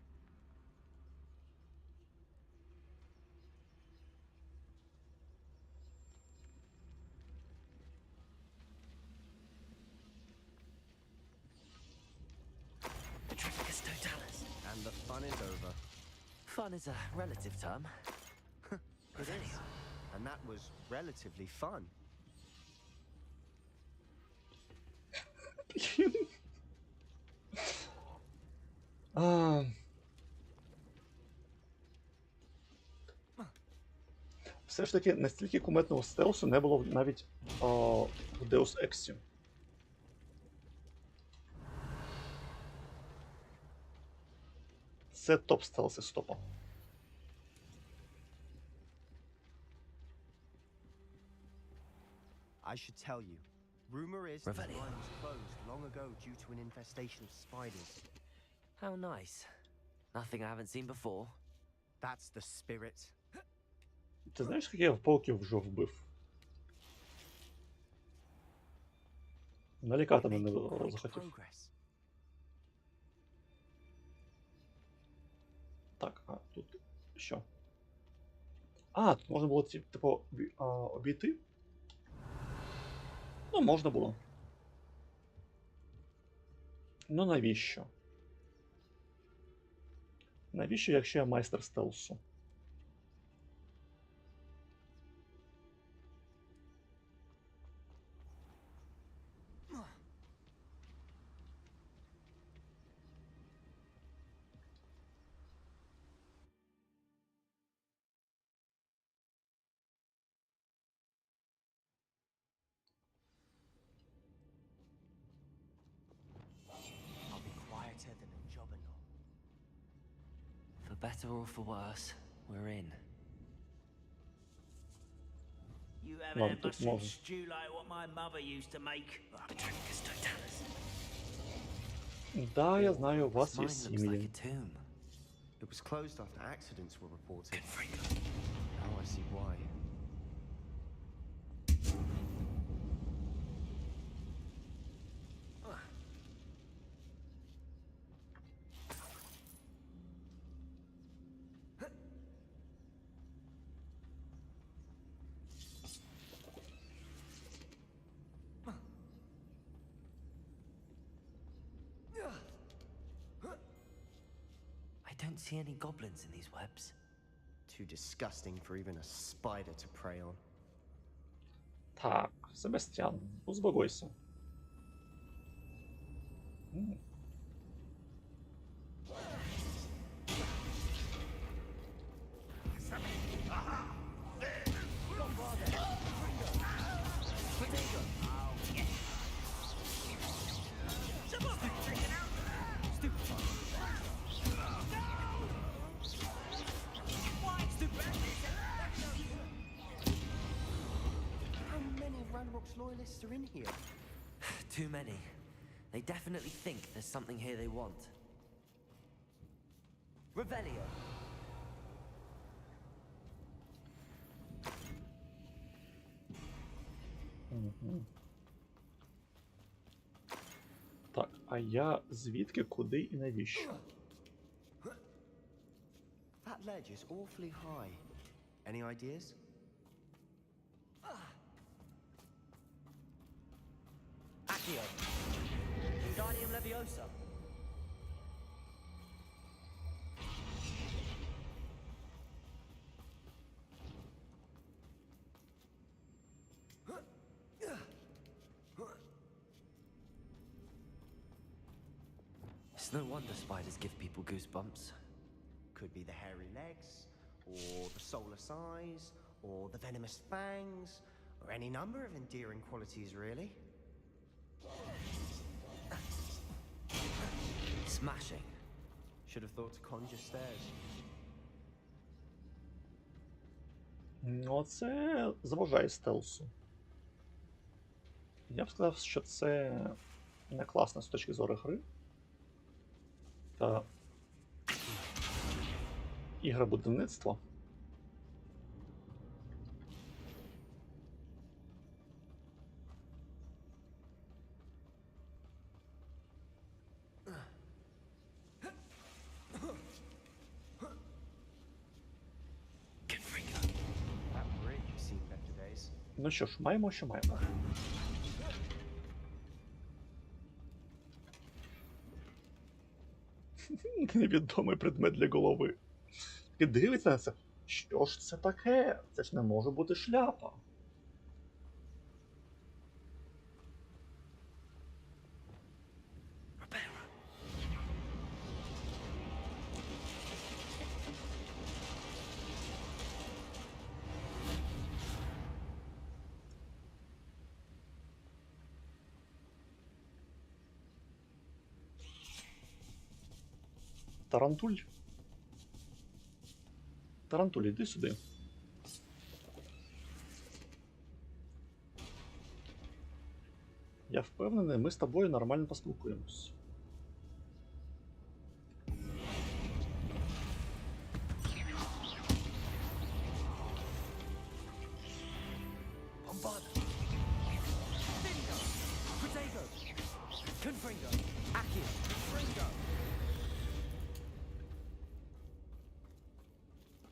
Petrificus totalis. And the fun is over. Fun is a relative term. It is. And that was relatively fun. Все ж таки, настільки кумедного стелсу не було навіть в Deus Ex'і. Це топ стелси з топа. I should tell you. Rumor is the mine was closed long ago due to an infestation of spiders. How nice. Nothing I haven't seen before. That's the spirit. Ти знаєш, скільки я пауків вже вбив? Налякати мене захотів. Так, а тут що? А, тут можна було, типу, обійти? Ну, можна було. Ну, навіщо? Навіщо, якщо я майстер стелсу? For better or for worse, we're in. You haven't had much stew like what my mother used to make. Да, я знаю, у вас є сім'ї. It was closed after accidents were reported. Now I see why. I don't see any goblins in these webs. Too disgusting for even a spider to prey on. Так, Себастьян, успокойся. Loyalists are in here. Too many. They definitely think there's something here they want. Revelio. Так, а я звідки, куди і навіщо? That ledge is awfully high. Any ideas? Accio. Wingardium Leviosa. It's no wonder spiders give people goosebumps. Could be the hairy legs, or the soulless eyes, or the venomous fangs, or any number of endearing qualities, really. Smashing. Should have thought to conjure stairs. Ну, це заважає стелсу. Я б сказав, що це не класно з точки зору гри. Та ігробудівництва. Ну що ж, маємо, що маємо. Невідомий предмет для голови. І дивиться на це. Що ж це таке? Це ж не може бути шляпа. Тарантуль. Тарантуль, іди сюди. Я впевнений, ми з тобою нормально поспілкуємось.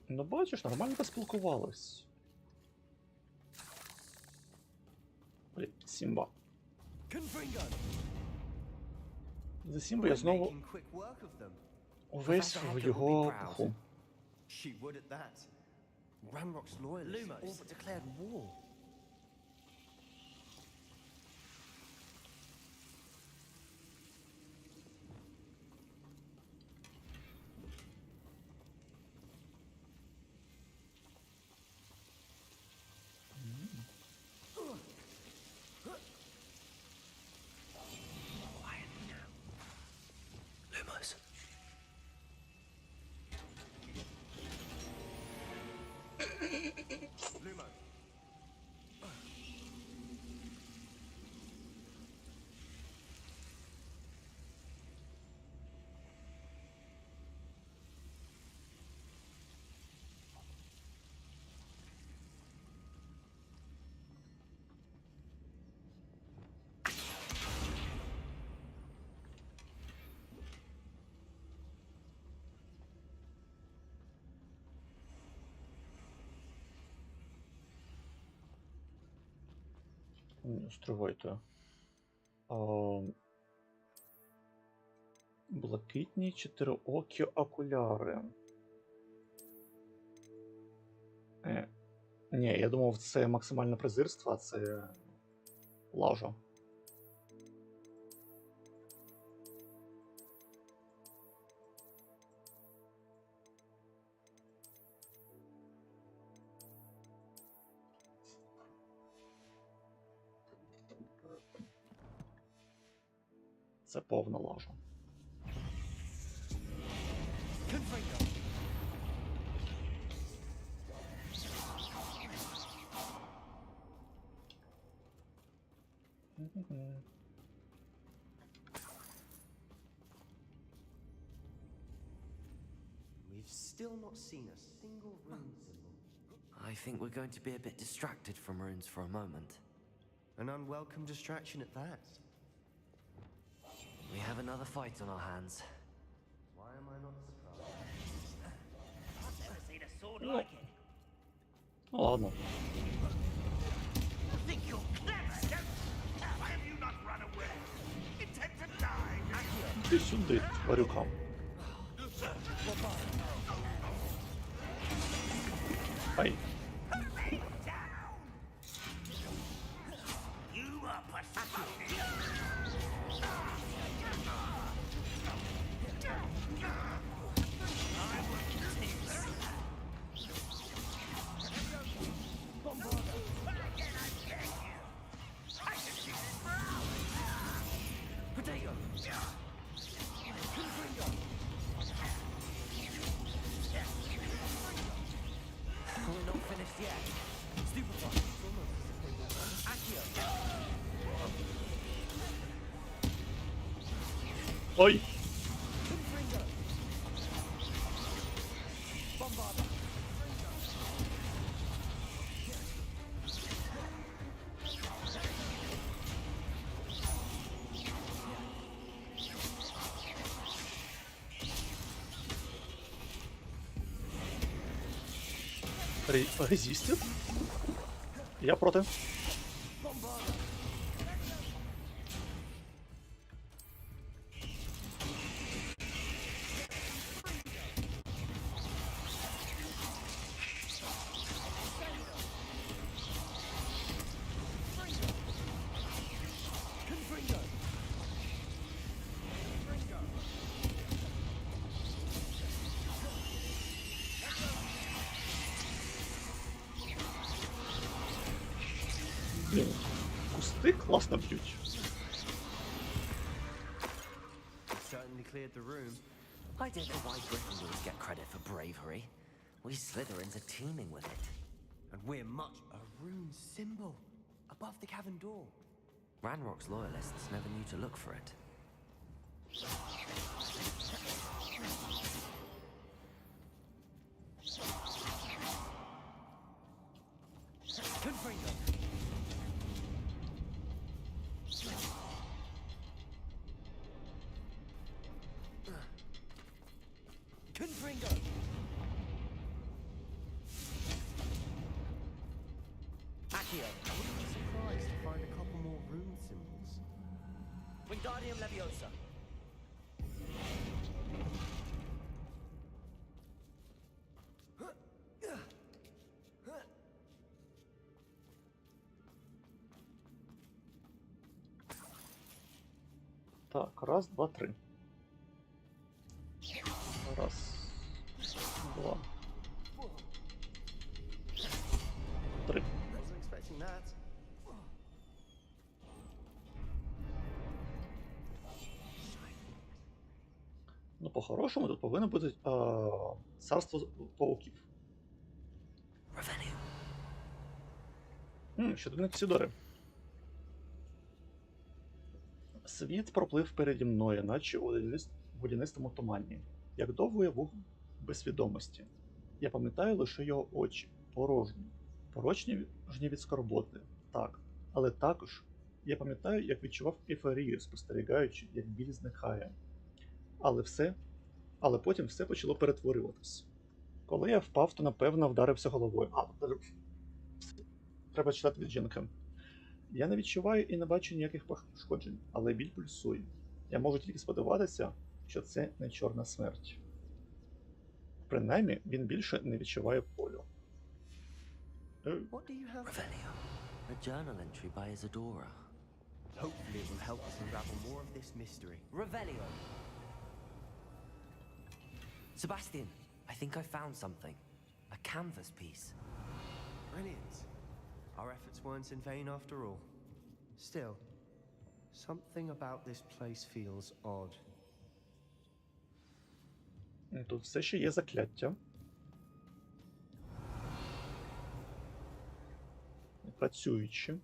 Ну бачиш, нормально поспілкувались. Блін, Сімба. За Сімба я знову увесь в його пуху. She would at that. Ranrock's loyalists all but declared war. Стривайте. Блакитні чотирьокі окуляри. Ні, я думав, це максимальне презирство, а це лажа. Це повна лажа. We've still not seen a single rune symbol. I think we're going to be a bit distracted from runes for a moment. An unwelcome distraction at that. We have another fight on our hands. Why am I not surprised? I've never seen a sword like it. Ладно. You think you're clever, don't you? Why have you not run away? Intent to die. Ти сюди, тварюка. Ай. You are pathetic. We're not finished yet. Stupefy. Accio. Ой. Резистит? Я проти. Блін, кусти класно б'ють. Certainly cleared the room. I don't know why Gryffindors get credit for bravery. We Slytherins are teeming with it. And we're much a rune symbol above the cavern door. Ranrock's loyalists never knew to look for it. Confringo! Confringo! Accio! I wouldn't be surprised to find a couple more rune symbols. Wingardium Leviosa! Так, раз, два, три. Раз, два, три. Wasn't expecting that. Ну, по-хорошому тут повинно бути царство пауків. Щоденник Сідори. Світ проплив переді мною, наче у водянистому тумані, як довго я був без свідомості. Я пам'ятаю лише його очі, порожні від скорботи, так. Але також я пам'ятаю, як відчував ейфорію, спостерігаючи, як біль зникає. Але потім все почало перетворюватись. Коли я впав, то напевно вдарився головою. Треба читати від жінки. Я не відчуваю і не бачу ніяких пошкоджень, але біль пульсує. Я можу тільки сподіватися, що це не чорна смерть. Принаймні, він більше не відчуває болю. What do you have? Revelio. A journal entry by Isadora. Hopefully it will help us unravel more of this mystery. Revelio. Sebastian, I think I found something. A canvas piece. Brilliant. Our efforts weren't in vain after all. Still, something about this place feels odd. Тут все ще є закляття. Працюючи.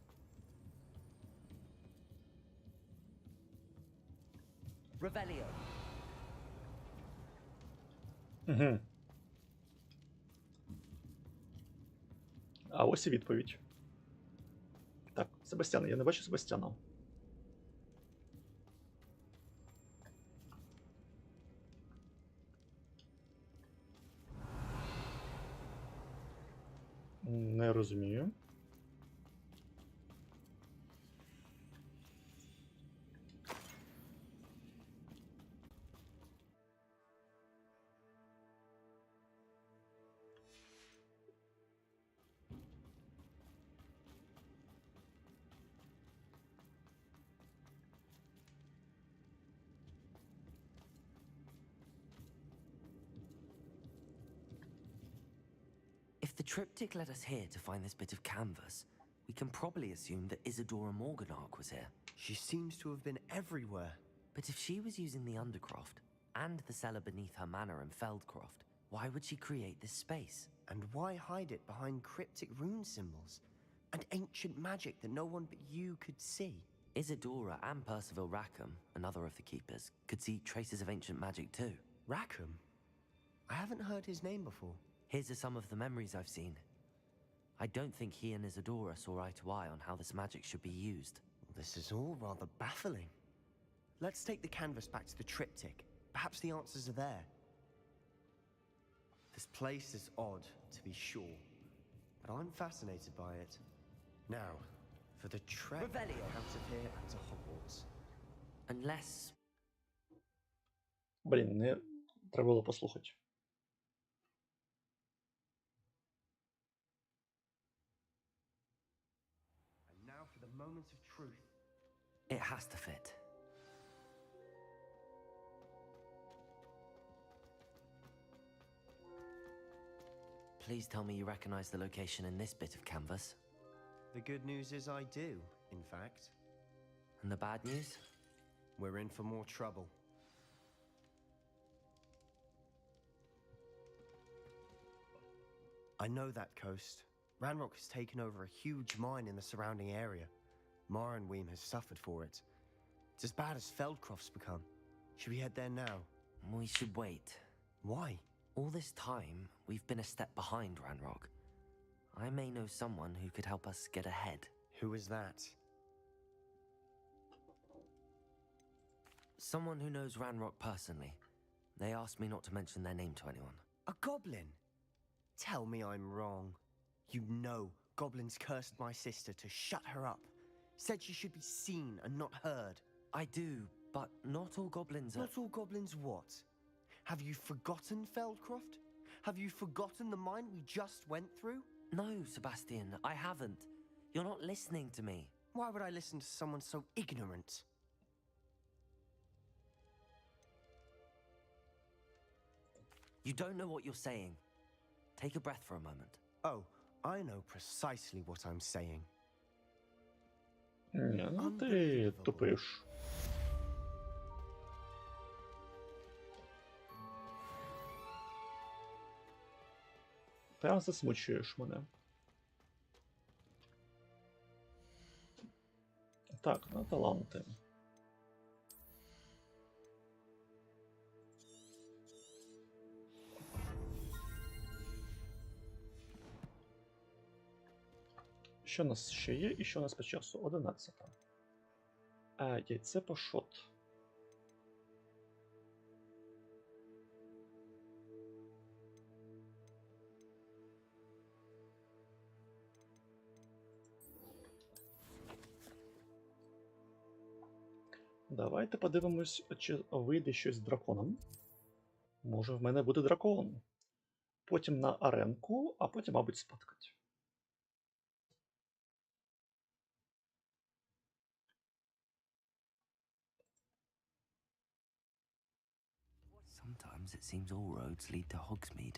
Revelio. Угу. А ось і відповідь. Так, Себастьяна, я не бачу Себастьяна. Не розумію. If the triptych led us here to find this bit of canvas, we can probably assume that Isadora Morganach was here. She seems to have been everywhere. But if she was using the Undercroft, and the cellar beneath her manor in Feldcroft, why would she create this space? And why hide it behind cryptic rune symbols? And ancient magic that no one but you could see? Isadora and Percival Rackham, another of the keepers, could see traces of ancient magic too. Rackham? I haven't heard his name before. His are some of the memories I've seen. I don't think he and Isadora saw eye to eye on how this magic should be used. This is all rather baffling. Let's take the canvas back to the triptych. Perhaps the answers are there. This place is odd, to be sure, but I'm fascinated by it. Now, for the trek out of here and to Hogwarts. Unless... Блін, не треба було послухати. And now for the moment of truth. It has to fit. Please tell me you recognize the location in this bit of canvas. The good news is I do, in fact. And the bad news? We're in for more trouble. I know that coast. Ranrock has taken over a huge mine in the surrounding area. Morinweem has suffered for it. It's as bad as Feldcroft's become. Should we head there now? We should wait. Why? All this time, we've been a step behind Ranrock. I may know someone who could help us get ahead. Who is that? Someone who knows Ranrock personally. They asked me not to mention their name to anyone. A goblin? Tell me I'm wrong. You know goblins cursed my sister to shut her up. Said she should be seen and not heard. I do, but not all goblins are... Not all goblins what? Have you forgotten Feldcroft? Have you forgotten the mine we just went through? No, Sebastian, I haven't. You're not listening to me. Why would I listen to someone so ignorant? You don't know what you're saying. Take a breath for a moment. Oh, I know precisely what I'm saying. Ні, ну ти тупиш. Прям засмучуєш мене. Так, на таланти. Що у нас ще є і що у нас по часу? 11. Яйце пашот. Давайте подивимось, чи вийде щось з драконом. Може в мене буде дракон. Потім на аренку, а потім, мабуть, спадкать. Sometimes it seems all roads lead to Hogsmeade.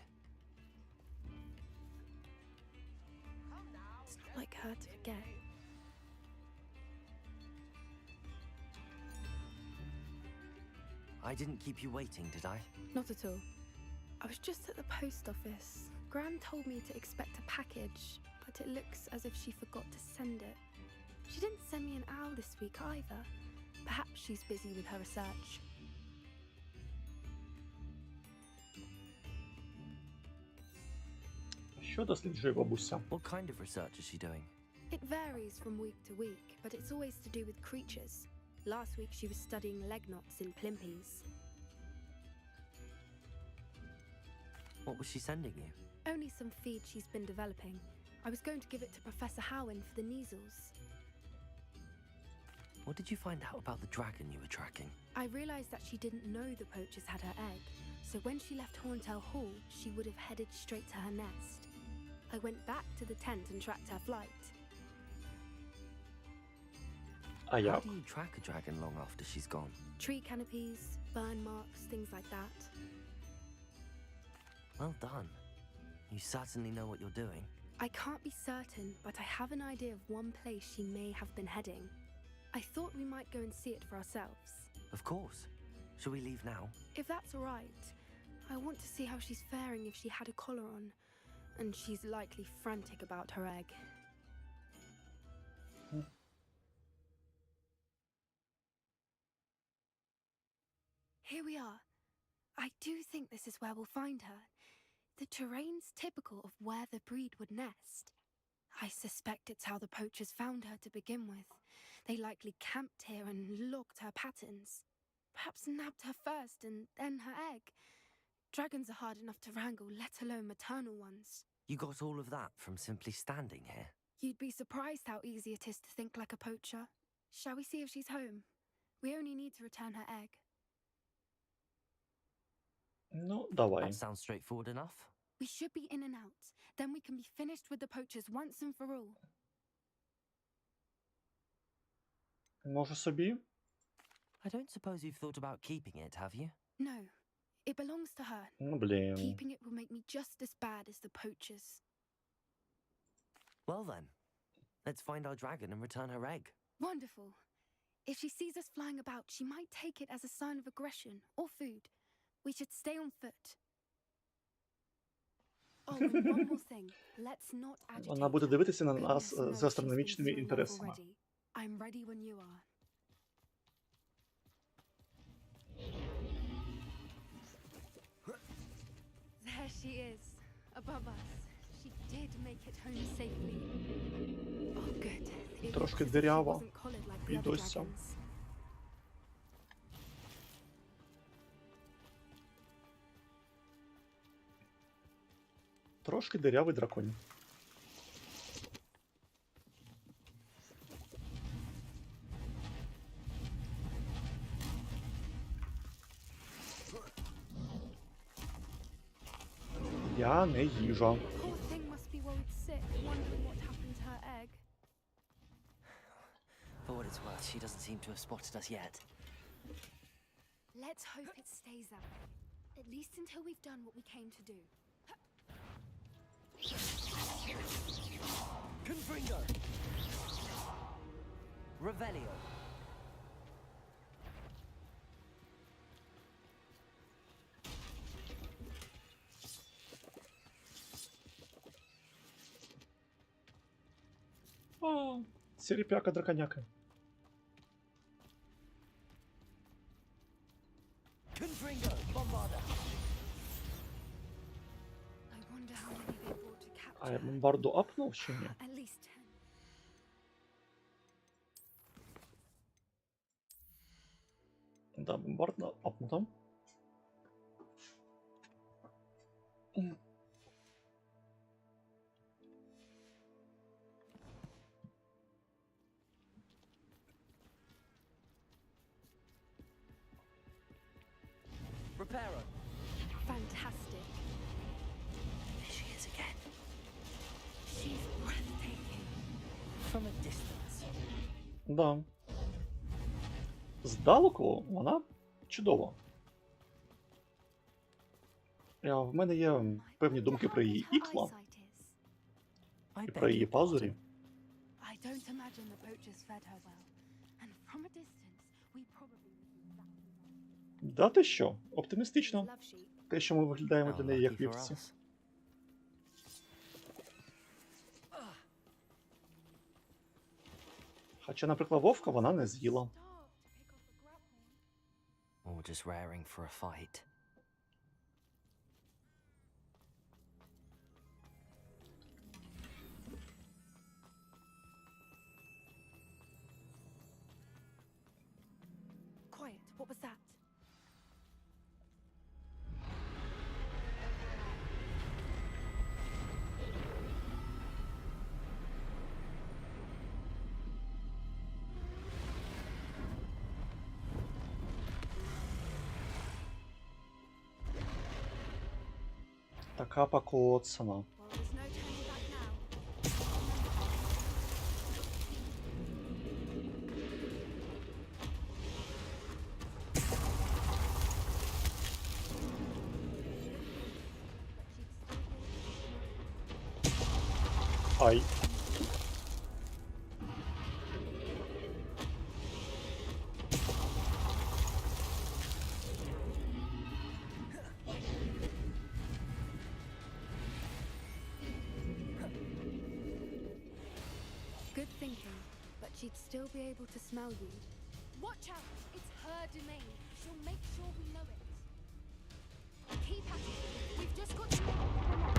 It's not like her to forget. I didn't keep you waiting, did I? Not at all. I was just at the post office. Gran told me to expect a package, but it looks as if she forgot to send it. She didn't send me an owl this week either. Perhaps she's busy with her research. Що досліджує бабуся? What kind of research is she doing? It varies from week to week, but it's always to do with creatures. Last week she was studying legnots in Plimpies. What was she sending you? Only some feed she's been developing. I was going to give it to Professor Howin for the measles. What did you find out about the dragon you were tracking? I realized that she didn't know the poachers had her egg, so when she left Horntail Hall, she would have headed straight to her nest. I went back to the tent and tracked her flight. А How як? do you track a dragon long after she's gone? Tree canopies, burn marks, things like that. Well done. You certainly know what you're doing. I can't be certain, but I have an idea of one place she may have been heading. I thought we might go and see it for ourselves. Of course. Shall we leave now? If that's all right. I want to see how she's faring if she had a collar on. And she's likely frantic about her egg. Here we are. I do think this is where we'll find her. The terrain's typical of where the breed would nest. I suspect it's how the poachers found her to begin with. They likely camped here and logged her patterns. Perhaps nabbed her first and then her egg. Dragons are hard enough to wrangle, let alone maternal ones. You got all of that from simply standing here? You'd be surprised how easy it is to think like a poacher. Shall we see if she's home? We only need to return her egg. Ну, давай. That sounds straightforward enough. We should be in and out. Then we can be finished with the poachers once and for all. Може собі? I don't suppose you've thought about keeping it, have you? No, it belongs to her. Ну, блін. Keeping it will make me just as bad as the poachers. Well then, let's find our dragon and return her egg. Wonderful. If she sees us flying about, she might take it as a sign of aggression or food. We should stay on foot. Oh, and one more thing. Let's not agitate Вона буде her. дивитися на Goodness нас knows з she's астрономічними been through enough інтересами. already. I'm ready when you are. There she is, above us. She did make it home safely. Oh, good. It Трошки looks as if she дирява. wasn't collared like the І other досі. dragons. Трошки дирявий драконь. Я не їжа. Poor thing must be worried sick, wondering what happened to her egg. For what it's worth, she doesn't seem to have spotted us yet. Let's hope it stays that way. At least until we've done what we came to do. Confringo! Revelio! О, сіріпяка драконяка. Confringo! Bombarda! I wonder how many they brought to capture. А я бомбарду апнув чи ні? At least 10. Да, бомбарда апнута. Reparo! Fantastic. There she is again. She's breathtaking. From a distance. Да. Здалеку вона чудова. В мене є певні думки про її ікла і про її пазурі. I don't imagine the poachers fed her well. And from a distance, we probably Да ти що? Оптимістично. Те, що ми виглядаємо для неї як вівці. Хоча, наприклад, вовка вона не з'їла. Or just raring for a fight. Quiet. What was that? Така покоцана. Well, there's no turning back now. Ай. Good thinking, but she'd still be able to smell you. Watch out! It's her domain. She'll make sure we know it. Keep at it. We've just got to... Oh,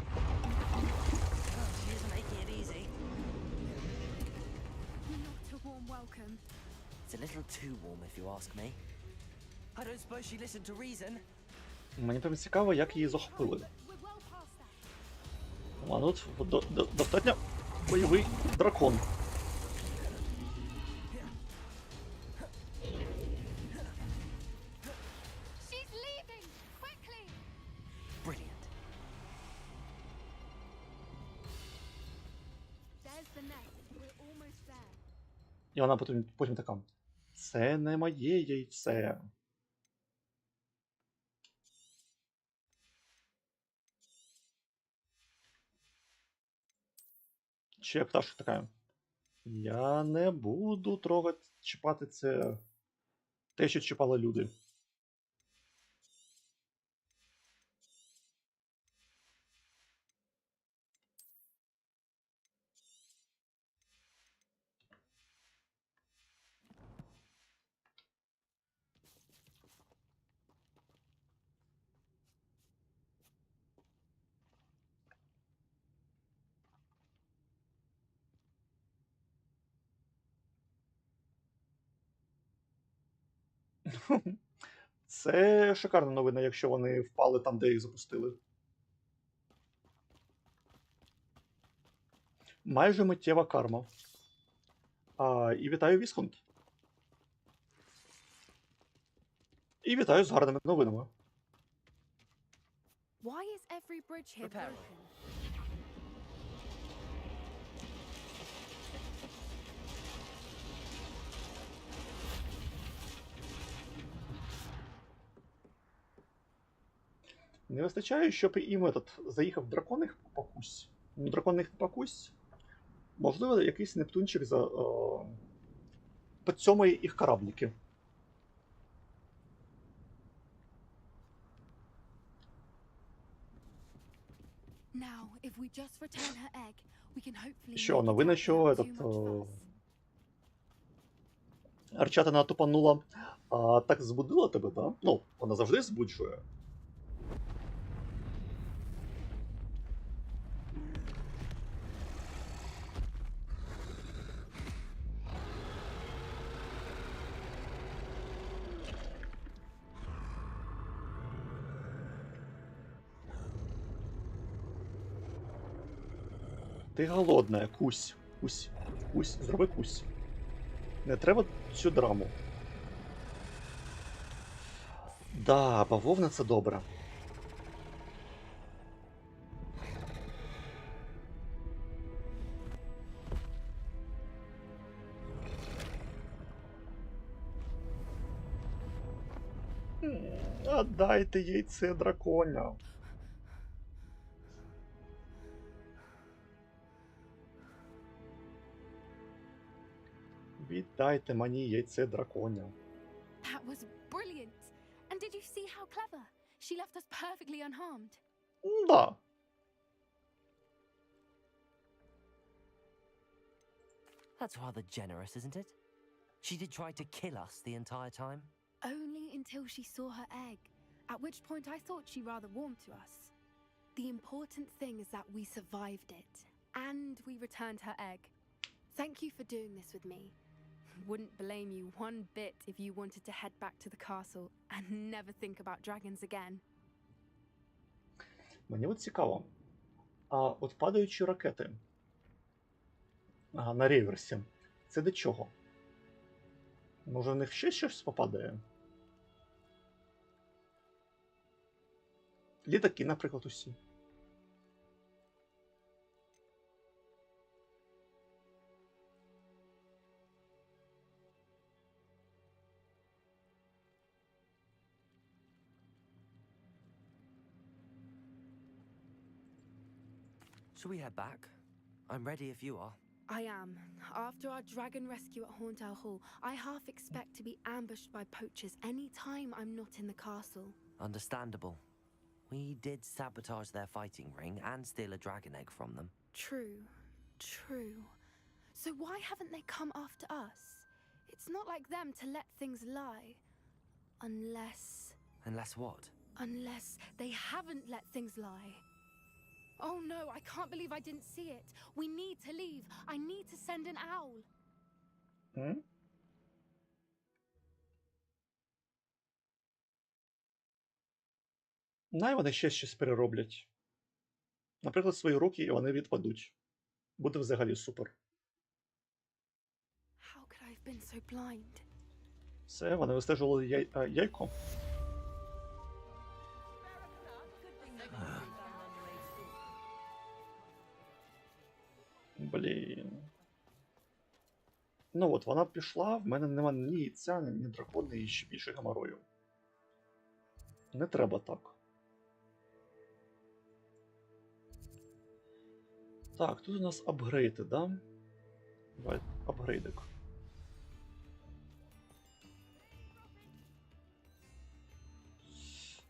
she isn't making it easy. Not a warm welcome. It's a little too warm, if you ask me. I don't suppose she listened to reason. Мені прям цікаво, як її захопили. We're well past that. Вона тут достатньо бойовий дракон. She's leaving! Quickly! Brilliant. There's the nest. We're almost there. І вона потім така. Це не моє яйце. Ще пташка така. Я не буду трогати, чіпати це. Те, що чіпали люди. Це шикарна новина, якщо вони впали там, де їх запустили. Майже миттєва карма. І вітаю, Вісконт. І вітаю з гарними новинами. Why is every bridge here broken? Не вистачає, щоб і метод заїхав драконих покусь. Драконних покусь. Можливо, якийсь Нептунчик підсьомує їх кораблики. Now, if we just return her egg, we can hopefully Що, make it новина, out що without этот, too much fuss. Арчатина тупанула. Так збудила тебе, да? Ну, вона завжди збуджує. Ти голодна, кусь. Кусь. Кусь. Зроби кусь. Не треба цю драму. Да, бавовна це добре. Отдайте яйце драконя. Віддайте мені яйце драконя. That was brilliant. And did you see how clever? She left us perfectly unharmed. Да. That's rather generous, isn't it? She did try to kill us the entire time. Only until she saw her egg, at which point I thought she rather warmed to us. The important thing is that we survived it, and we returned her egg. Thank you for doing this with me. Wouldn't blame you one bit if you wanted to head back to the castle and never think about dragons again. Мені от цікаво. От падаючі ракети на реверсі, це до чого? Може, в них ще щось попадає? Літаки, наприклад, усі. Shall we head back? I'm ready if you are. I am. After our dragon rescue at Horntail Hall, I half expect to be ambushed by poachers any time I'm not in the castle. Understandable. We did sabotage their fighting ring and steal a dragon egg from them. True. True. So why haven't they come after us? It's not like them to let things lie. Unless... Unless what? Unless they haven't let things lie. Oh no, I can't believe I didn't see it. We need to leave. I need to send an owl. Най вони ще щось перероблять. Наприклад, свої руки, і вони відпадуть. Буде взагалі супер. How could I have been so blind? Все, вони вистежували яйко. Блін. Ну от, вона пішла, в мене нема ні яйця, ні дракона, і ще більше геморою. Не треба так. Так, тут у нас апгрейди, да? Давай, апгрейдик.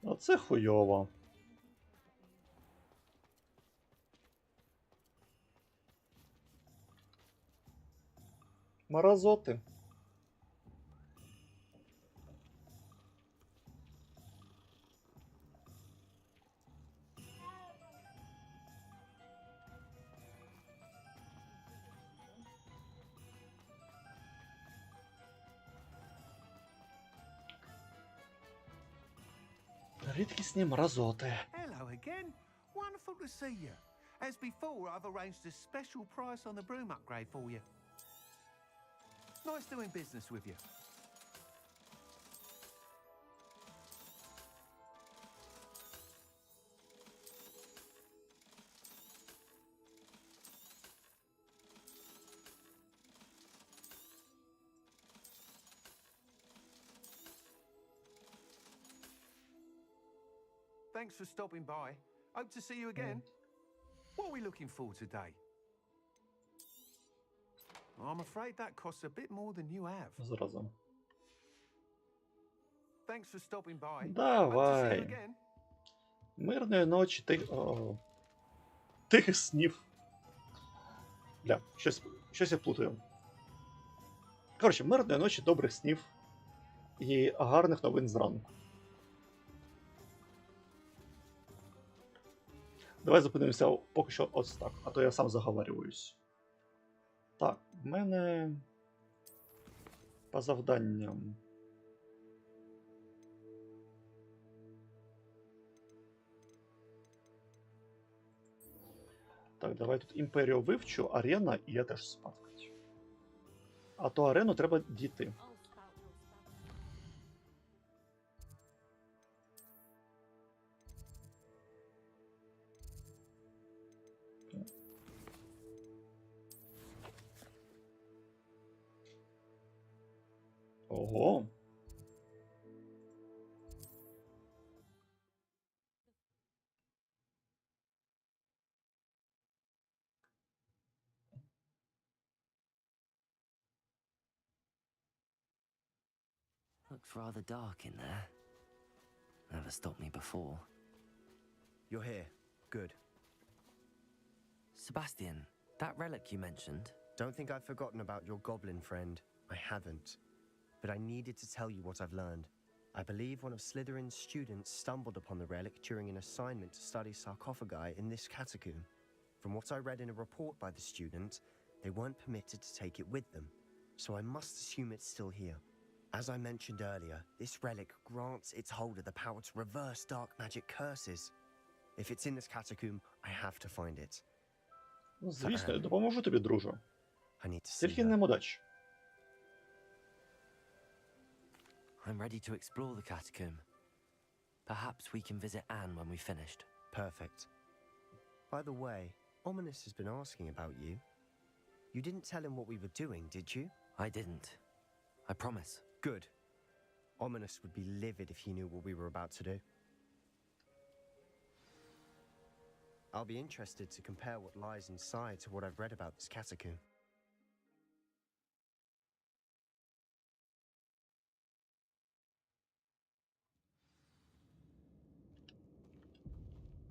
А це хуйово. Мразоти. Рідкісні мразоти. Hello again. Wonderful to see you. As before, I've arranged a special price on the broom upgrade for you. Nice doing business with you. Thanks for stopping by. Hope to see you again. What are we looking for today? I'm afraid that costs a bit more than you have. Зразу. Thanks for stopping by. Hope to see you Давай. again. Мирної ночі, тихих снів. Бля, щось я плутаю. Коротше, мирної ночі, добрих снів і гарних новин зранку. Давай зупинимося поки що ось так, а то я сам заговарююсь. Так, в мене по завданням. Так, давай тут імперію вивчу, арена, і я теж спадкать. А то арену треба дійти. Ого. Looks rather dark in there. Never stopped me before. You're here. Good. Sebastian, that relic you mentioned. Don't think I've forgotten about your goblin friend. I haven't. But I needed to tell you what I've learned. I believe one of Slytherin's students stumbled upon the relic during an assignment to study sarcophagi in this catacomb. From what I read in a report by the student, they weren't permitted to take it with them, so I must assume it's still here. As I mentioned earlier, this relic grants its holder the power to reverse dark magic curses. If it's in this catacomb, I have to find it. Ну, звісно, я допоможу тобі, друже. I need to see Тільки her. не мудач. I'm ready to explore the catacomb. Perhaps we can visit Anne when we've finished. Perfect. By the way, Ominous has been asking about you. You didn't tell him what we were doing, did you? I didn't. I promise. Good. Ominous would be livid if he knew what we were about to do. I'll be interested to compare what lies inside to what I've read about this catacomb.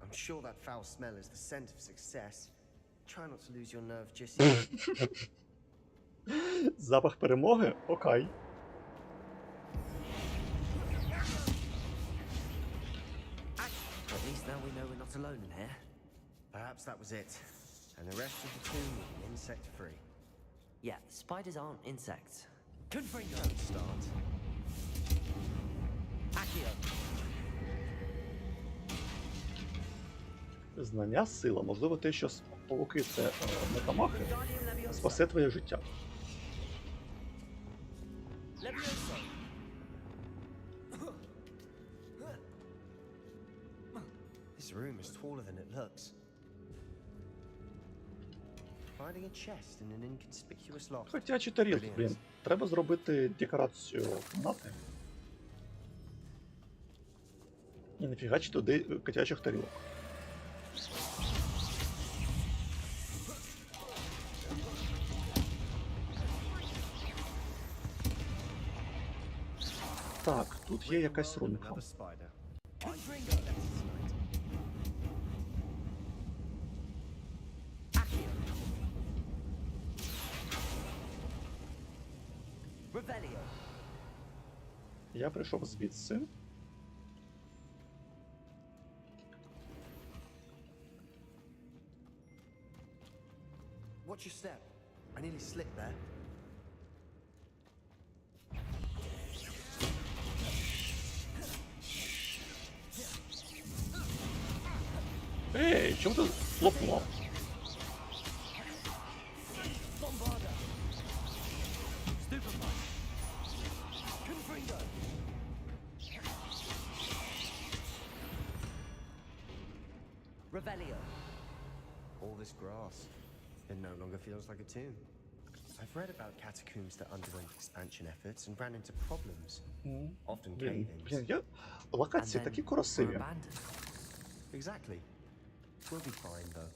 I'm sure that foul smell is the scent of success. Try not to lose your nerve just yet. Запах перемоги? Окей. At least now we know we're not alone in here. Perhaps that was it. And the rest of the tomb will be insect-free. Yeah, spiders aren't insects. Confringo! Don't start. Accio! Знання — сила. Можливо, те, що павуки — це метамахи, спасе твоє життя. This room is taller than it looks. Finding a chest in an inconspicuous lock. Котячі тарілки, блін. Треба зробити декорацію кімнати. І не фігачити туди котячих тарілок. Так, тут є якась рунка. Я прийшов звідси. Watch your step. I nearly slipped there. Чому ти лопнула? Revelio. All this grass, it no longer feels like a tomb. I've read about catacombs that underwent expansion efforts and ran into problems. Often cave-ins. Локації такі красиві. Exactly. We'll be fine though.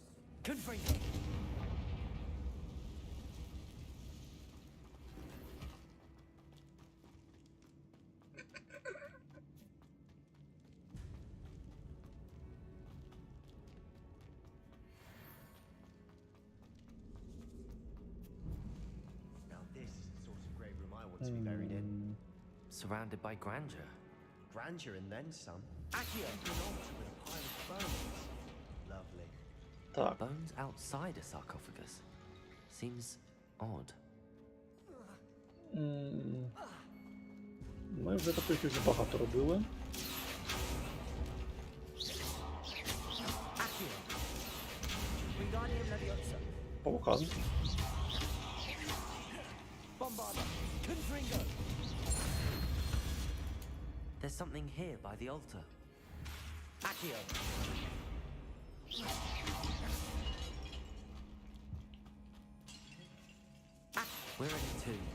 Confringo. Now this is the sort of grave room I want to be buried in. Surrounded by grandeur. Grandeur and then some. Accio. An altar with a pile of bones. Lovely. Так. Bones outside a sarcophagus. Seems odd. Ми вже таких вже багато робили. Павука. There's something here by the altar. Accio. We're in a tomb.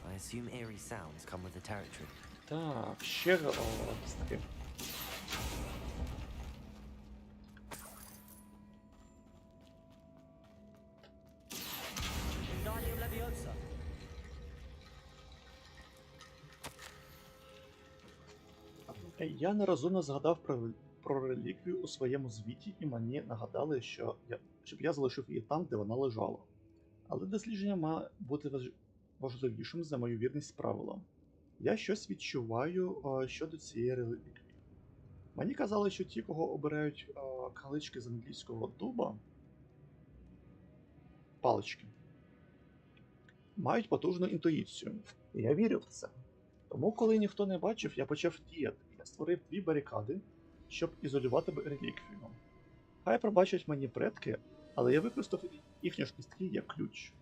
I assume eerie sounds come with the territory. Так, ще якісь такі. Я нерозумно згадав про реліквію у своєму звіті, і мені нагадали, щоб я залишив її там, де вона лежала. Але дослідження має бути важливішим за мою вірність правилам. Я щось відчуваю щодо цієї реліквії. Мені казали, що ті, кого обирають калички з англійського дуба, палички, мають потужну інтуїцію. І я вірив в це. Тому, коли ніхто не бачив, я почав діяти. Я створив 2 барикади, щоб ізолювати реліквію. Хай пробачать мені предки, але я використав їхні ж кістки як ключ.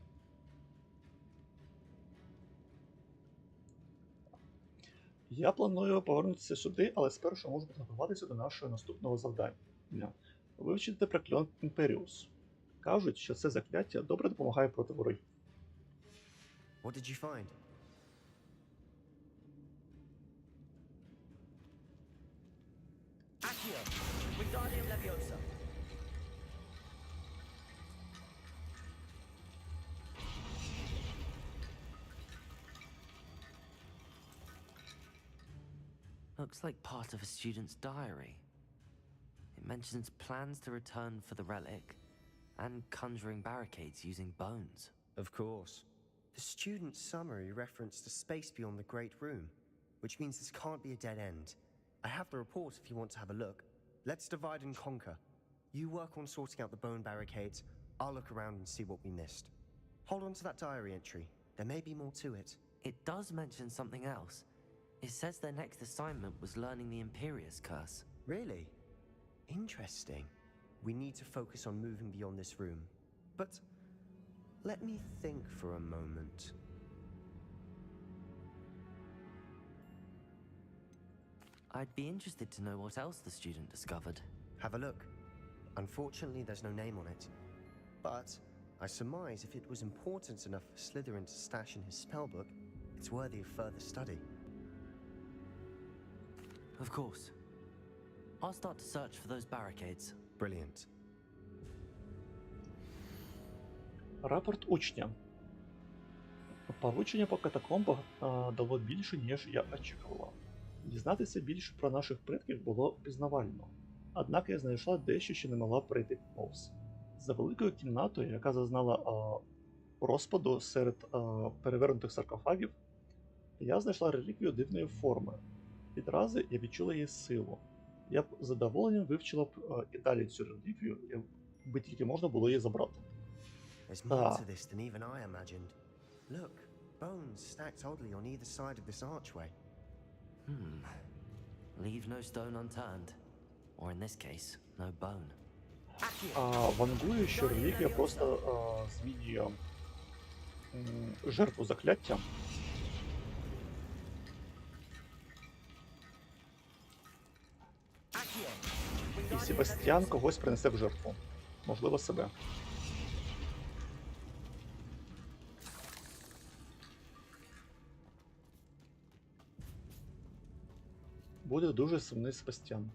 Я планую повернутися сюди, але спершу можу підготуватися до нашого наступного завдання. Вивчити прокльон Імперіус. Кажуть, що це закляття добре допомагає проти ворогів. What did you find? Accio. Wingardium Leviosa. Looks like part of a student's diary. It mentions plans to return for the relic and conjuring barricades using bones. Of course. The student's summary referenced a space beyond the Great Room, which means this can't be a dead end. I have the report if you want to have a look. Let's divide and conquer. You work on sorting out the bone barricades, I'll look around and see what we missed. Hold on to that diary entry. There may be more to it. It does mention something else. It says their next assignment was learning the Imperius Curse. Really? Interesting. We need to focus on moving beyond this room. But let me think for a moment. I'd be interested to know what else the student discovered. Have a look. Unfortunately, there's no name on it. But I surmise if it was important enough for Slytherin to stash in his spellbook, it's worthy of further study. Of course. I'll start to search for those barricades. Brilliant. Рапорт учня. Повучення по катакомбах дало більше, ніж я очікувала. Дізнатися більше про наших предків було пізнавально. Однак я знайшла дещо, що не могла пройти повз. За великою кімнатою, яка зазнала розпаду серед перевернутих саркофагів, я знайшла реліквію дивної форми. Відразу я відчула її силу. Я б з задоволенням вивчила б і далі цю реліквію, якби тільки можна було її забрати. There's more to this than even I imagined. Look, bones stacked oddly on either side of this archway. Leave no stone unturned. Or in this case, no bone. А вангую, що релігія просто змінює жертву закляття. І Себастьян когось принесе в жертву. Можливо, себе. Буде дуже сумний Себастьян.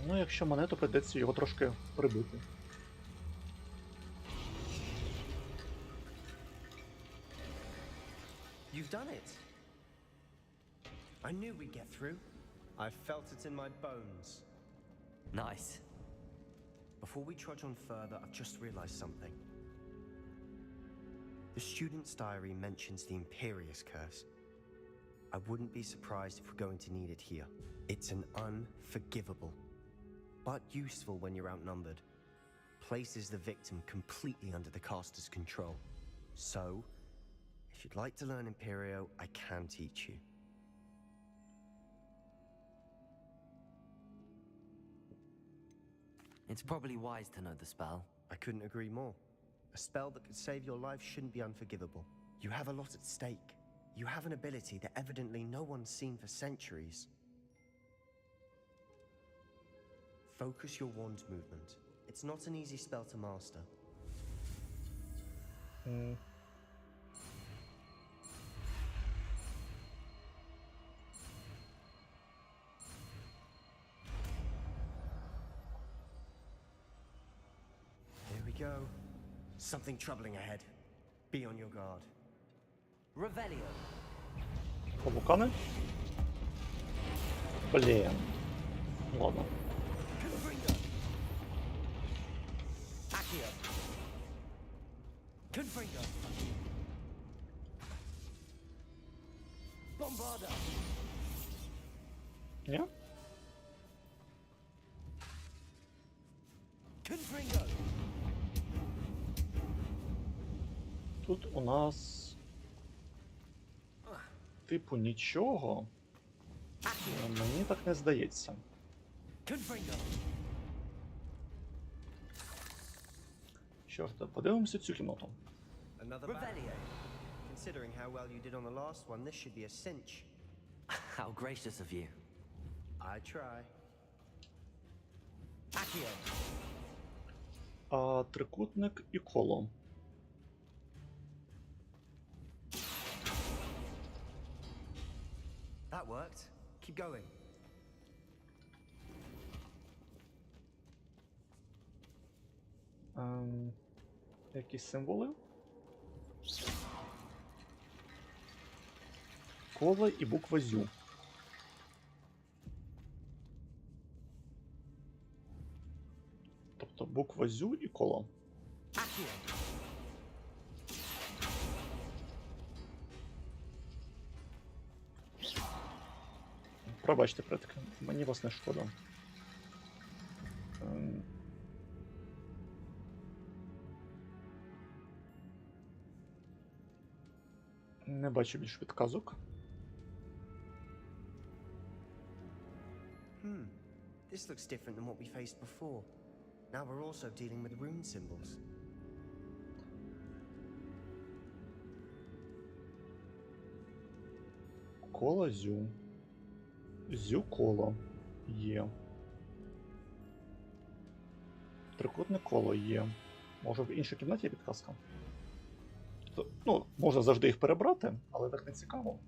Ну, якщо монету, прийдеться його трошки прибити. You've done it. I knew we'd get through. I felt it in my bones. Nice. Before we trudge on further, I've just realized something. The student's diary mentions the Imperious Curse. I wouldn't be surprised if we're going to need it here. It's an unforgivable, but useful when you're outnumbered. Places the victim completely under the caster's control. So, if you'd like to learn Imperio, I can teach you. It's probably wise to know the spell. I couldn't agree more. A spell that could save your life shouldn't be unforgivable. You have a lot at stake. You have an ability that evidently no one's seen for centuries. Focus your wand's movement. It's not an easy spell to master. Here we go. Something troubling ahead. Be on your guard. Revelio. Вулкани? Блін. Ладно. Accio. Confringo. Bombarda. Ні? Confringo. Тут у нас типу нічого. Мені так не здається. Що ж, подивимося цю кімнату. Another battle. Considering how well you did on the last one, this should be a cinch. How gracious of you. I try. Accio. А трикутник і коло. That worked. Keep going. Якісь символи? Коло і буква Зю. Тобто буква Зю і коло. Пробачте, предки, мені вас не шкода. Не бачу більш підказок. This looks different than what we faced before. Now we're also dealing with rune symbols. Коло Зю. Зю коло є. Трикутне коло є. Може в іншій кімнаті є підказка? Ну, можна завжди їх перебрати, але так не цікаво.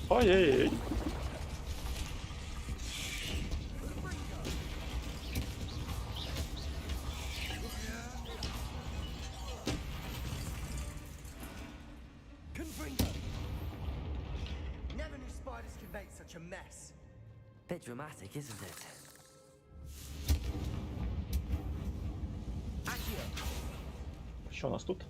Ой-ой-ой. Never knew spiders could make such a mess. Bit dramatic, isn't it? Accio! Що у нас тут?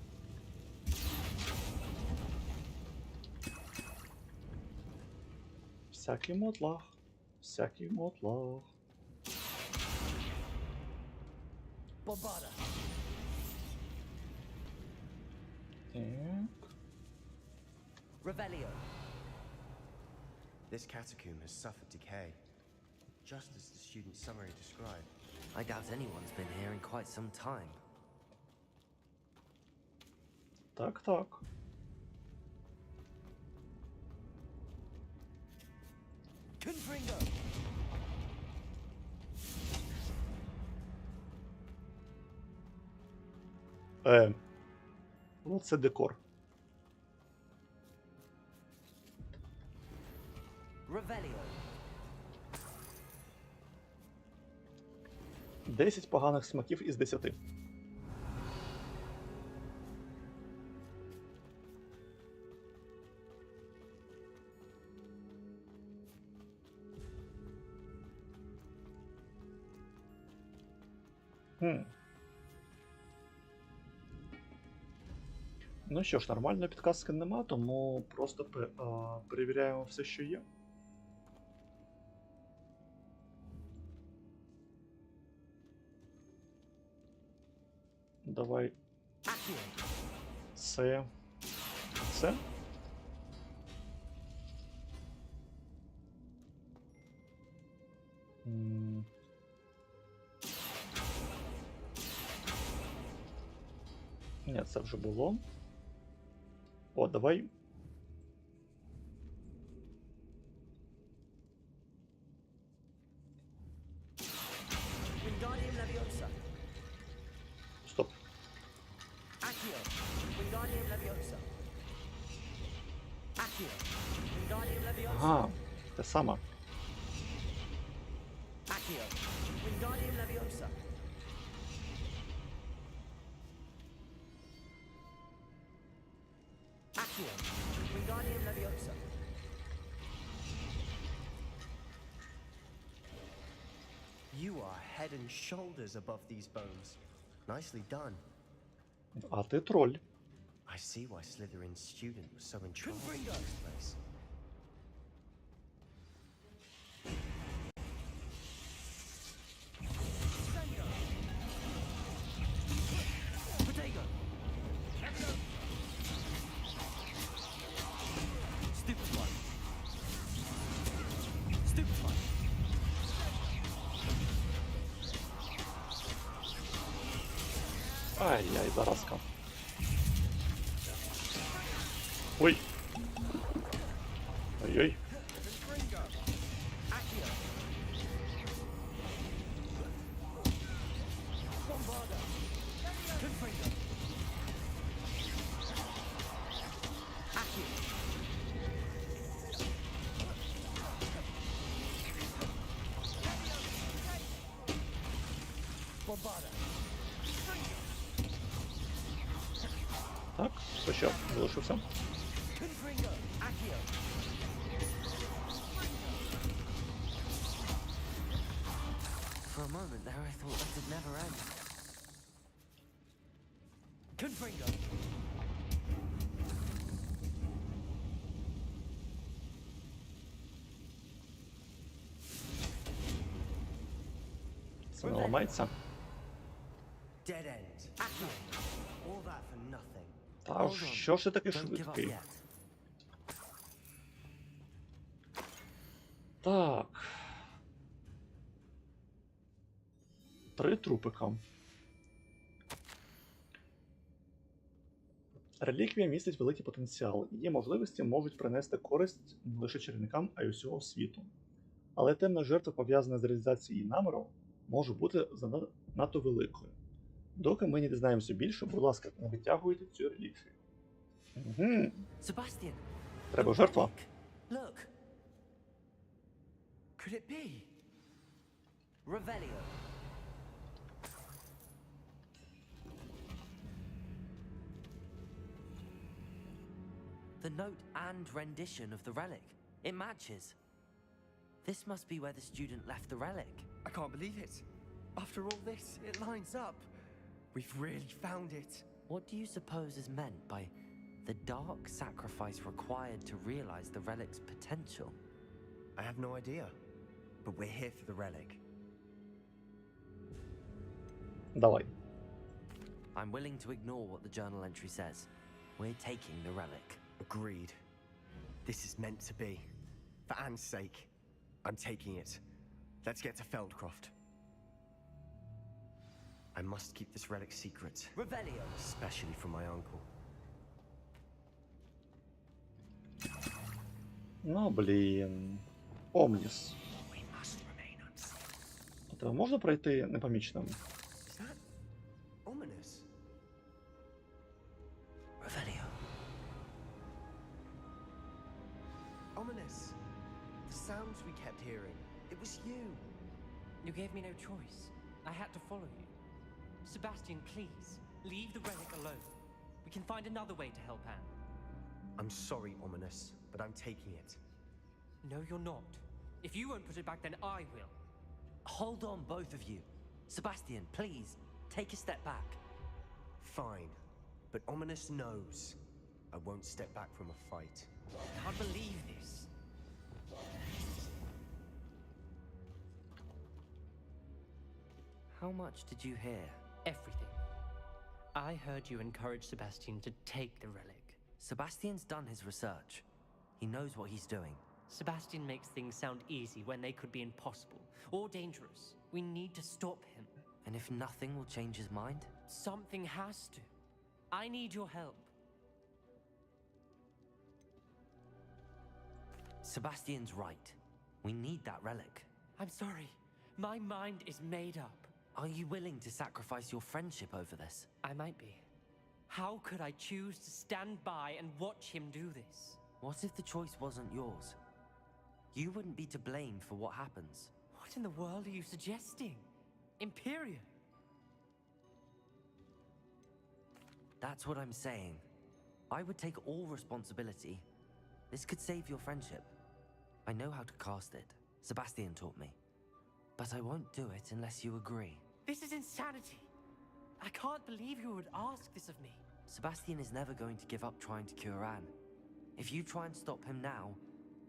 Всякий мотлах. Всякий мотлах. Bombada. Так. Revelio. This catacomb has suffered decay, just as the student summary described. I doubt anyone's been here in quite some time. Так, так. Confringo! Ну, це декор. Revelio. 10 поганих смаків із 10. Ну що ж, нормальної підказки нема, тому просто перевіряємо все, що є. Давай. Це. Це. Ні, це вже було. О, давай. Стоп. Ага, те саме. You are head and shoulders above these bones. Nicely done. А ти троль. I see why Slytherin's student was so enthralled in this place. Ай-яй, заразка. Ой. Ой-ой. Так, хто ще залишився? For a moment there I thought that would never end. Confringo! Це не ламається. Dead end. All that for nothing. Та що ж ти такий швидкий? Так. 3 трупика. Реліквія містить великий потенціал. Її можливості можуть принести користь не лише чарівникам, а й усього світу. Але темна жертва, пов'язана з реалізацією її наміру, може бути занадто великою. Доки ми не дізнаємося більше, будь ласка, не витягуйте цю реліквію. Угу. Sebastian! Треба жертва. Look! Could it be? Revelio. The note and rendition of the relic. It matches. This must be where the student left the relic. I can't believe it. After all this, it lines up. We've really found it. What do you suppose is meant by the dark sacrifice required to realize the relic's potential? I have no idea. But we're here for the relic. Давай. I'm willing to ignore what the journal entry says. We're taking the relic. Agreed. This is meant to be. For Anne's sake, I'm taking it. Let's get to Feldcroft. I must keep this relic secret. Revelio! Especially from my uncle. Ну, блін. Омніс. А тебе можна пройти непоміченим? Is that ominous? Revelio. Ominous. The sounds we kept hearing. It was you. You gave me no choice. I had to follow you. Sebastian, please, leave the relic alone. We can find another way to help Anne. I'm sorry, Ominous, but I'm taking it. No, you're not. If you won't put it back, then I will. Hold on, both of you. Sebastian, please, take a step back. Fine, but Ominous knows I won't step back from a fight. I can't believe this. How much did you hear? Everything. I heard you encourage Sebastian to take the relic. Sebastian's done his research. He knows what he's doing. Sebastian makes things sound easy when they could be impossible or dangerous. We need to stop him. And if nothing will change his mind? Something has to. I need your help. Sebastian's right. We need that relic. I'm sorry. My mind is made up. Are you willing to sacrifice your friendship over this? I might be. How could I choose to stand by and watch him do this? What if the choice wasn't yours? You wouldn't be to blame for what happens. What in the world are you suggesting? Imperium? That's what I'm saying. I would take all responsibility. This could save your friendship. I know how to cast it. Sebastian taught me. But I won't do it unless you agree. This is insanity. I can't believe you would ask this of me. Sebastian is never going to give up trying to cure Anne. If you try and stop him now,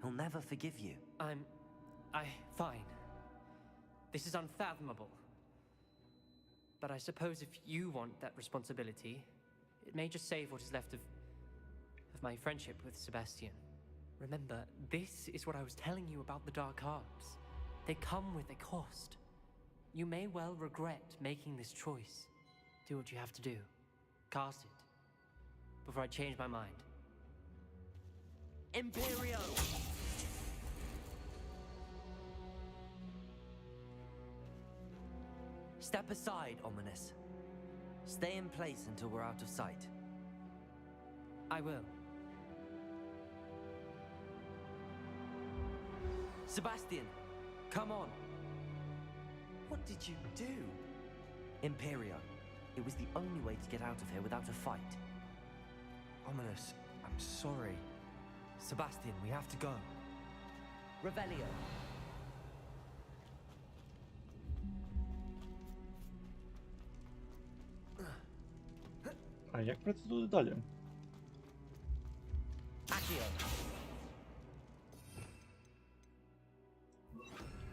he'll never forgive you. Fine. This is unfathomable. But I suppose if you want that responsibility, it may just save what is left of my friendship with Sebastian. Remember, this is what I was telling you about the dark arts. They come with a cost. You may well regret making this choice. Do what you have to do. Cast it. Before I change my mind. Imperio! Step aside, Ominous. Stay in place until we're out of sight. I will. Sebastian, come on. What did you do? Imperio. It was the only way to get out of here without a fight. Ominous, I'm sorry. Sebastian, we have to go. Revelio. А як пройти туди далі? Accio.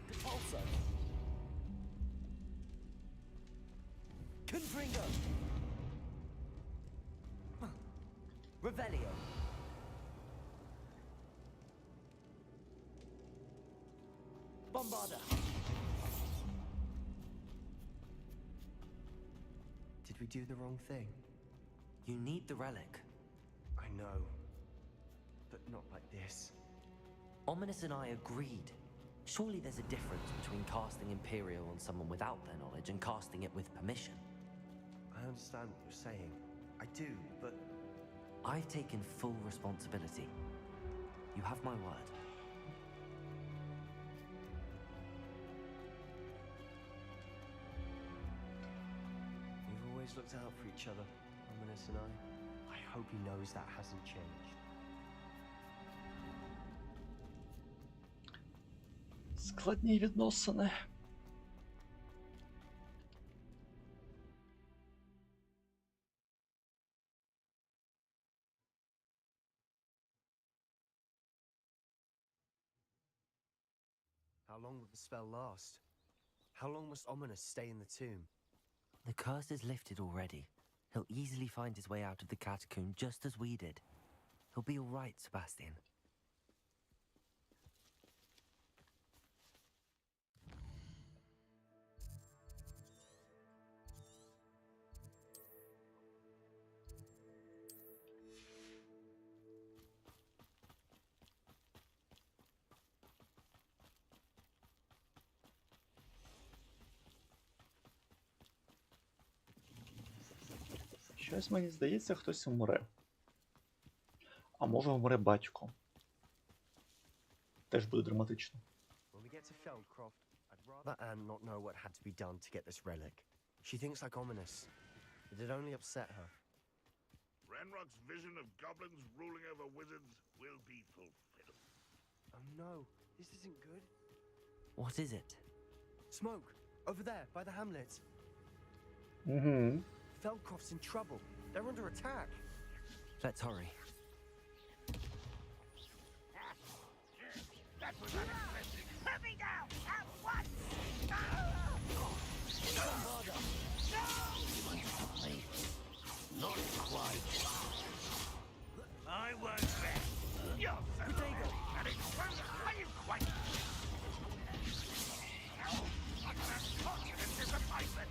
Repulso. Confringo. Revelio. Bombarda. Did we do the wrong thing? You need the relic. I know. But not like this. Ominous and I agreed. Surely there's a difference between casting Imperial on someone without their knowledge and casting it with permission. I understand what you're saying. I do, but... I've taken full responsibility. You have my word. We've always looked out for each other, Ominous and I. I hope he knows that hasn't changed. Складні відносини. How long will the spell last? How long must Ominous stay in the tomb? The curse is lifted already. He'll easily find his way out of the catacomb just as we did. He'll be all right, Sebastian. Щось мені здається, хтось вмре. А може вмре батько. Теж буде драматично. When we get to Feldcroft, I'd rather Anne not know what had to be done to get this relic. She thinks like Ominous. It'd only upset her. Ranrock's vision of goblins ruling over wizards will be fulfilled. Oh no, this isn't good. What is it? Smoke! Over there, by the hamlet. Mm-hmm. Feldcroft's in trouble. They're under attack. Let's hurry. That was unexpected. Put me down at once! Not quite. I won't bet. You're so and it won't are you quite. I'm unfortunate disappointment.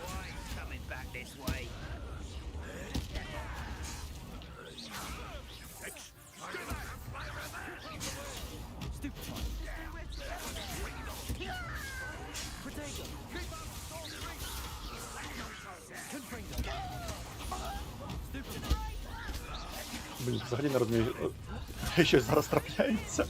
Why coming back this way? Блін, взагалі не розумію, щось зараз трапляється.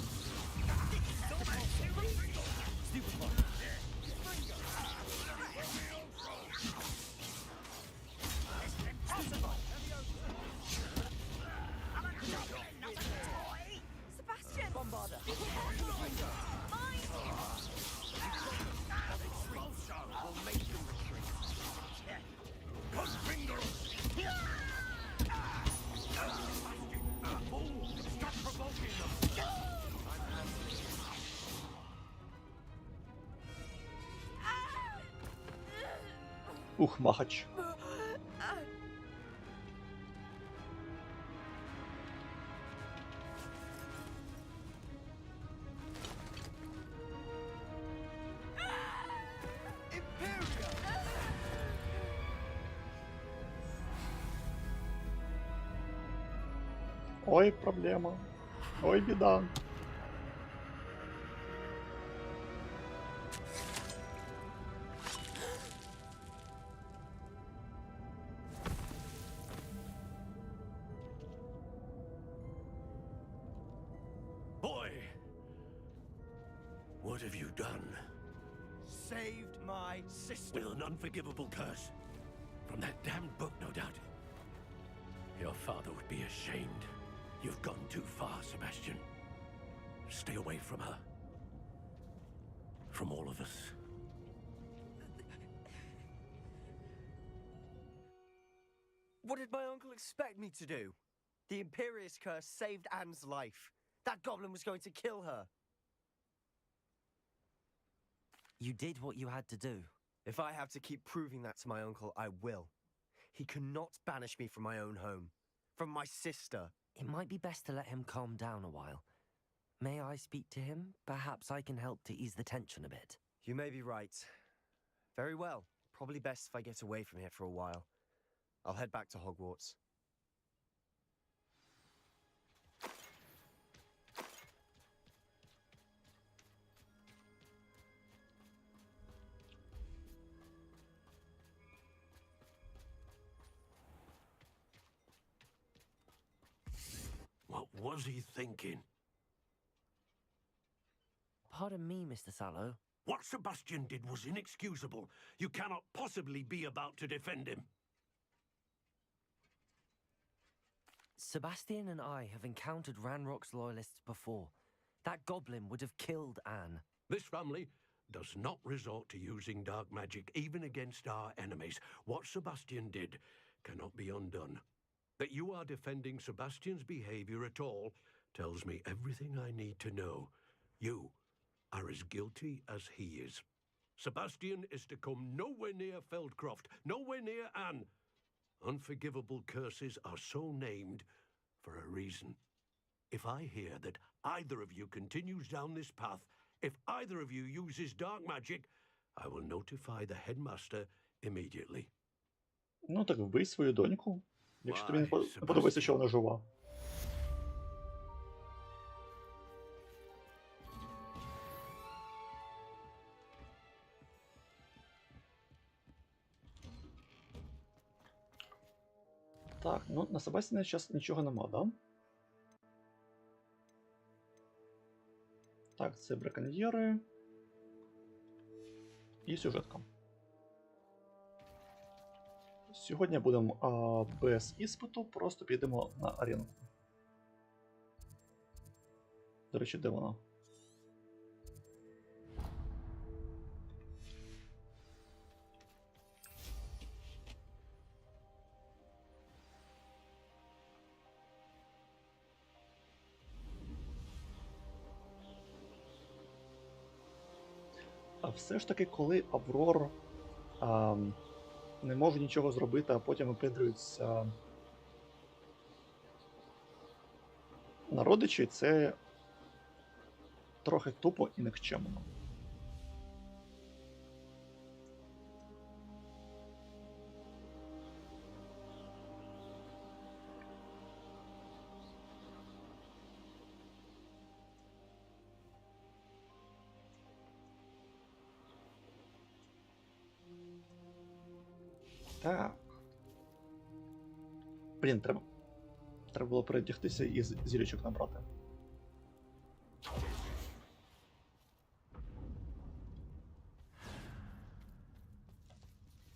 Ух, махач. Ой, проблема. Ой, біда. Boy! What have you done? Saved my sister. With an unforgivable curse. From that damned book, no doubt. Your father would be ashamed. You've gone too far, Sebastian. Stay away from her. From all of us. What did my uncle expect me to do? The Imperious curse saved Anne's life. That goblin was going to kill her. You did what you had to do. If I have to keep proving that to my uncle, I will. He cannot banish me from my own home. From my sister. It might be best to let him calm down a while. May I speak to him? Perhaps I can help to ease the tension a bit. You may be right. Very well. Probably best if I get away from here for a while. I'll head back to Hogwarts. What was he thinking? Pardon me, Mr. Sallow. What Sebastian did was inexcusable. You cannot possibly be about to defend him. Sebastian and I have encountered Ranrock's loyalists before. That goblin would have killed Anne. This family does not resort to using dark magic even against our enemies. What Sebastian did cannot be undone. That you are defending Sebastian's behavior at all tells me everything I need to know. You are as guilty as he is. Sebastian is to come nowhere near Feldcroft, nowhere near Anne. Unforgivable curses are so named for a reason. If I hear that either of you continues down this path, if either of you uses dark magic, I will notify the headmaster immediately. Ну так вбий свою доньку, якщо тобі не подобається, що вона жива. Так, ну на Себастьяна зараз нічого нема, да? Так, це браконьєри. І сюжетка. Сьогодні будемо без іспиту, просто підемо на арену. До речі, де вона? А все ж таки, коли Аврор не може нічого зробити, а потім випендрюються на родичі, це трохи тупо і нікчемно. Так. Блін, треба було передягтися і зірочок набрати.